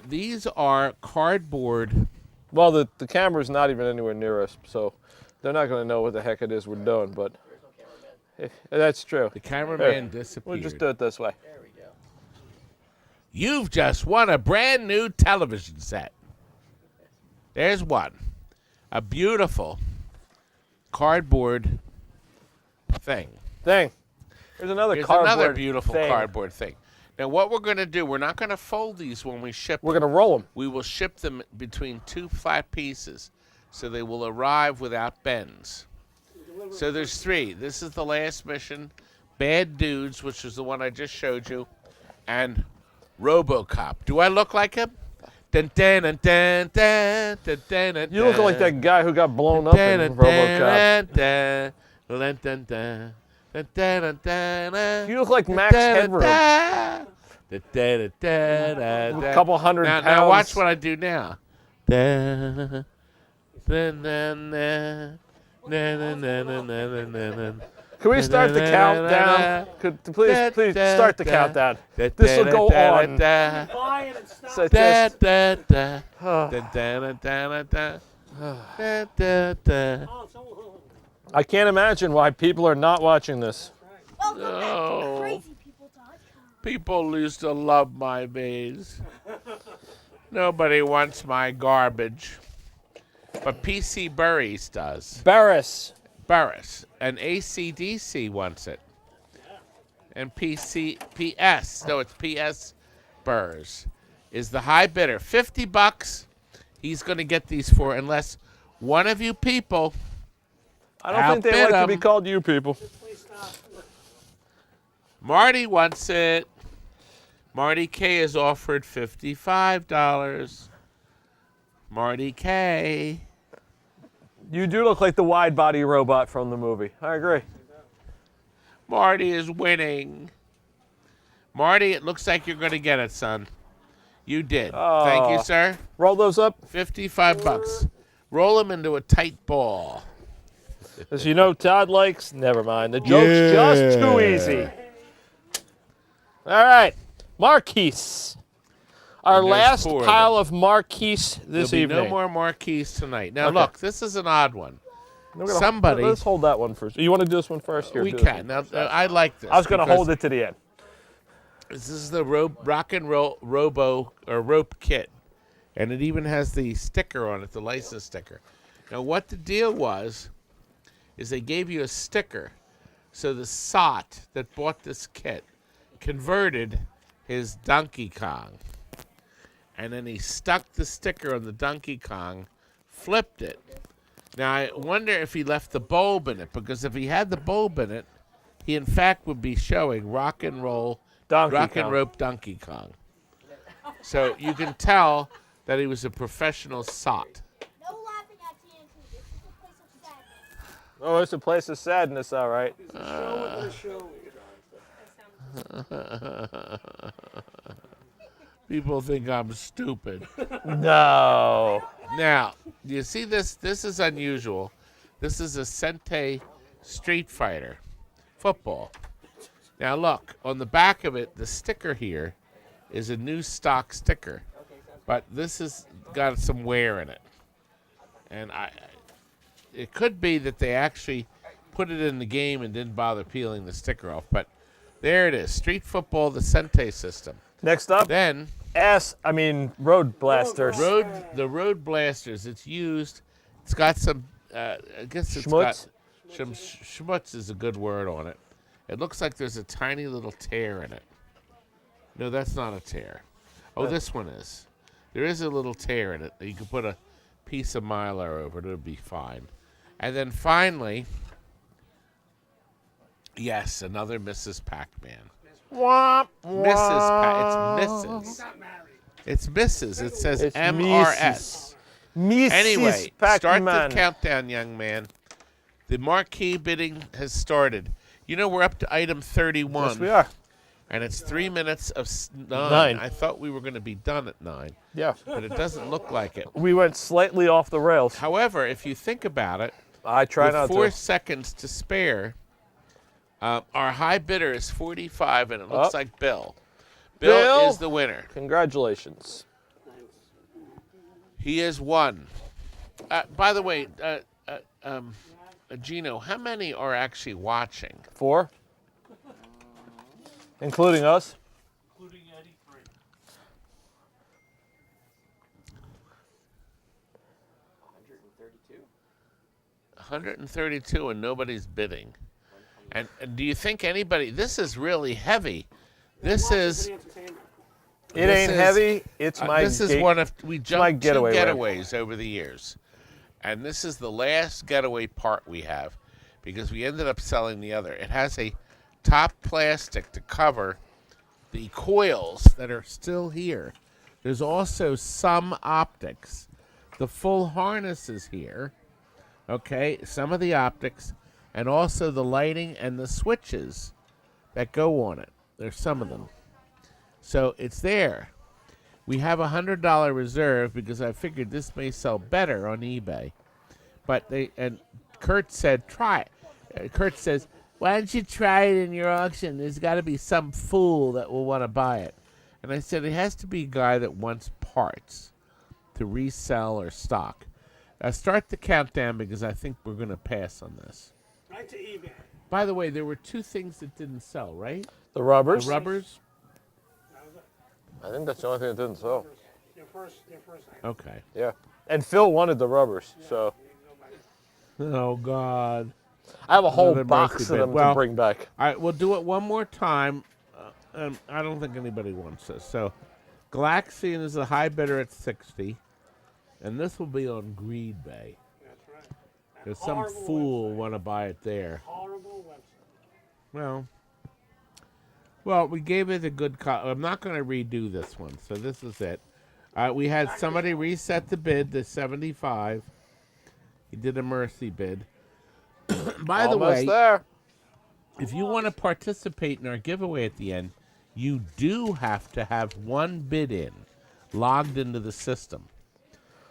These are cardboard. Well, the camera's not even anywhere near us, so they're not going to know what the heck it is we're doing, but that's true. The cameraman Here, disappeared. We'll just do it this way. There we go. You've just won a brand new television set. There's one. A beautiful cardboard thing. There's another Here's cardboard another beautiful thing. cardboard thing. Now, what we're going to do, we're not going to fold these when we ship We're them. going to roll them. We will ship them between two flat pieces, so they will arrive without bends. So there's three. This is the last mission. Bad Dudes, which is the one I just showed you, and RoboCop. Do I look like him? Dun, dun, dun, dun, dun, dun, dun, dun, You look like that guy who got blown up in RoboCop. You look like Max Headroom. A A couple hundred pounds. Now watch what I do now. Can we start the countdown? Please start the countdown. This will go on. Buy it and stop. So just, Oh, so, I can't imagine why people are not watching this. Welcome back No. to crazypeople.com. People used to love my maze. Nobody wants my garbage. But PC Burries does. Barris. Burris. And AC/DC wants it. And PS Burrs is the high bidder. $50 he's going to get these for unless one of you people I don't think they outbid like to be 'em. called you people. please stop. Marty wants it. Marty K is offered $55. Marty K. You do look like the wide body robot from the movie. I agree. Marty is winning. Marty, it looks like you're going to get it, son. You did. Thank you, Oh. sir. Roll those up. $55. Roll them into a tight ball. As you know, Todd likes. Never mind. The joke's just too easy. All right. Marquees. Our And there's last 4 of pile of marquees this There'll be evening. no more marquees tonight. Now, Okay. look, this is an odd one. We're gonna- somebody- Let's hold that one first. You want to do this one first? Here, We do this can. Now, I like this. one. I was going to because hold it to the end. This is the rock and roll rope kit, and it even has the sticker on it, the license sticker. Now, what the deal was is they gave you a sticker, so the sot that bought this kit converted his Donkey Kong, and then he stuck the sticker on the Donkey Kong, flipped it. Now, I wonder if he left the bulb in it, because if he had the bulb in it, he in fact would be showing rock and rope Donkey Kong. So you can tell that he was a professional sot. No laughing at TNT. This is a place of sadness. Oh, it's a place of sadness, all right. People think I'm stupid. No. Now, you see this? This is unusual. This is a Sentai Street Fighter football. Now look, on the back of it, the sticker here is a new stock sticker, but this has got some wear in it. And it could be that they actually put it in the game and didn't bother peeling the sticker off, but there it is, Street Football, the Sentai system. Next up, Then, Road Blasters. the Road Blasters, it's used, it's got some, I guess it's Schmutz? got some schmutz is a good word on it. It looks like there's a tiny little tear in it. No, that's not a tear. Oh, this one is. There is a little tear in it. You could put a piece of Mylar over it. It would be fine. And then finally, yes, another Mrs. Pac-Man. Womp, It's Mrs. It's Mrs. It says It's MRS. Mrs. Anyway, Pac-Man. start the countdown, young man. The marquee bidding has started. You know, we're up to item 31. Yes, we are. And it's 3 minutes of 9. 9. I thought we were going to be done at 9. Yeah. But it doesn't look like it. We went slightly off the rails. However, if you think about it, I try with not 4 to. seconds to spare, our high bidder is 45, and it looks like Bill. Bill is the winner. Congratulations. He is one. By the way, Gino, how many are actually watching? 4. Including us. Including Eddie, 3. 132, and nobody's bidding. And do you think anybody? This is really heavy. This is. It ain't heavy. It's my. This is one of we jumped 2 getaway getaways over the years, and this is the last getaway part we have, because we ended up selling the other. It has a top plastic to cover the coils that are still here. There's also some optics. The full harness is here. Okay, some of the optics, and also the lighting and the switches that go on it. There's some of them. So it's there. We have a $100 reserve because I figured this may sell better on eBay. But Kurt said, try it. Kurt says, why don't you try it in your auction? There's got to be some fool that will want to buy it. And I said, it has to be a guy that wants parts to resell or stock. Start the countdown because I think we're going to pass on this. Right to eBay. By the way, there were 2 things that didn't sell, right? The rubbers. The rubbers? I think that's the only thing that didn't sell. Your first item. Okay. Yeah. And Phil wanted the rubbers, so. Oh, God. I have a whole Another box mercy of bid. them Well, to bring back. All right, we'll do it one more time. I don't think anybody wants this. So, Galaxian is the high bidder at 60, and this will be on Greed Bay. That's right. Because some fool will want to buy it there. Horrible website. Well, we gave it a good I'm not going to redo this one, so this is it. We had somebody reset the bid to 75. He did a mercy bid. By the way, there. if you want to participate in our giveaway at the end, you do have to have 1 bid in, logged into the system.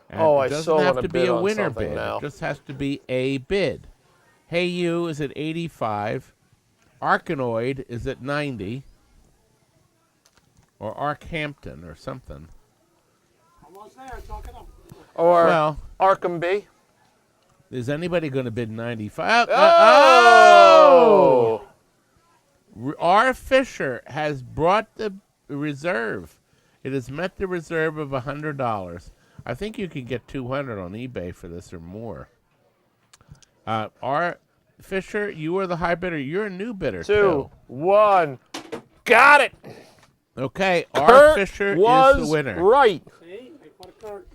And Oh, it I doesn't so have wanna to be bid a on winner something bid. now. It just has to be a bid. Hey You is at 85. Arkanoid is at 90. Or Arkhampton or something. Almost there. Talk it up. Or Well, Arkham B. is anybody going to bid 95? Oh! R. Fisher has brought the reserve. It has met the reserve of $100. I think you can get $200 on eBay for this or more. R. Fisher, you are the high bidder. You're a new bidder, 2, 1. Got it. Okay, R. Kurt Fisher was is the winner. right. See? I put a cart.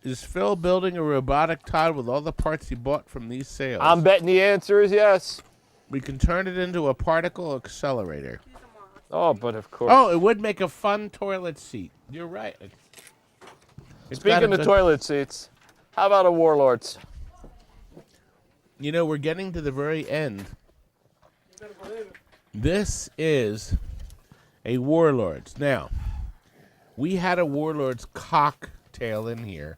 Is Phil building a robotic Todd with all the parts he bought from these sales? I'm betting the answer is yes. We can turn it into a particle accelerator. Oh, but of course. Oh, it would make a fun toilet seat. You're right. It's got Speaking a of good- toilet seats, how about a Warlords? You know, we're getting to the very end. This is a Warlords. Now, we had a Warlords cocktail in here.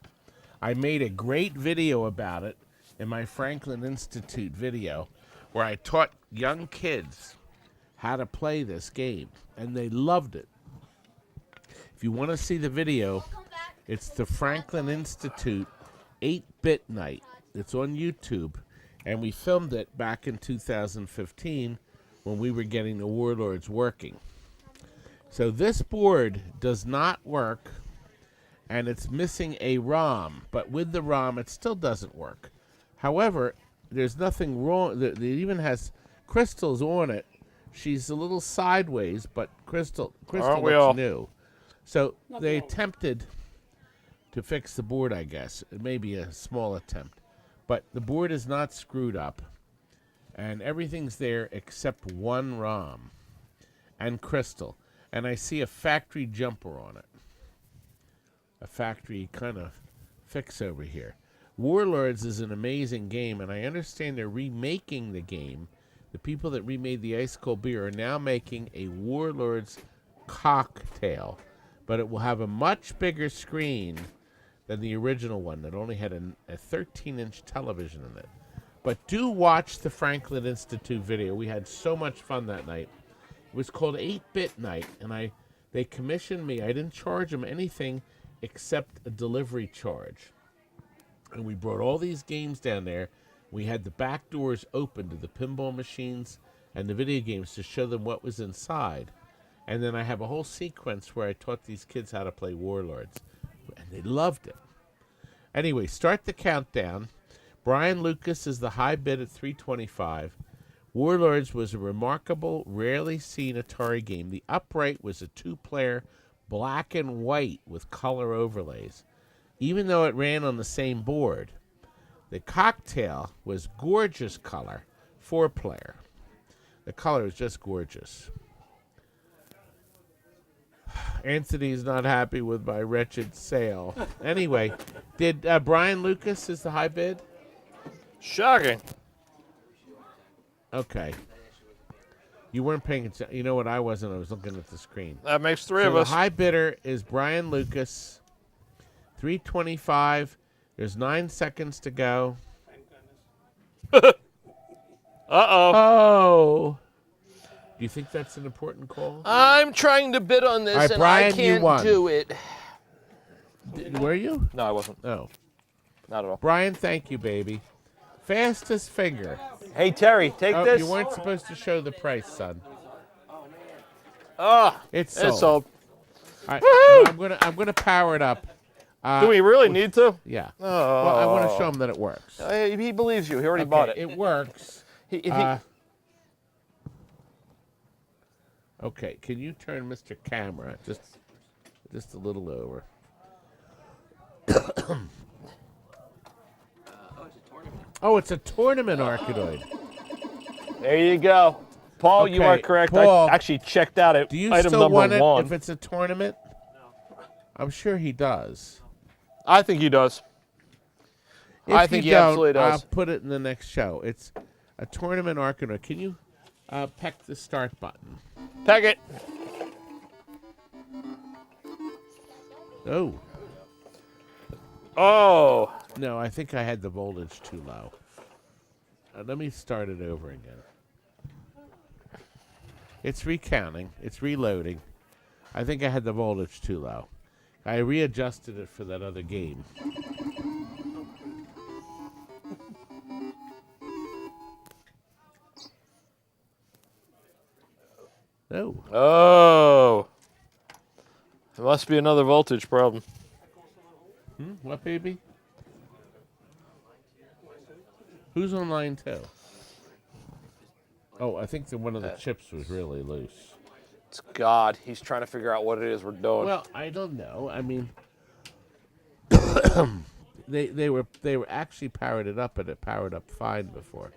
I made a great video about it in my Franklin Institute video where I taught young kids how to play this game, and they loved it. If you want to see the video, it's the Franklin Institute 8-bit night. It's on YouTube, and we filmed it back in 2015 when we were getting the Warlords working. So this board does not work, and it's missing a ROM, but with the ROM it still doesn't work. However, there's nothing wrong. It even has crystals on it. She's a little sideways, but Crystal Aren't we looks all? new. So they attempted to fix the board, I guess. It may be a small attempt. But the board is not screwed up, and everything's there except one ROM and Crystal. And I see a factory jumper on it. A factory kind of fix over here. Warlords is an amazing game, and I understand they're remaking the game. The people that remade the Ice Cold Beer are now making a Warlords cocktail, but it will have a much bigger screen than the original one that only had a 13-inch television in it. But do watch the Franklin Institute video. We had so much fun that night. It was called 8-Bit Night, and they commissioned me. I didn't charge them anything except a delivery charge. And we brought all these games down there. We had the back doors open to the pinball machines and the video games to show them what was inside. And then I have a whole sequence where I taught these kids how to play Warlords. And they loved it. Anyway, start the countdown. Brian Lucas is the high bid at $325. Warlords was a remarkable, rarely seen Atari game. The upright was a 2-player black and white with color overlays, even though it ran on the same board. The cocktail was gorgeous color, 4-player. The color was just gorgeous. Anthony's not happy with my wretched sale. Anyway, did Brian Lucas is the high bid? Shocking. Okay. You weren't paying attention. You know what? I wasn't. I was looking at the screen. That makes 3 So of the us. high bidder is Brian Lucas, $325. There's 9 seconds to go. Uh-oh. Oh. Do you think that's an important call? I'm trying to bid on this, All right, and Brian, I you can't won. do it. Were you? No, I wasn't. No. Not at all. Brian, thank you, baby. Fastest finger. Hey, Terry, take Oh, this. you weren't supposed to show the price, son. Ah, It's it's sold. sold. All right, Woohoo! I'm gonna power it up. Do we really need to? Yeah. Oh. Well, I want to show him that it works. He believes you. He already Okay, bought it. It works. He- Okay, can you turn Mr. Camera just a little over? Oh, it's a tournament. Oh, it's a tournament Arcadoid. There you go. Paul, you Okay, are correct. Paul, I actually checked out at Do you item still number want it 1. if it's a tournament? No. I'm sure he does. I think he does. If I think you he don't, absolutely does. I'll put it in the next show. It's a tournament Arcadoid. Can you peck the start button? Peg it. Oh. Oh. No, I think I had the voltage too low. Let me start it over again. It's recounting. It's reloading. I think I had the voltage too low. I readjusted it for that other game. Oh. Oh. It must be another voltage problem. What, baby? Who's on line 2? Oh, I think that one of the chips was really loose. It's God. He's trying to figure out what it is we're doing. Well, I don't know. I mean, they were actually powered up, and it powered up fine before.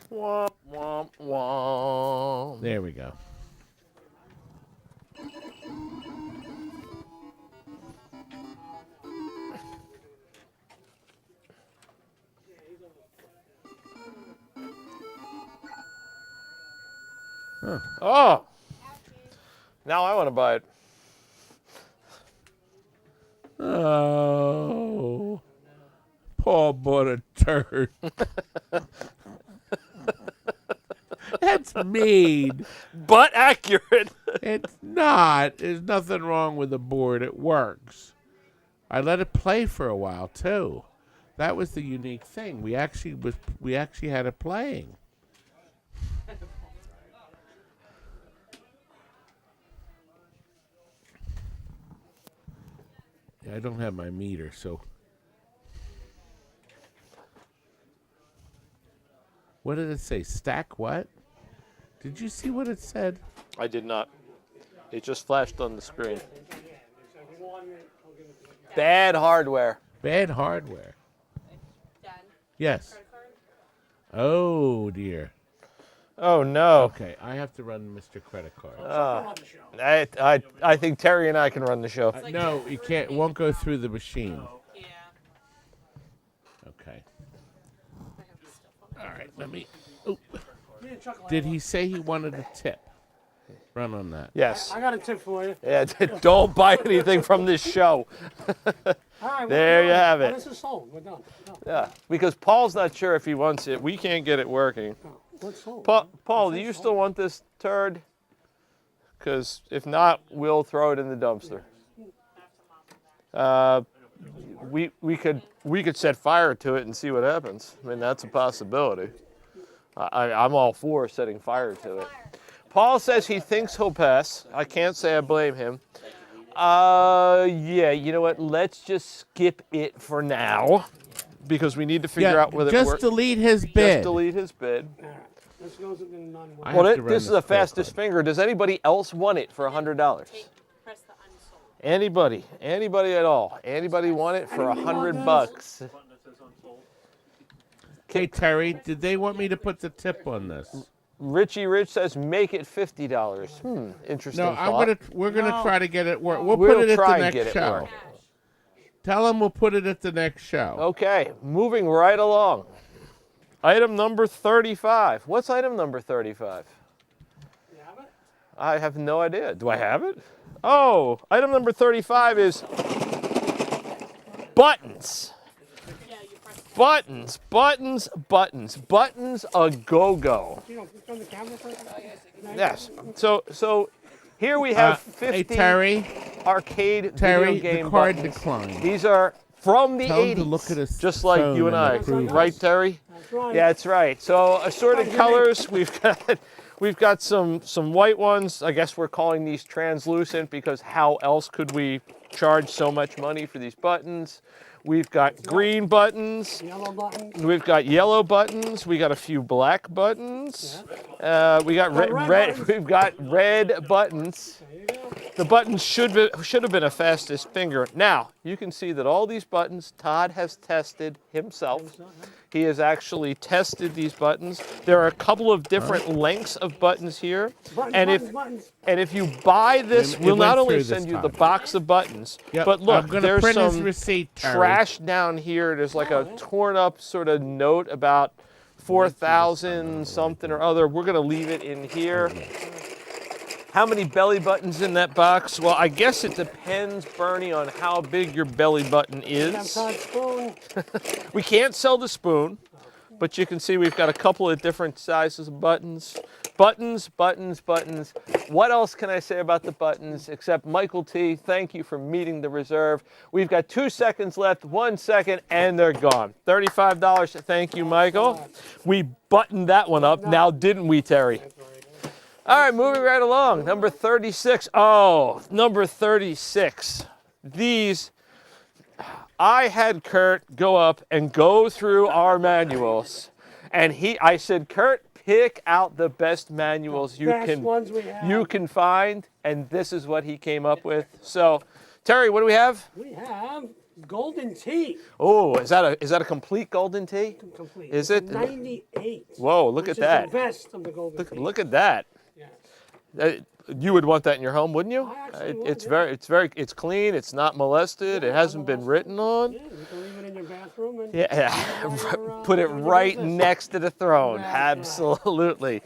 Womp, womp, womp. There we go. Huh. Oh. Now I want to buy it. Oh. Paul bought a turd. That's mean. But accurate. It's not. There's nothing wrong with the board. It works. I let it play for a while too. That was the unique thing. We actually had it playing. Yeah, I don't have my meter, so. What did it say? Stack what? Did you see what it said? I did not. It just flashed on the screen. Bad hardware. Bad hardware. Dad, Yes. credit card? Oh, dear. Oh no. Okay, I have to run Mr. Credit Card. I think Terry and I can run the show. No, you can't. It won't go through the machine. Yeah. Okay. All right, let me. Oh. Did he say he wanted a tip? Run on that. Yes. I got a tip for you. Yeah, don't buy anything from this show. All right, There you have it. This is sold. We're done. No, Yeah, because Paul's not sure if he wants it. We can't get it working. no, what's sold? Paul, do you still want this turd? Because if not, we'll throw it in the dumpster. We could set fire to it and see what happens. I mean, that's a possibility. I'm all for setting fire to it. Paul says he thinks he'll pass. I can't say I blame him. Yeah, you know what? Let's just skip it for now because we need to figure out whether it just works. delete his bid. Just delete his bid. All right. This goes in the non-work. I Well, have to run this is the credit fastest card. finger. Does anybody else want it for $100? Press the unsold. Anybody? Anybody at all? Anybody want it for $100? Okay, Terry, did they want me to put the tip on this? Richie Rich says make it $50. Interesting No, thought. we're gonna try to get it work. We'll We'll put it at try the and next get it show. working. Tell them we'll put it at the next show. Okay, moving right along. Item number 35. What's item number 35? You have it? I have no idea. Do I have it? Oh, item number 35 is buttons. Yeah, you press that. Buttons, buttons, buttons, buttons a go-go. You know, turn the camera first. Yes. So here we have 50 Hey, Terry, arcade Terry, video game the card buttons. declined. These are from the Tell 80s. him to look at his just like phone you and I. and approve. Right, Terry? That's right. Yeah, that's right. So assorted colors. We've got some white ones. I guess we're calling these translucent because how else could we charge so much money for these buttons? We've got green buttons. Yellow button. We've got yellow buttons. We got a few black buttons. We got red. red buttons. We've got red buttons. There you go. The buttons should have been a fastest finger. Now you can see that all these buttons Todd has tested himself. He has actually tested these buttons. There are a couple of different lengths of buttons here, Buttons, and buttons, if buttons. and if you buy this, It we'll not went only through this send you the time. box of buttons, Yep, but look, I'm gonna there's print his some receipt, Terry. trash down here. There's like a torn up sort of note about 4,000 something or other. We're gonna leave it in here. How many belly buttons in that box? Well, I guess it depends, Bernie, on how big your belly button Have is. Todd spoon. We can't sell the spoon. but you can see we've got a couple of different sizes of buttons. Buttons, buttons, buttons. What else can I say about the buttons except Michael T, thank you for meeting the reserve. We've got 2 seconds left, 1 second, and they're gone. $35, thank you, Michael. We buttoned that one up, now didn't we, Terry? All right, moving right along, number 36. Oh, number 36. These, I had Kurt go up and go through our manuals, and I said, Kurt, pick out the best manuals you can find, and this is what he came up with. So, Terry, what do we have? We have Golden Tee. Oh, is that a complete Golden Tee? Complete. Is it? 98. Whoa, look at that. Which is the best of the Golden Tee. Look at that. Yeah. You would want that in your home, wouldn't you? I actually would, It's clean. It's not molested. It hasn't been written on. Yeah, you can leave it in your bathroom and Put it right next to the throne. Absolutely.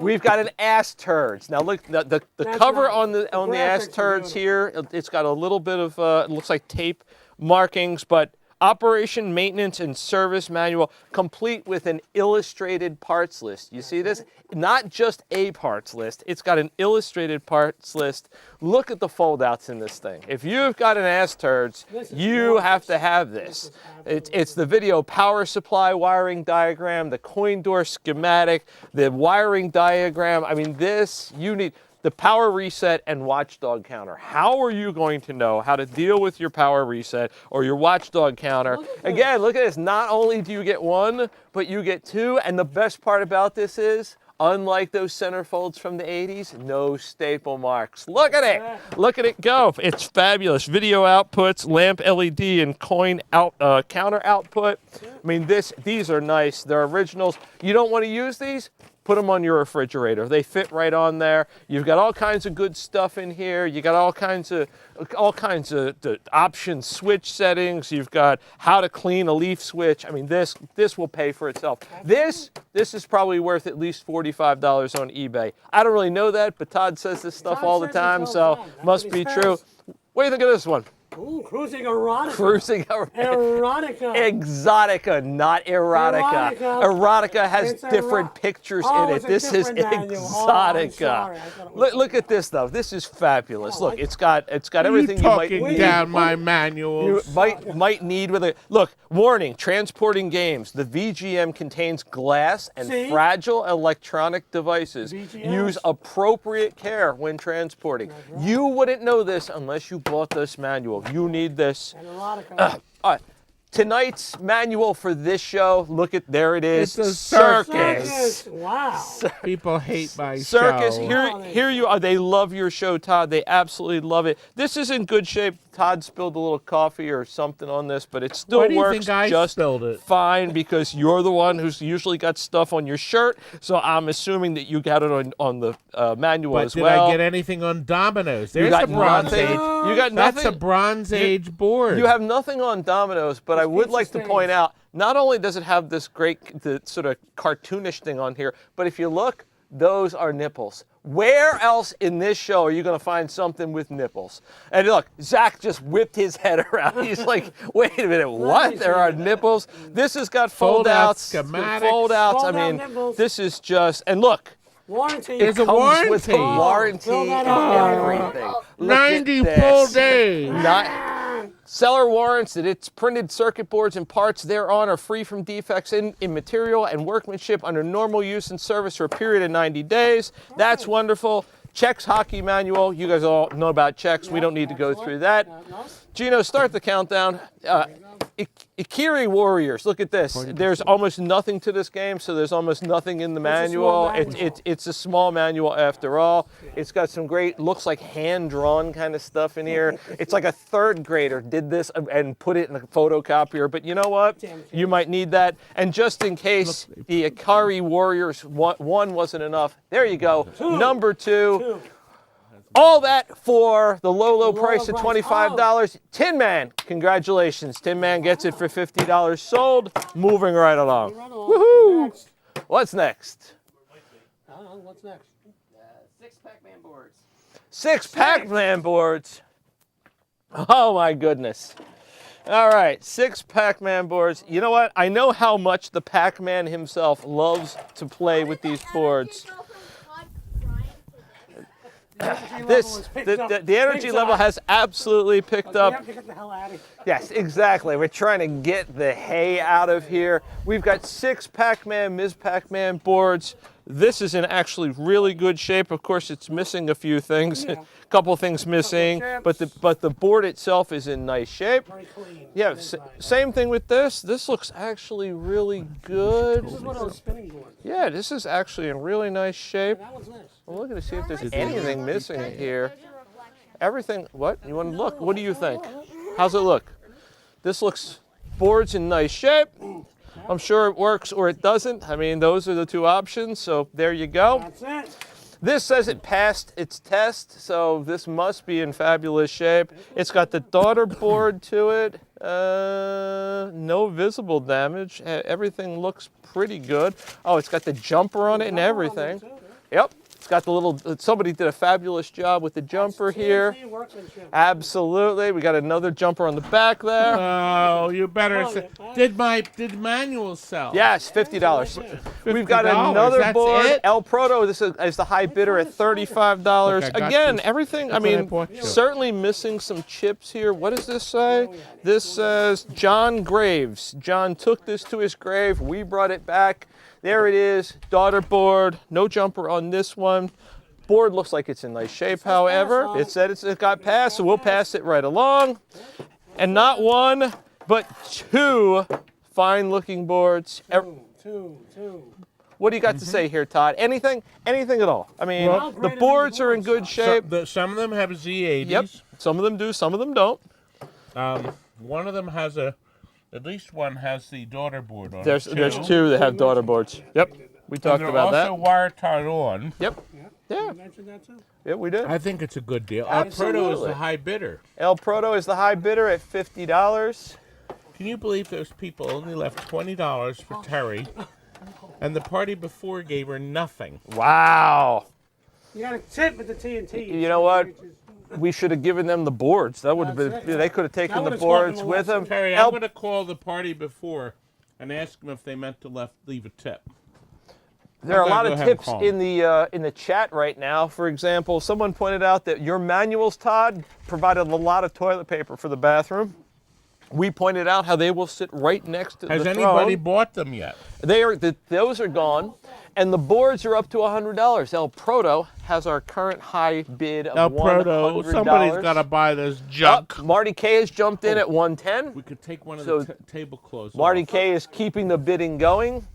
We've got an Asteroids. Now look, the cover right. on the graphics are Asteroids here. It's got a little bit of it looks like tape markings, but operation, maintenance, and service manual, complete with an illustrated parts list. You see this? Not just a parts list. It's got an illustrated parts list. Look at the foldouts in this thing. If you've got an Asteroids, you have to have this. It's the video power supply wiring diagram, the coin door schematic, the wiring diagram. I mean, this, you need the power reset and watchdog counter. How are you going to know how to deal with your power reset or your watchdog counter? Again, look at this. Not only do you get one, but you get two. And the best part about this is, unlike those centerfolds from the 80s, no staple marks. Look at it. Look at it go. It's fabulous. Video outputs, lamp LED, and coin counter output. I mean, these are nice. They're originals. You don't want to use these? Put them on your refrigerator. They fit right on there. You've got all kinds of good stuff in here. You got all kinds of the option switch settings. You've got how to clean a leaf switch. I mean, this will pay for itself. This is probably worth at least $45 on eBay. I don't really know that, but Todd says this stuff all the time, so must be true. What do you think of this one? Ooh, cruising erotica. Cruising erotica. Exotica, not erotica. Erotica has different pictures in it. This is exotica. Look at this though. This is fabulous. Look, it's got everything you might need. Down my manuals. You might need with it. Look, warning: transporting games. The VGM contains glass and fragile electronic devices. Use appropriate care when transporting. You wouldn't know this unless you bought this manual. You need this. All right. Tonight's manual for this show, look at, there it is. It's a circus. Wow. People hate my circus. show. Here you are. They love your show, Todd. They absolutely love it. This is in good shape. Todd spilled a little coffee or something on this, but it still works just fine because you're the one who's usually got stuff on your shirt. So I'm assuming that you got it on the manual as well. Did I get anything on dominoes? There's the Bronze Age. You got nothing. That's a Bronze Age board. You have nothing on dominoes, but I would like to point out, not only does it have this great sort of cartoonish thing on here, but if you look, those are nipples. Where else in this show are you going to find something with nipples? And look, Zach just whipped his head around. He's like, wait a minute, what? There are nipples? This has got fold-outs. Fold-outs. I mean, this is just, and look. Warranty. It comes with a warranty and everything. 90 full days. Seller warrants that its printed circuit boards and parts thereon are free from defects in material and workmanship under normal use and service for a period of 90 days. That's wonderful. Chex hockey manual. You guys all know about Chex. We don't need to go through that. Gino, start the countdown. Ikiri Warriors, look at this. There's almost nothing to this game, so there's almost nothing in the manual. It's a small manual after all. It's got some great, looks like hand-drawn kind of stuff in here. It's like a third grader did this and put it in a photocopier, but you know what? You might need that. And just in case the Ikiri Warriors one wasn't enough, there you go. Number two. All that for the low price of $25. Tin Man, congratulations. Tin Man gets it for $50 sold. Moving right along. Woohoo! What's next? I don't know. What's next? 6 Pac-Man boards. 6 Pac-Man boards. Oh my goodness. All right, 6 Pac-Man boards. You know what? I know how much the Pac-Man himself loves to play with these boards. The energy level has absolutely picked up. We have to get the hell out of here. Yes, exactly. We're trying to get the hay out of here. We've got 6 Pac-Man, Ms. Pac-Man boards. This is in actually really good shape. Of course, it's missing a few things. Yeah. A couple things missing, but the board itself is in nice shape. Very clean. Yeah, Very nice. same thing with this. This looks actually really good. This is one of those spinning boards. Yeah, this is actually in really nice shape. That one's nice. I'm looking to see if there's anything missing here. Everything, what? You want to look? What do you think? How's it look? This looks, board's in nice shape. I'm sure it works or it doesn't. I mean, those are the 2 options, so there you go. That's it. This says it passed its test, so this must be in fabulous shape. It's got the daughter board to it. No visible damage. Everything looks pretty good. Oh, it's got the jumper on it and everything. Yep. It's got the little, somebody did a fabulous job with the jumper here. TNT workmanship. Absolutely. We got another jumper on the back there. Oh, you better say. Did manuals sell? Yes, $50. We've got $50, another that's board, it? El Proto. This is the high bidder at $35. Look, I got Again, this. everything, I That's what I mean, bought you. certainly missing some chips here. What does this say? This says John Graves. John took this to his grave. We brought it back. There it is, daughter board. No jumper on this one. Board looks like it's in nice shape, however. It said it got passed, so we'll pass it right along. And not 1, but 2 fine-looking boards. Two. What do you got to say here, Todd? Anything at all? I mean, Well, the boards are in good shape. Some of them have Z80s. Yep. Some of them do, some of them don't. One of them has at least one has the daughter board on There's it. there's 2 that have daughter boards. Yep. We talked They're about also that. wire tied on. Yep. Yeah. You mentioned that too? Yeah, we did. I think it's a good deal. El Proto is Absolutely. the high bidder. El Proto is the high bidder at $50. Can you believe those people only left $20 for Terry, and the party before gave her nothing? Wow. You got a tip with the TNT. You know what? We should have given them the boards. That would have been. That's it. They could have taken That the would've taught them boards a with them. Terry, I'm going to call the party before and ask them if they meant to leave a tip. There are a lot Go of ahead and tips call in the chat right now. For example, someone pointed out that your manuals, Todd, provided a lot of toilet paper for the bathroom. We pointed out how they will sit right next to Has the anybody throne. bought them yet? Those are gone, and the boards are up to $100. El Proto has our current high bid of El $100. Proto, somebody's got to buy this junk. Marty K has jumped in at 110. We could take one of So, the tablecloths Marty off. K is keeping the bidding going.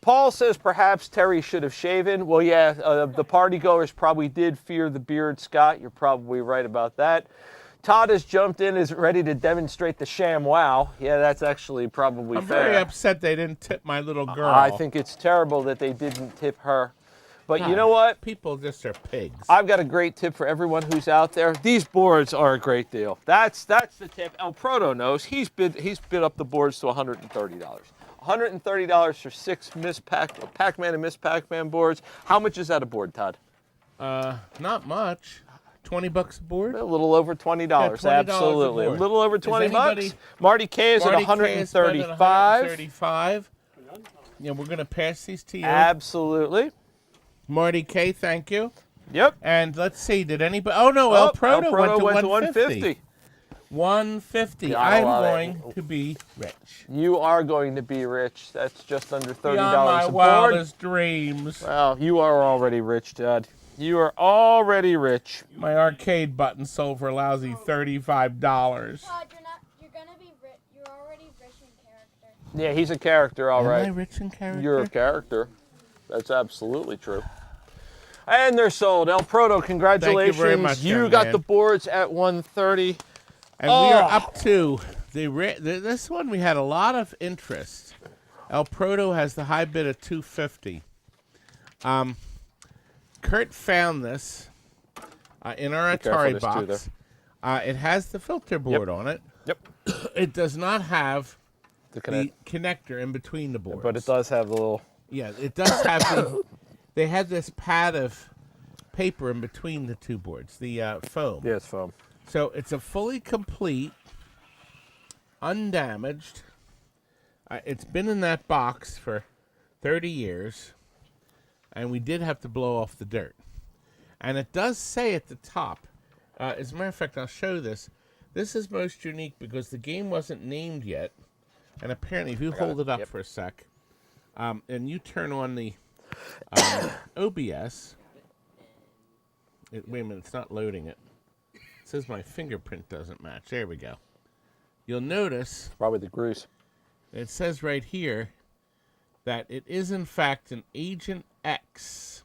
Paul says perhaps Terry should have shaven. Well, yeah, the partygoers probably did fear the beard, Scott. You're probably right about that. Todd has jumped in, is ready to demonstrate the sham wow. Yeah, that's actually probably I'm fair. very upset they didn't tip my little girl. I think it's terrible that they didn't tip her. But you know what? People just are pigs. I've got a great tip for everyone who's out there. These boards are a great deal. That's the tip. El Proto knows. He's bid up the boards to $130. $130 for 6 Pac-Man and Miss Pac-Man boards. How much is that a board, Todd? Not much. $20 a board? A little over $20. $20 a Absolutely. A board. little over Is 20 anybody- bucks. Marty K is at Marty K is spending 135. $135. Yeah, we're going to pass these to you. Absolutely. Marty K, thank you. Yep. And let's see, did anybody... Oh, no, El Proto, went to 150. 150. Yeah, I I'm love it. going to be rich. You are going to be rich. That's just under $30 Beyond my a board. wildest dreams. Well, you are already rich, Todd. You are already rich. My arcade button sold for a lousy $35. Todd, you're gonna be rich. You're already rich in character. Yeah, he's a character, all Am right. I rich in character? You're a character. That's absolutely true. And they're sold. El Proto, congratulations. Thank you very much, You young got man. the boards at 130. And we are up to this one. We had a lot of interest. El Proto has the high bid of 250. Kurt found this in our careful, Atari there's two box. It has the filter board on it. Yep. It does not have The the connector in between the boards. but it does have the little... Yeah, it does have the... They had this pad of paper in between the two boards, the foam. Yeah, it's foam. So it's a fully complete undamaged. It's been in that box for 30 years, and we did have to blow off the dirt. And it does say at the top, as a matter of fact, I'll show this. This is most unique because the game wasn't named yet, and apparently if you hold it up for a sec, and you turn on the OBS, wait a minute, it's not loading it. It says my fingerprint doesn't match. There we go. You'll notice... Probably the grease. It says right here that it is in fact an Agent X.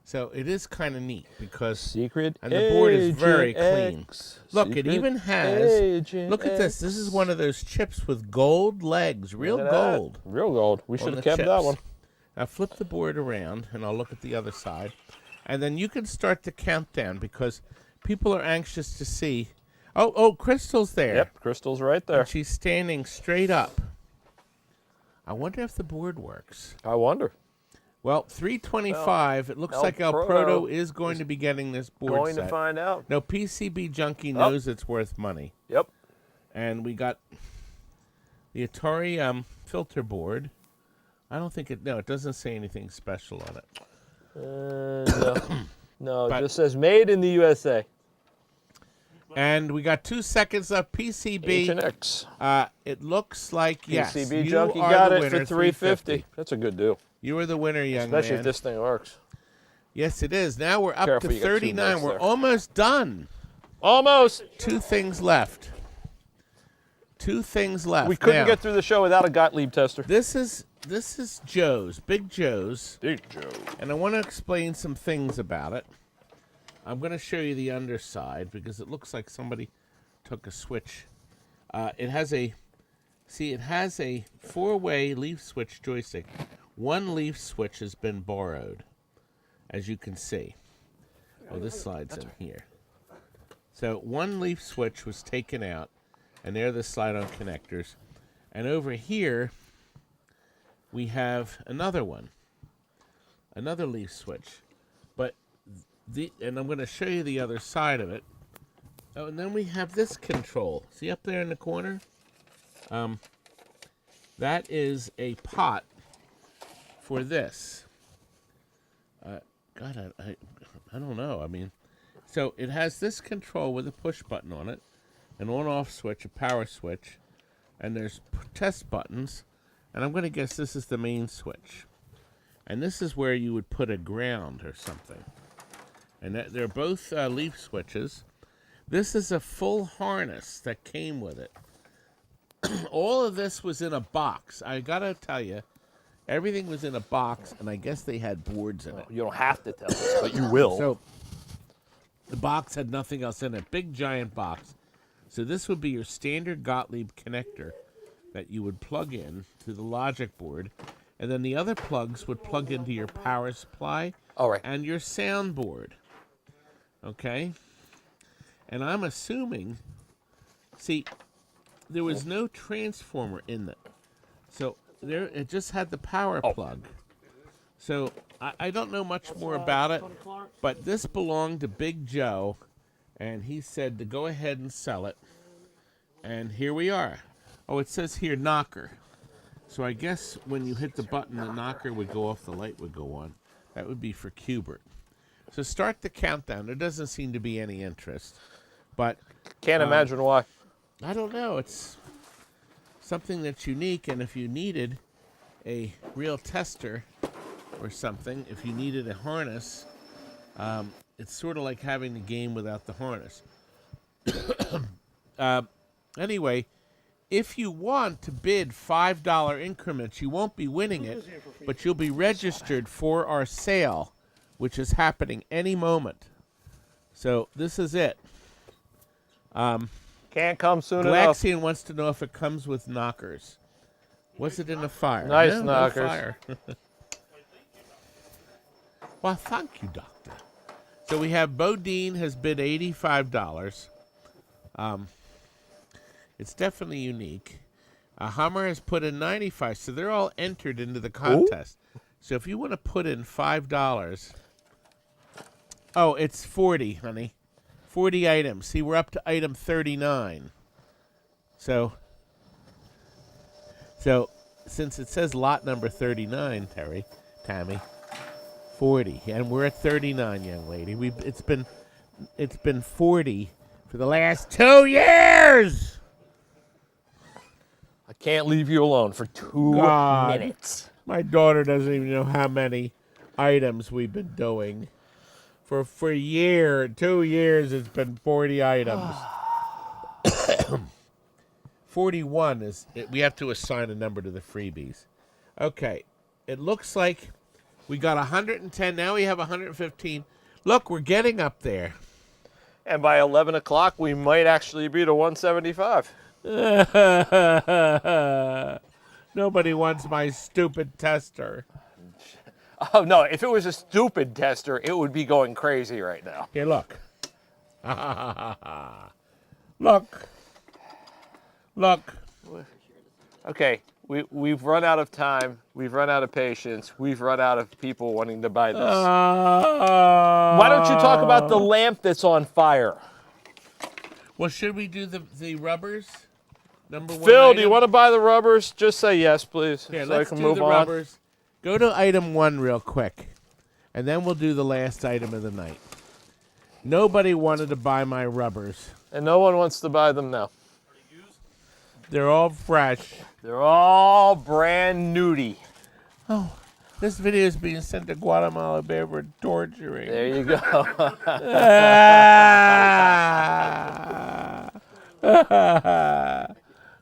So it is kind of neat because Secret and the board is very clean. X. Look, Secret it even has. Agent Look at this. This is one of those chips with gold legs, real gold. Real gold. We should on have the kept that chips. one. Now flip the board around, and I'll look at the other side, and then you can start the countdown because people are anxious to see. Oh, Crystal's there. Yep, Crystal's right there. And she's standing straight up. I wonder if the board works. I wonder. Well, 325. It looks like El Proto is going to be getting this board Going set. to find out. No, PCB Junkie knows it's worth money. Yep. And we got the Atari filter board. I don't think it... No, it doesn't say anything special on it. No, But- it just says made in the USA. And we got 2 seconds left. PCB. Agent X. It looks like, yes, PCB you Junkie are got the it winner, for $350. That's a good deal. You were the winner, young Especially man. if this thing works. Yes, it is. Now we're up Careful, to you got 2 39. minutes We're there. almost done. Almost. 2 things left. 2 things left. We couldn't Now, get through the show without a Gottlieb tester. This is Joe's, Big Joe's, Big Joe. and I want to explain some things about it. I'm going to show you the underside because it looks like somebody took a switch. It has a 4-way leaf switch joystick. 1 leaf switch has been borrowed, as you can see. Oh, this slides in here. So 1 leaf switch was taken out, and there are the slide-on connectors. And over here, we have another one, another leaf switch. But and I'm going to show you the other side of it. Oh, and then we have this control. See up there in the corner? That is a pot for this. God, I don't know. I mean, so it has this control with a push button on it, an on-off switch, a power switch, and there's test buttons. And I'm going to guess this is the main switch. And this is where you would put a ground or something. And they're both leaf switches. This is a full harness that came with it. All of this was in a box. I got to tell you, everything was in a box, and I guess they had boards in it. You don't have to tell us, but you will. So the box had nothing else in it. Big, giant box. So this would be your standard Gottlieb connector that you would plug in to the logic board. And then the other plugs would plug into your power supply and your soundboard. Okay? And I'm assuming, see, there was no transformer in it. So there, it just had the power plug. So I don't know much more about it, but this belonged to Big Joe, and he said to go ahead and sell it. And here we are. Oh, it says here knocker. So I guess when you hit the button, the knocker would go off, the light would go on. That would be for Cubert. So start the countdown. There doesn't seem to be any interest. But Can't imagine why. I don't know. It's something that's unique, and if you needed a real tester or something, if you needed a harness, it's sort of like having the game without the harness. Anyway, if you want to bid $5 increments, you won't be winning it, but you'll be registered for our sale, which is happening any moment. So this is it. Can't come soon enough. Galaxian wants to know if it comes with knockers. Was it in the fire? Nice No, knockers. No fire. Well, thank you, Doctor. So we have Bodine has bid $85. It's definitely unique. Hummer has put in $95, so they're all entered into the contest. Ooh. So if you want to put in $5, oh, it's $40, honey. 40 items. See, we're up to item 39. So since it says lot number 39, Tammy, 40, and we're at 39, young lady. It's been 40 for the last 2 years. I can't leave you alone for 2 God. minutes. My daughter doesn't even know how many items we've been doing. For a year, 2 years, it's been 40 items. 41 is, we have to assign a number to the freebies. Okay, it looks like we got 110, now we have 115. Look, we're getting up there. And by 11 o'clock, we might actually be to 175. Nobody wants my stupid tester. Oh, no, if it was a stupid tester, it would be going crazy right now. Here, look. Look. Look. Okay, we've run out of time. We've run out of patience. We've run out of people wanting to buy this. Why don't you talk about the lamp that's on fire? Well, should we do the rubbers? Number one. Phil, item? do you want to buy the rubbers? Just say yes, please. Here, so I let's can do move the on. rubbers. Go to item 1 real quick, and then we'll do the last item of the night. Nobody wanted to buy my rubbers. And no one wants to buy them now. They're all fresh. They're all brand nudie. Oh, this video is being sent to Guatemala Bay for torturing. There you go.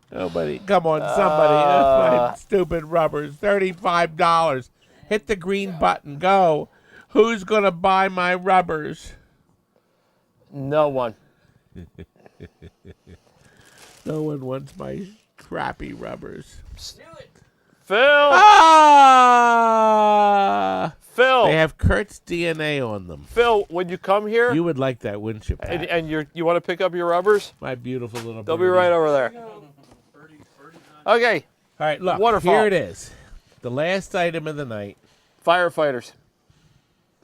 Nobody, come on, somebody. That's my stupid rubbers. $35. Hit the green button. Go. Who's going to buy my rubbers? No one. No one wants my crappy rubbers. Phil! Ah! Phil! They have Kurt's DNA on them. Phil, when you come here, You would like that, wouldn't you, Pat? and you want to pick up your rubbers, My beautiful little they'll be birdie. right over there. Okay, All right, look, Waterfall. here it is. The last item of the night. firefighters.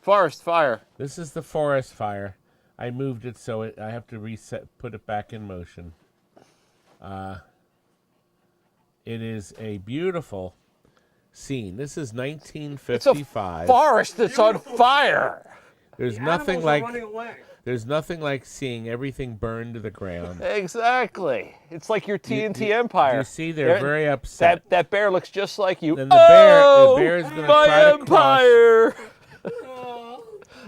Forest fire. This is the forest fire. I moved it so I have to put it back in motion. It is a beautiful scene. This is It's a 1955. forest that's on fire. There's nothing like seeing everything burned to the ground. Exactly. It's like your TNT Empire. You see, they're very upset. That bear looks just like you. And the bear is going to my try to cross. empire!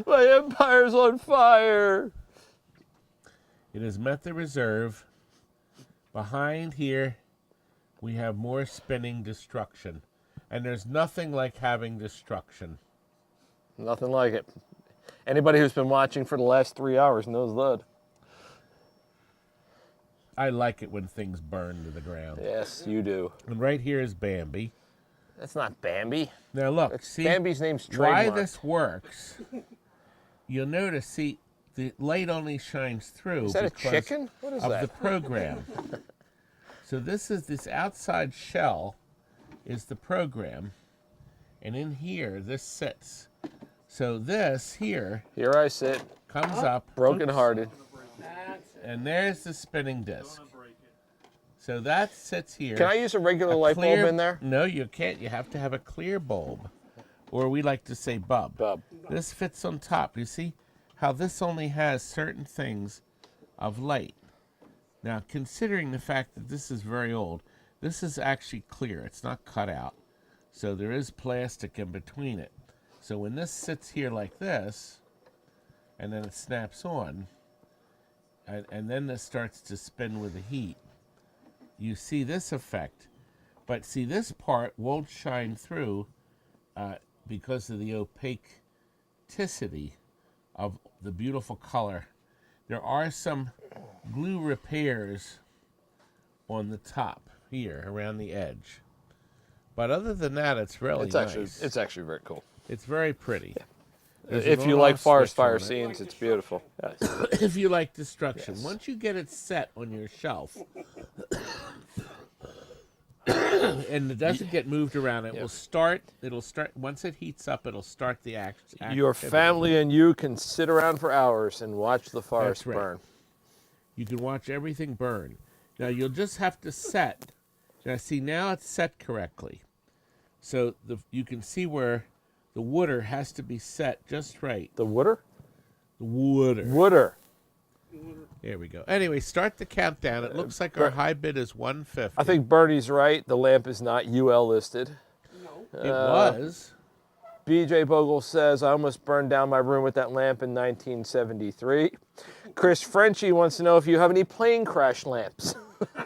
My empire's on fire. It has met the reserve. Behind here, we have more spinning destruction. And there's nothing like having destruction. Nothing like it. Anybody who's been watching for the last 3 hours knows that. I like it when things burn to the ground. Yes, you do. And right here is Bambi. That's not Bambi. Now look, see Bambi's name's why trademark. this works. You'll notice, see, the light only shines through Is that a because chicken? What is of that? the program. So this outside shell is the program, and in here this sits. So this here Here I sit, comes up, broken-hearted. and there's the spinning disc. So that sits here. Can I use a regular light bulb in there? No, you can't. You have to have a clear bulb, or we like to say bulb. Bub. This fits on top. You see how this only has certain things of light. Now, considering the fact that this is very old, this is actually clear. It's not cut out. So there is plastic in between it. So when this sits here like this, and then it snaps on, and then this starts to spin with the heat, you see this effect. But see, this part won't shine through because of the opacity of the beautiful color. There are some glue repairs on the top here around the edge. But other than that, it's really nice. It's actually very cool. It's very pretty. There's If an you like on-off forest switch on fire it. scenes, it's beautiful. Yes. If you like destruction. Yes. Once you get it set on your shelf, and it doesn't get moved around. It will start. It'll start once it heats up. It'll start the action. Your family and you can sit around for hours and watch the forest right. burn. You can watch everything burn. Now you'll just have to set. Now see, now it's set correctly. So you can see where the water has to be set just right. The water? The water. Water. There we go. Anyway, start the countdown. It looks like our high bid is 150. I think Bernie's right. The lamp is not UL listed. It was. BJ Bogle says, I almost burned down my room with that lamp in 1973. Chris Frenchie wants to know if you have any plane crash lamps.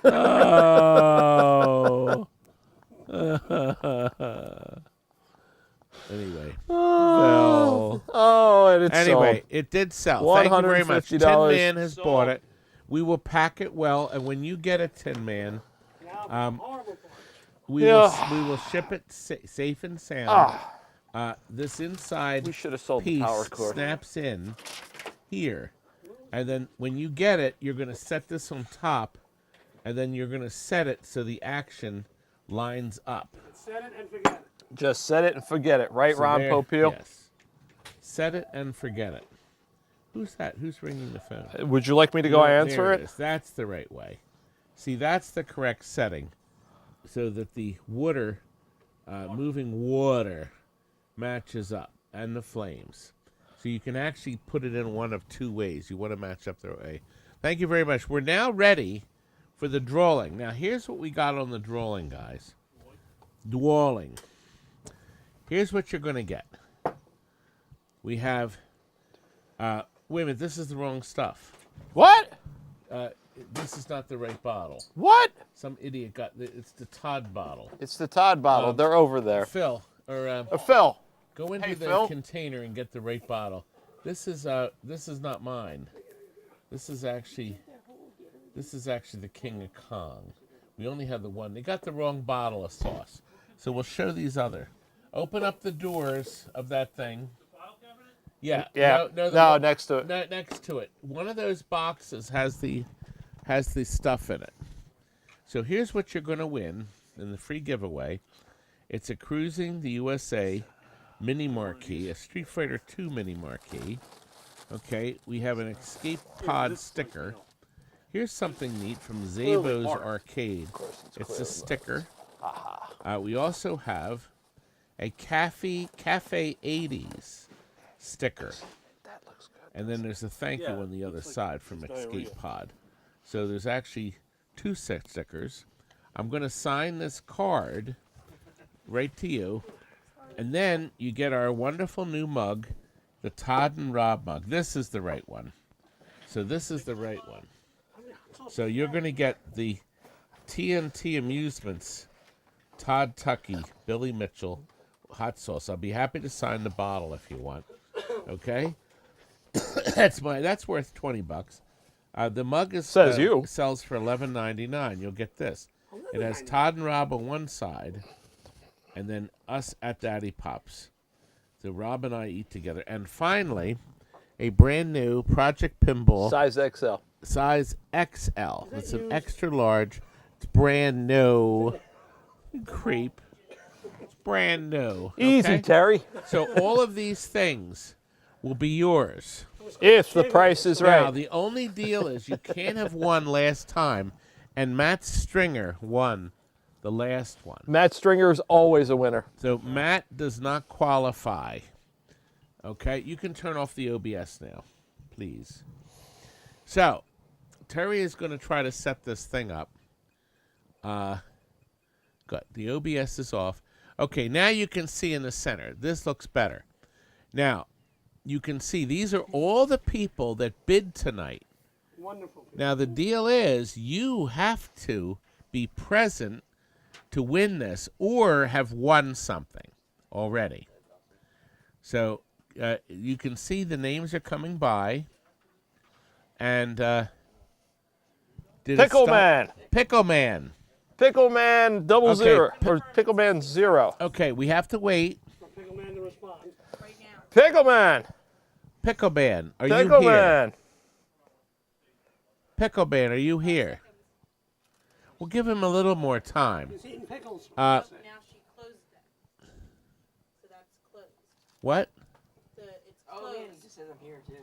Oh. Anyway. And it's anyway, sold. it did sell. Thank you very much. Tin $150 Man has bought it. We will pack it well, and when you get a Tin Man, we will ship it safe and sound. This inside We should have sold the piece power cord. snaps in here, and then when you get it, you're going to set this on top, and then you're going to set it so the action lines up. Set it and forget it. Just set it and forget it, right, So Ron there- Popeil? Yes. Set it and forget it. Who's that? Who's ringing the phone? Would you like me to go answer There it? is. That's the right way. See, that's the correct setting, so that the water, moving water, matches up, and the flames. So you can actually put it in one of two ways. You want to match up the way. Thank you very much. We're now ready for the drawing. Now, here's what we got on the drawing, guys. Drawing. Here's what you're going to get. We have, wait a minute, this is the wrong stuff. What? This is not the right bottle. What? Some idiot got, it's the Todd bottle. It's the Todd bottle. They're over there. Phil, or Phil. go into Hey, the Phil. container and get the right bottle. This is not mine. This is actually the King of Kong. We only have the one. They got the wrong bottle of sauce. So we'll show these other. Open up the doors of that thing. Yeah. Yeah. No, Next to it. next to it. One of those boxes has the stuff in it. So here's what you're going to win in the free giveaway. It's a Cruising the USA mini marquee, a Street Fighter 2 mini marquee. Okay, we have an Escape Pod sticker. Here's something neat from Zabo's Arcade. It's a sticker. We also have a Cafe 80s sticker. That looks good. And then there's a thank you on the other side from Escape Pod. So there's actually two stickers. I'm going to sign this card right to you. And then you get our wonderful new mug, the Todd and Rob mug. This is the right one. So this is the right one. So you're going to get the TNT Amusements, Todd Tucky, Billy Mitchell, hot sauce. I'll be happy to sign the bottle if you want. Okay? That's worth $20. The mug sells for $11.99. You'll get this. It has Todd and Rob on one side, and then us at Daddy Pops. So Rob and I eat together. And finally, a brand new Project Pinball Size XL. size XL. It's an extra large. It's brand new. Creep. It's brand new. Easy, okay? Terry. So all of these things will be yours. If the price is Now, right. the only deal is you can't have won last time, and Matt Stringer won the last one. Matt Stringer is always a winner. So Matt does not qualify. Okay, you can turn off the OBS now, please. So, Terry is going to try to set this thing up. Good. The OBS is off. Okay, now you can see in the center. This looks better. Now, you can see these are all the people that bid tonight. Wonderful. Now, the deal is you have to be present to win this or have won something already. So, you can see the names are coming by. And, Pickle Man. Pickle Man. Pickle Man 00. Okay. Or Pickle Man 0. Okay, we have to wait. For Pickle Man to respond. Right now. Pickle Man. Pickle Man, are you Pickle here? Man. Pickle Man, are you here? We'll give him a little more time. He's eating pickles. Now she closed it. So that's closed. What? It's Oh, closed. man, he just says I'm here, too.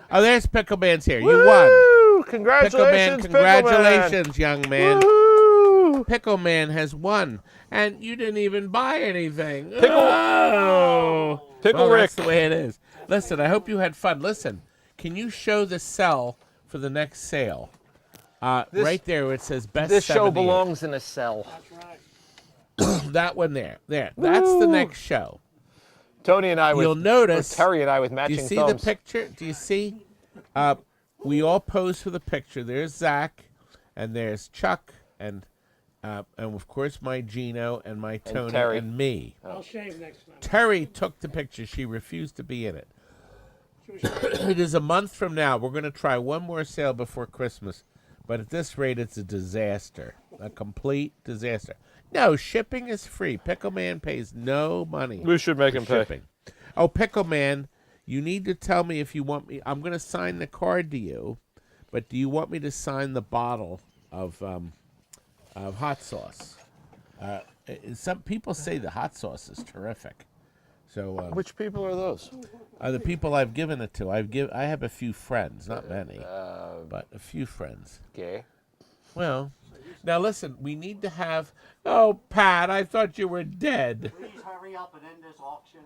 Oh, there's Pickleman's here. You won. Woo! Pickleman, Congratulations, congratulations, young man. Woo! Pickleman has won, and you didn't even buy anything. Pickle- Oh. Pickle Well, Rick. that's the way it is. Listen, I hope you had fun. Listen, can you show the cell for the next sale? Right there where it says best This show 78. belongs in a cell. That's right. That one there. There. That's the Woo. next show. Tony and I with You'll notice. or Terry and I with Do matching you see thumbs. the picture? Do you see? We all pose for the picture. There's Zach, and there's Chuck, and of course my Gino, and my Tony, Terry. and me. I'll shave next time. Terry took the picture. She refused to be in it. Should we shave? It is a month from now. We're going to try one more sale before Christmas, but at this rate, it's a disaster, a complete disaster. No, shipping is free. Pickleman pays no money. We should make for him pay. shipping. Oh, Pickleman, you need to tell me if you want me. I'm going to sign the card to you, but do you want me to sign the bottle of hot sauce? Some people say the hot sauce is terrific. So Which people are those? the people I've given it to, I have a few friends, not many, but a few friends. Gay. Well, now listen, we need to have. Oh, Pat, I thought you were dead. Please hurry up and end this auction.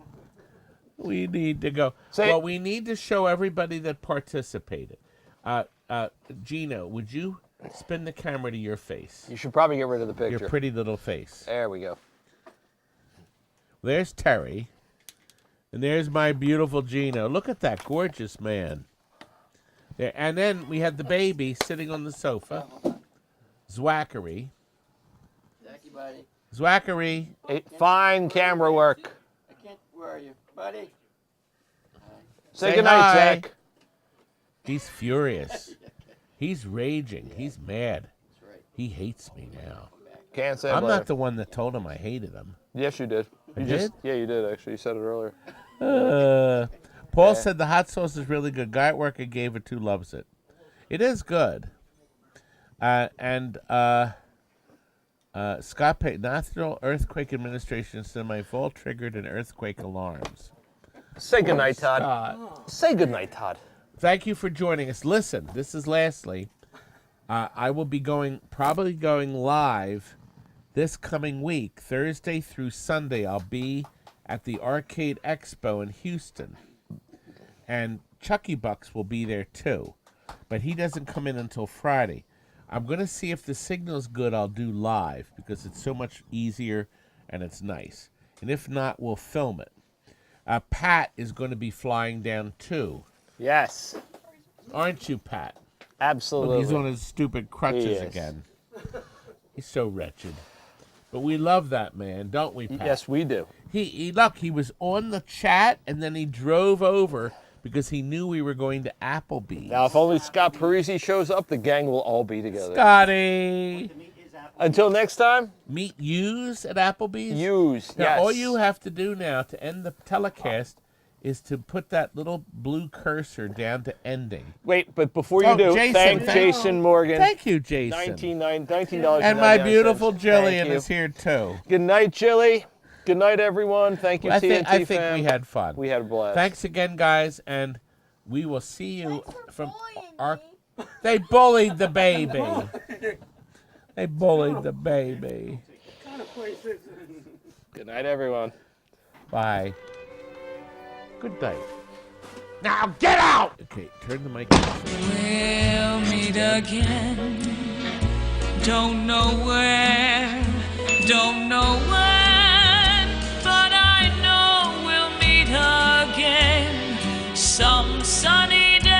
We need to go. Say- Well, we need to show everybody that participated. Gino, would you spin the camera to your face? You should probably get rid of the picture. Your pretty little face. There we go. There's Terry. And there's my beautiful Gino. Look at that gorgeous man. There, and then we had the baby sitting on the sofa. Zwackery. Jackie, buddy. Zwackery. Hey, fine camera work. I can't. Where are you? Buddy? Say Say goodnight, hi. Zach. He's furious. He's raging. He's mad. That's right. He hates me now. Can't say I'm later. not the one that told him I hated him. Yes, you did. I You did? Yeah, you did, actually. You said it earlier. Paul said the hot sauce is really good. Guy at work I gave it to loves it. It is good. Scott Payton, National Earthquake Administration semi-fault triggered an earthquake alarms. Say goodnight, Todd. Say goodnight, Todd. Thank you for joining us. Listen, this is lastly. I will be probably going live this coming week, Thursday through Sunday. I'll be at the Arcade Expo in Houston. And Chucky Bucks will be there too. But he doesn't come in until Friday. I'm going to see if the signal's good. I'll do live because it's so much easier and it's nice. And if not, we'll film it. Pat is going to be flying down too. Yes, Aren't you, Pat? absolutely. Look, he's on his stupid crutches He is. again. He's so wretched. But we love that man, don't we, Pat? Yes, we do. He was on the chat and then he drove over because he knew we were going to Applebee's. Now, if only Scott Parisi shows up, the gang will all be together. Scotty! Until next time, Meet yous at Applebee's? use. Now, Yes. all you have to do now to end the telecast is to put that little blue cursor down to ending. Wait, but before you Oh, do, Jason, thank thank- Jason Morgan. Thank you, Jason. $19. And my beautiful Thank Jillian you. is here, too. Good night, Jilly. Good night, everyone. Thank you, I TNT think fam. we had fun. We had a blast. Thanks again, guys, and we will see you Thanks for from bullying our. me. They bullied the baby. They bullied the baby. Kind of places. Good night, everyone. Bye. Good night. Now get out! Okay, turn the mic off. We'll meet again. Don't know where, don't know when, but I know we'll meet again some sunny day.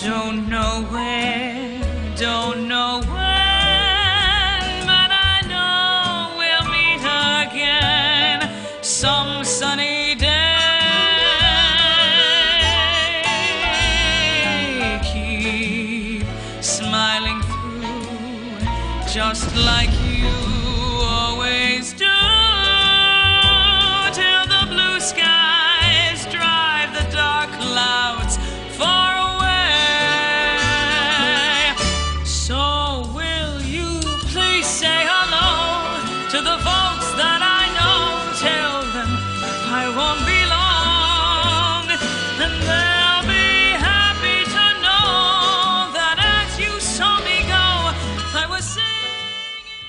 Don't know where, don't know when, but I know we'll meet again some sunny day. Keep smiling through, just like you